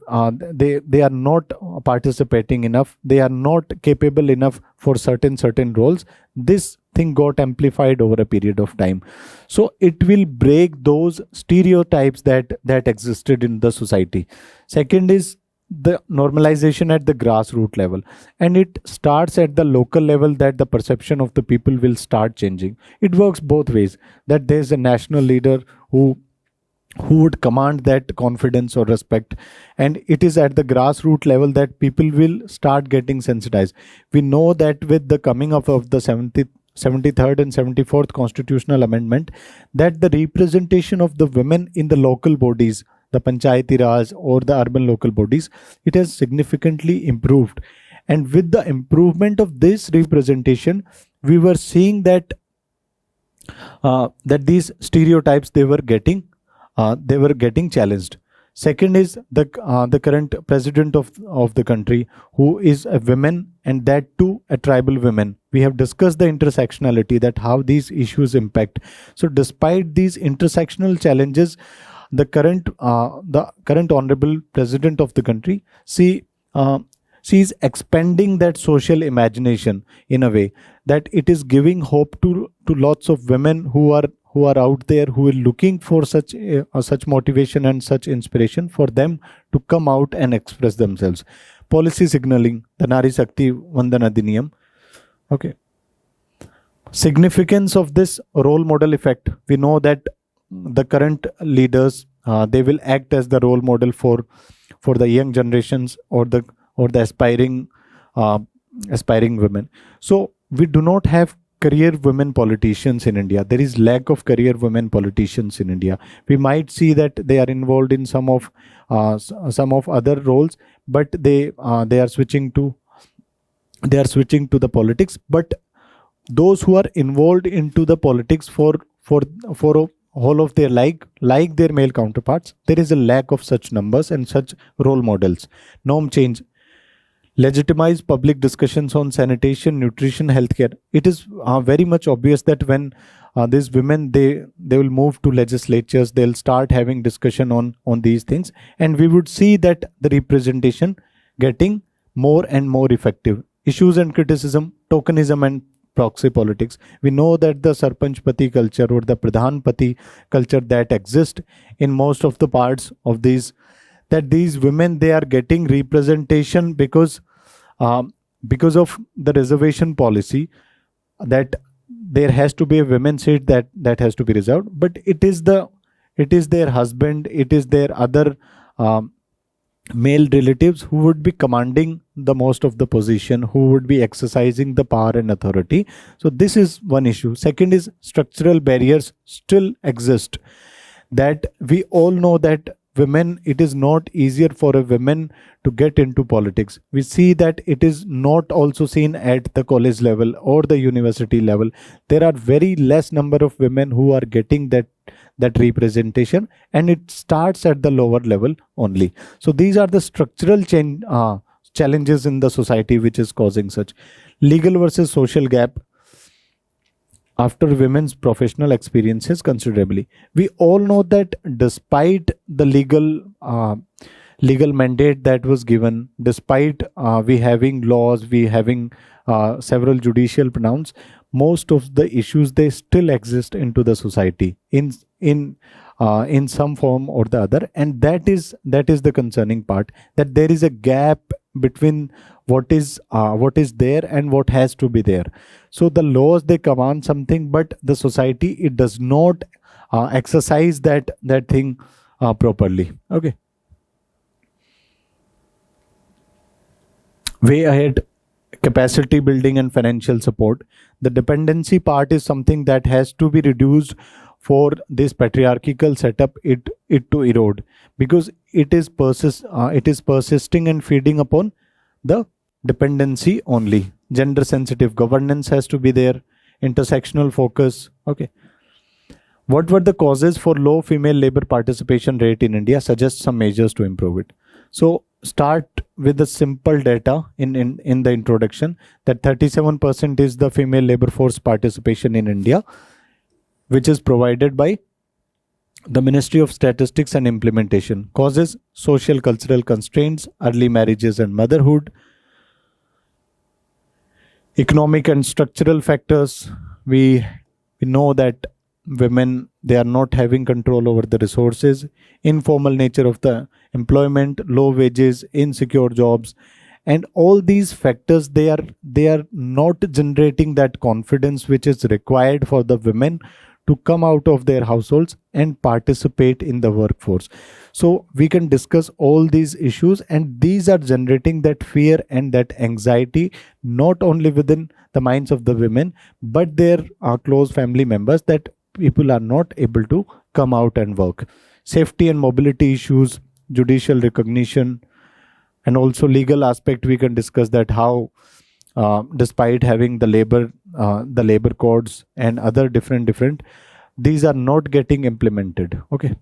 they are not participating enough, they are not capable enough for certain roles. This thing got amplified over a period of time. So it will break those stereotypes that existed in the society. Second is the normalization at the grassroots level, and it starts at the local level, that the perception of the people will start changing. It works both ways, that there's a national leader who would command that confidence or respect, and it is at the grassroots level that people will start getting sensitized. We know that with the coming of the 73rd and 74th constitutional amendment, that the representation of the women in the local bodies, the Panchayati Raj or the urban local bodies, it has significantly improved. And with the improvement of this representation, we were seeing that these stereotypes, they were getting challenged. Second is the current president of the country, who is a woman, and that too a tribal woman. We have discussed the intersectionality, that how these issues impact. So despite these intersectional challenges, the current honorable president of the country, she is expanding that social imagination in a way that it is giving hope to lots of women who are out there, who are looking for such motivation and such inspiration for them to come out and express themselves. Policy signaling, the Nari Shakti Vandan Adhiniyam. Okay. Significance of this role model effect. We know that the current leaders, they will act as the role model for the young generations or the aspiring women. So we do not have career women politicians in India. There is lack of career women politicians in India. We might see that they are involved in some of other roles, but they are switching to the politics. But those who are involved into the politics for whole of their like their male counterparts, there is a lack of such numbers and such role models. Norm change. Legitimize public discussions on sanitation, nutrition, healthcare. It is very much obvious that when these women, they will move to legislatures, they'll start having discussion on these things, and we would see that the representation getting more and more effective. Issues and criticism, tokenism and proxy politics. We know that the Sarpanchpati culture or the Pradhanpati culture that exists in most of the parts of these women, they are getting representation because of the reservation policy, that there has to be a women's seat that has to be reserved. But it is their husband, it is their other male relatives who would be commanding the most of the position, who would be exercising the power and authority. So this is one issue. Second is structural barriers still exist, that we all know that women, it is not easier for a woman to get into politics. We see that it is not also seen at the college level or the university level. There are very less number of women who are getting that representation, and it starts at the lower level only. So these are the structural challenges in the society which is causing such. Legal versus social gap after women's professional experiences considerably. We all know that despite the legal mandate that was given, despite we having laws, we having several judicial pronouns, most of the issues, they still exist into the society in some form or the other, and that is the concerning part, that there is a gap between what is there and what has to be there. So the laws, they command something, but the society, it does not exercise that thing properly. Okay. Way ahead, capacity building and financial support. The dependency part is something that has to be reduced for this patriarchal setup it to erode, because it is persisting and feeding upon the dependency only. Gender sensitive governance has to be there. Intersectional focus. Okay. What were the causes for low female labor participation rate in India? Suggest some measures to improve it. So start with the simple data in the introduction, that 37% is the female labor force participation in India, which is provided by the Ministry of Statistics and Implementation. Causes: social cultural constraints, early marriages and motherhood. Economic and structural factors. We know that women, they are not having control over the resources. Informal nature of the employment, low wages, insecure jobs, and all these factors, they are not generating that confidence which is required for the women to come out of their households and participate in the workforce. So we can discuss all these issues, and these are generating that fear and that anxiety, not only within the minds of the women, but their close family members, that people are not able to come out and work. Safety and mobility issues, judicial recognition, and also legal aspect. We can discuss that how despite having the labor codes and other different, these are not getting implemented. Okay.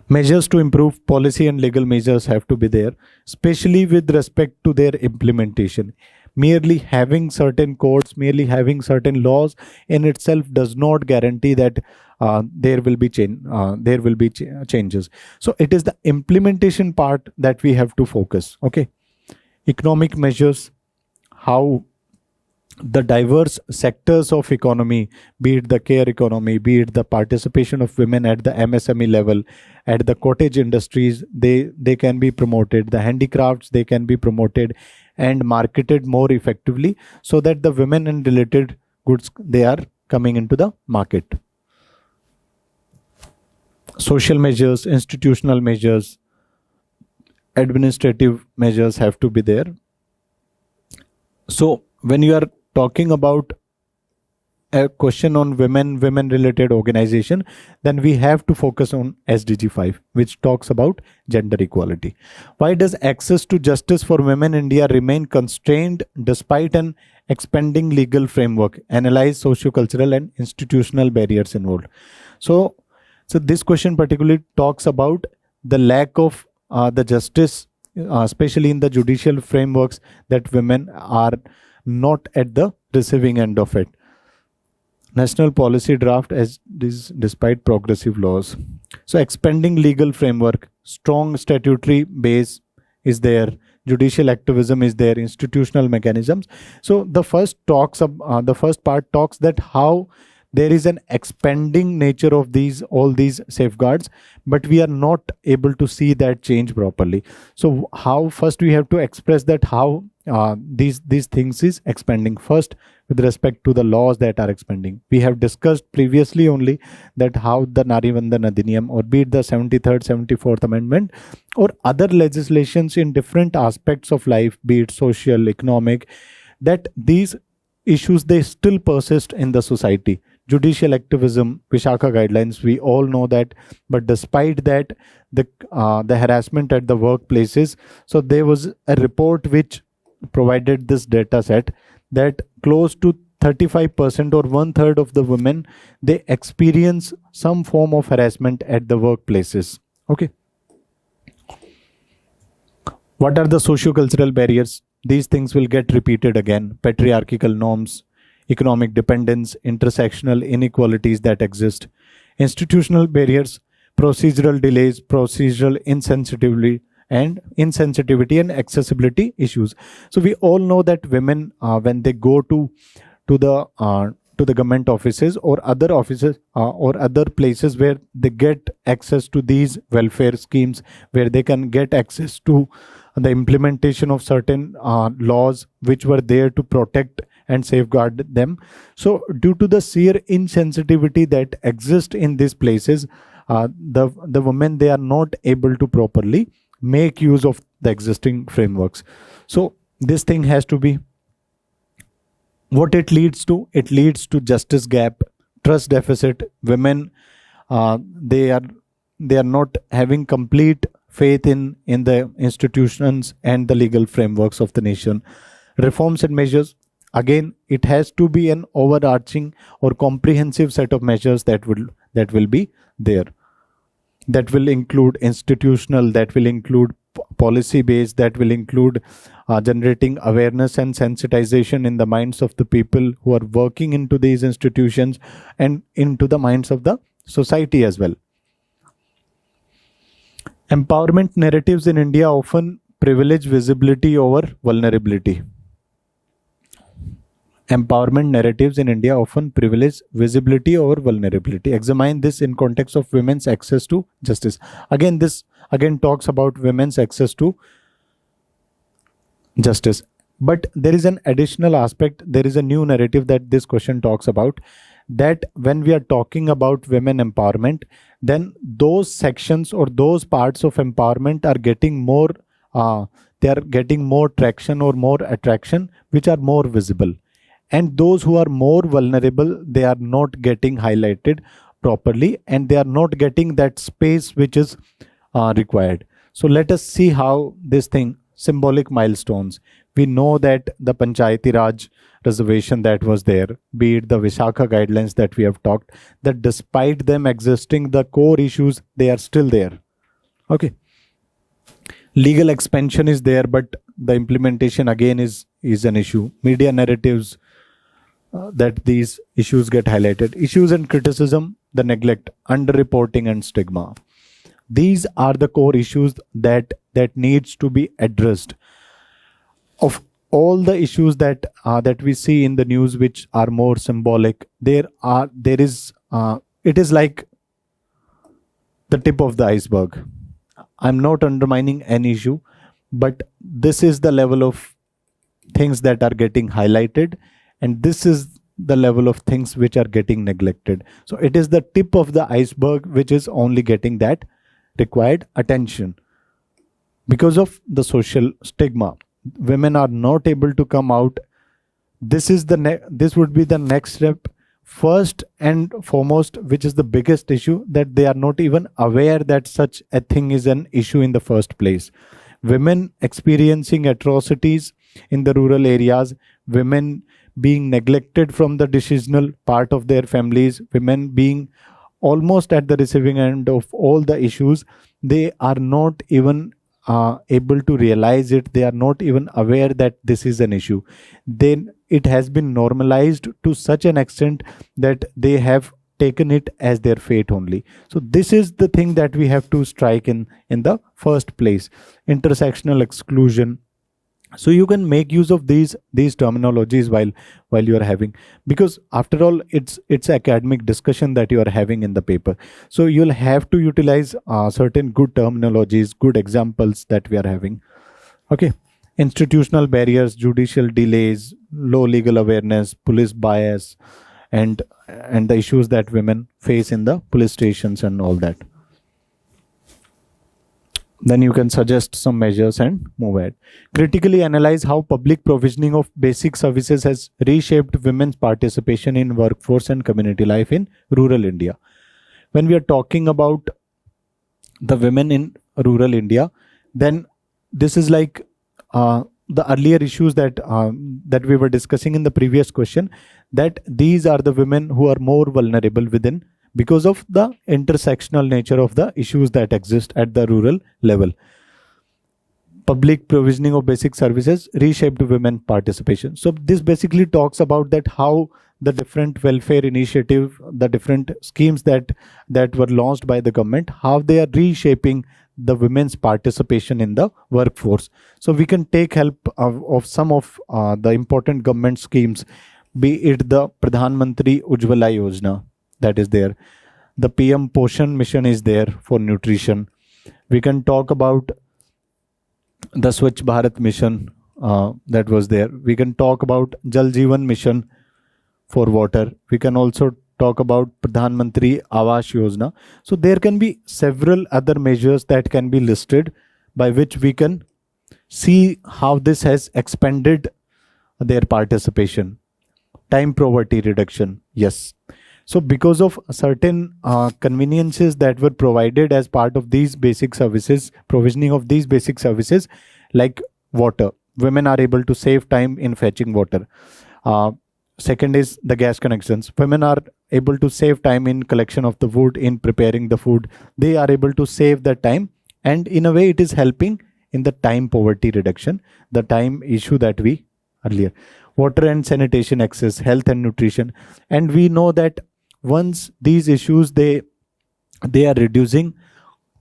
Measures to improve. Policy and legal measures have to be there, especially with respect to their implementation. Merely having certain codes, merely having certain laws in itself does not guarantee that there will be changes. So it is the implementation part that we have to focus. Okay, economic measures, how the diverse sectors of economy, be it the care economy, be it the participation of women at the MSME level, at the cottage industries, they can be promoted, the handicrafts, they can be promoted and marketed more effectively, so that the women and related goods, they are coming into the market. Social measures, institutional measures, administrative measures have to be there. So when you are talking about a question on women related organization, then we have to focus on SDG 5, which talks about gender equality. Why does access to justice for women in India remain constrained despite an expanding legal framework? Analyze socio-cultural and institutional barriers involved. So this question particularly talks about the lack of the justice, especially in the judicial frameworks, that women are not at the receiving end of it. National policy draft as this despite progressive laws. So expanding legal framework, strong statutory base is there, judicial activism is there, institutional mechanisms. So the first part talks that how there is an expanding nature of all these safeguards, but we are not able to see that change properly. So how first we have to express that how these things is expanding. First, with respect to the laws that are expanding, we have discussed previously only that how the Nari Vandan Adhiniyam, or be it the 73rd, 74th Amendment, or other legislations in different aspects of life, be it social, economic, that these issues, they still persist in the society. Judicial activism, Vishaka guidelines, we all know that, but despite that, the harassment at the workplaces, so there was a report which provided this data set that close to 35% or 1/3 of the women, they experience some form of harassment at the workplaces. Okay, what are the socio-cultural barriers? These things will get repeated again. Patriarchal norms, economic dependence, intersectional inequalities that exist, institutional barriers, procedural delays, procedural insensitivity and accessibility issues. So we all know that women, when they go to the government offices or other offices or other places where they get access to these welfare schemes, where they can get access to the implementation of certain laws which were there to protect and safeguard them. So due to the sheer insensitivity that exists in these places, the women, they are not able to properly make use of the existing frameworks. So this thing has to be, what it leads to justice gap, trust deficit. Women, they are not having complete faith in the institutions and the legal frameworks of the nation. Reforms and measures, again, it has to be an overarching or comprehensive set of measures that will be there, that will include institutional, that will include policy based, that will include generating awareness and sensitization in the minds of the people who are working into these institutions and into the minds of the society as well. Empowerment narratives in India often privilege visibility over vulnerability. Empowerment narratives in India often privilege visibility over vulnerability. Examine this in context of women's access to justice. This talks about women's access to justice. But there is an additional aspect, there is a new narrative that this question talks about, that when we are talking about women empowerment, then those sections or those parts of empowerment are getting more, they are getting more traction or more attraction, which are more visible. And those who are more vulnerable, they are not getting highlighted properly, and they are not getting that space which is required. So let us see how this thing, symbolic milestones. We know that the Panchayati Raj reservation that was there, be it the Vishaka guidelines that we have talked, that despite them existing, the core issues, they are still there. Okay. Legal expansion is there, but the implementation again is is an issue. Media narratives, that these issues get highlighted. Issues and criticism, the neglect, underreporting, and stigma. These are the core issues that needs to be addressed. Of all the issues that we see in the news, which are more symbolic, there is it is like the tip of the iceberg. I'm not undermining any issue, but this is the level of things that are getting highlighted, and this is the level of things which are getting neglected. So it is the tip of the iceberg which is only getting that required attention. Because of the social stigma, women are not able to come out. This would be the next step. First and foremost, which is the biggest issue, that they are not even aware that such a thing is an issue in the first place. Women experiencing atrocities in the rural areas, women being neglected from the decisional part of their families, women being almost at the receiving end of all the issues. They are not even able to realize it. They are not even aware that this is an issue. Then it has been normalized to such an extent that they have taken it as their fate only. So this is the thing that we have to strike in the first place. Intersectional exclusion. So you can make use of these terminologies while you are having, because after all it's academic discussion that you are having in the paper. So you'll have to utilize certain good terminologies, good examples that we are having. Okay. Institutional barriers, judicial delays, low legal awareness, police bias, and the issues that women face in the police stations and all that. Then you can suggest some measures and move ahead. Critically analyze how public provisioning of basic services has reshaped women's participation in workforce and community life in rural India. When we are talking about the women in rural India, then this is like the earlier issues that we were discussing in the previous question, that these are the women who are more vulnerable within, because of the intersectional nature of the issues that exist at the rural level. Public provisioning of basic services reshaped women participation. So this basically talks about that how the different welfare initiative, the different schemes that were launched by the government, how they are reshaping the women's participation in the workforce. So we can take help of some of the important government schemes, be it the Pradhan Mantri Ujjwala Yojana, that is there. The PM Poshan mission is there for nutrition. We can talk about the Swachh Bharat mission that was there. We can talk about Jal Jeevan mission for water. We can also talk about Pradhan Mantri Awas Yojana. So there can be several other measures that can be listed by which we can see how this has expanded their participation. Time poverty reduction, yes. So because of certain conveniences that were provided as part of these basic services, provisioning of these basic services like water, women are able to save time in fetching water. Second is the gas connections. Women are able to save time in collection of the wood, in preparing the food. They are able to save that time, and in a way it is helping in the time poverty reduction, the time issue that we earlier. Water and sanitation access, health and nutrition. And we know that once these issues they are reducing,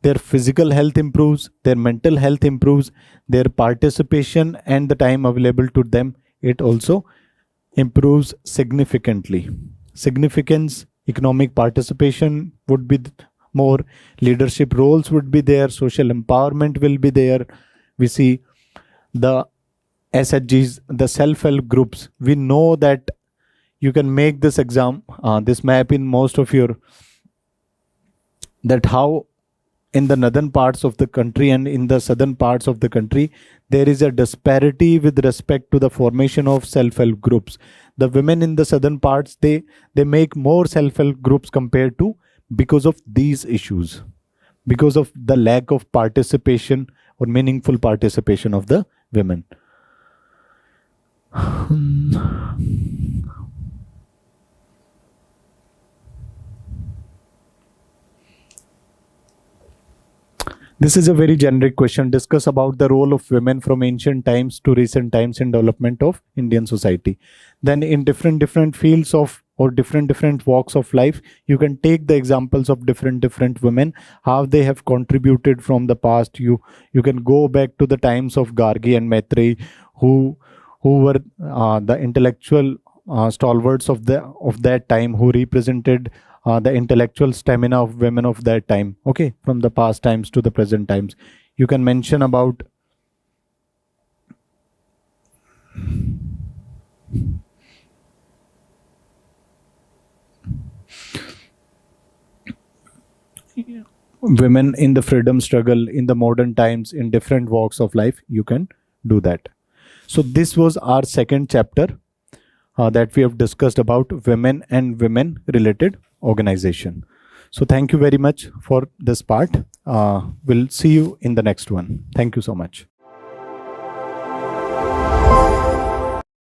their physical health improves, their mental health improves, their participation and the time available to them, it also improves significantly. Significance, economic participation would be more, leadership roles would be there, social empowerment will be there. We see the SHGs, the self-help groups. We know that you can make this this map in most of your, that how in the northern parts of the country and in the southern parts of the country, there is a disparity with respect to the formation of self-help groups. The women in the southern parts, they make more self-help groups compared to, because of these issues, because of the lack of participation or meaningful participation of the women. This is a very generic question. Discuss about the role of women from ancient times to recent times in development of Indian society. Then in different fields of or different walks of life, you can take the examples of different women, how they have contributed from the past. You can go back to the times of Gargi and Maitreyi, who were the intellectual stalwarts of that time, who represented the intellectual stamina of women of that time, okay, from the past times to the present times. You can mention about women in the freedom struggle in the modern times in different walks of life. You can do that. So this was our second chapter that we have discussed about women and women related organization. So thank you very much for this part. We'll see you in the next one. Thank you so much.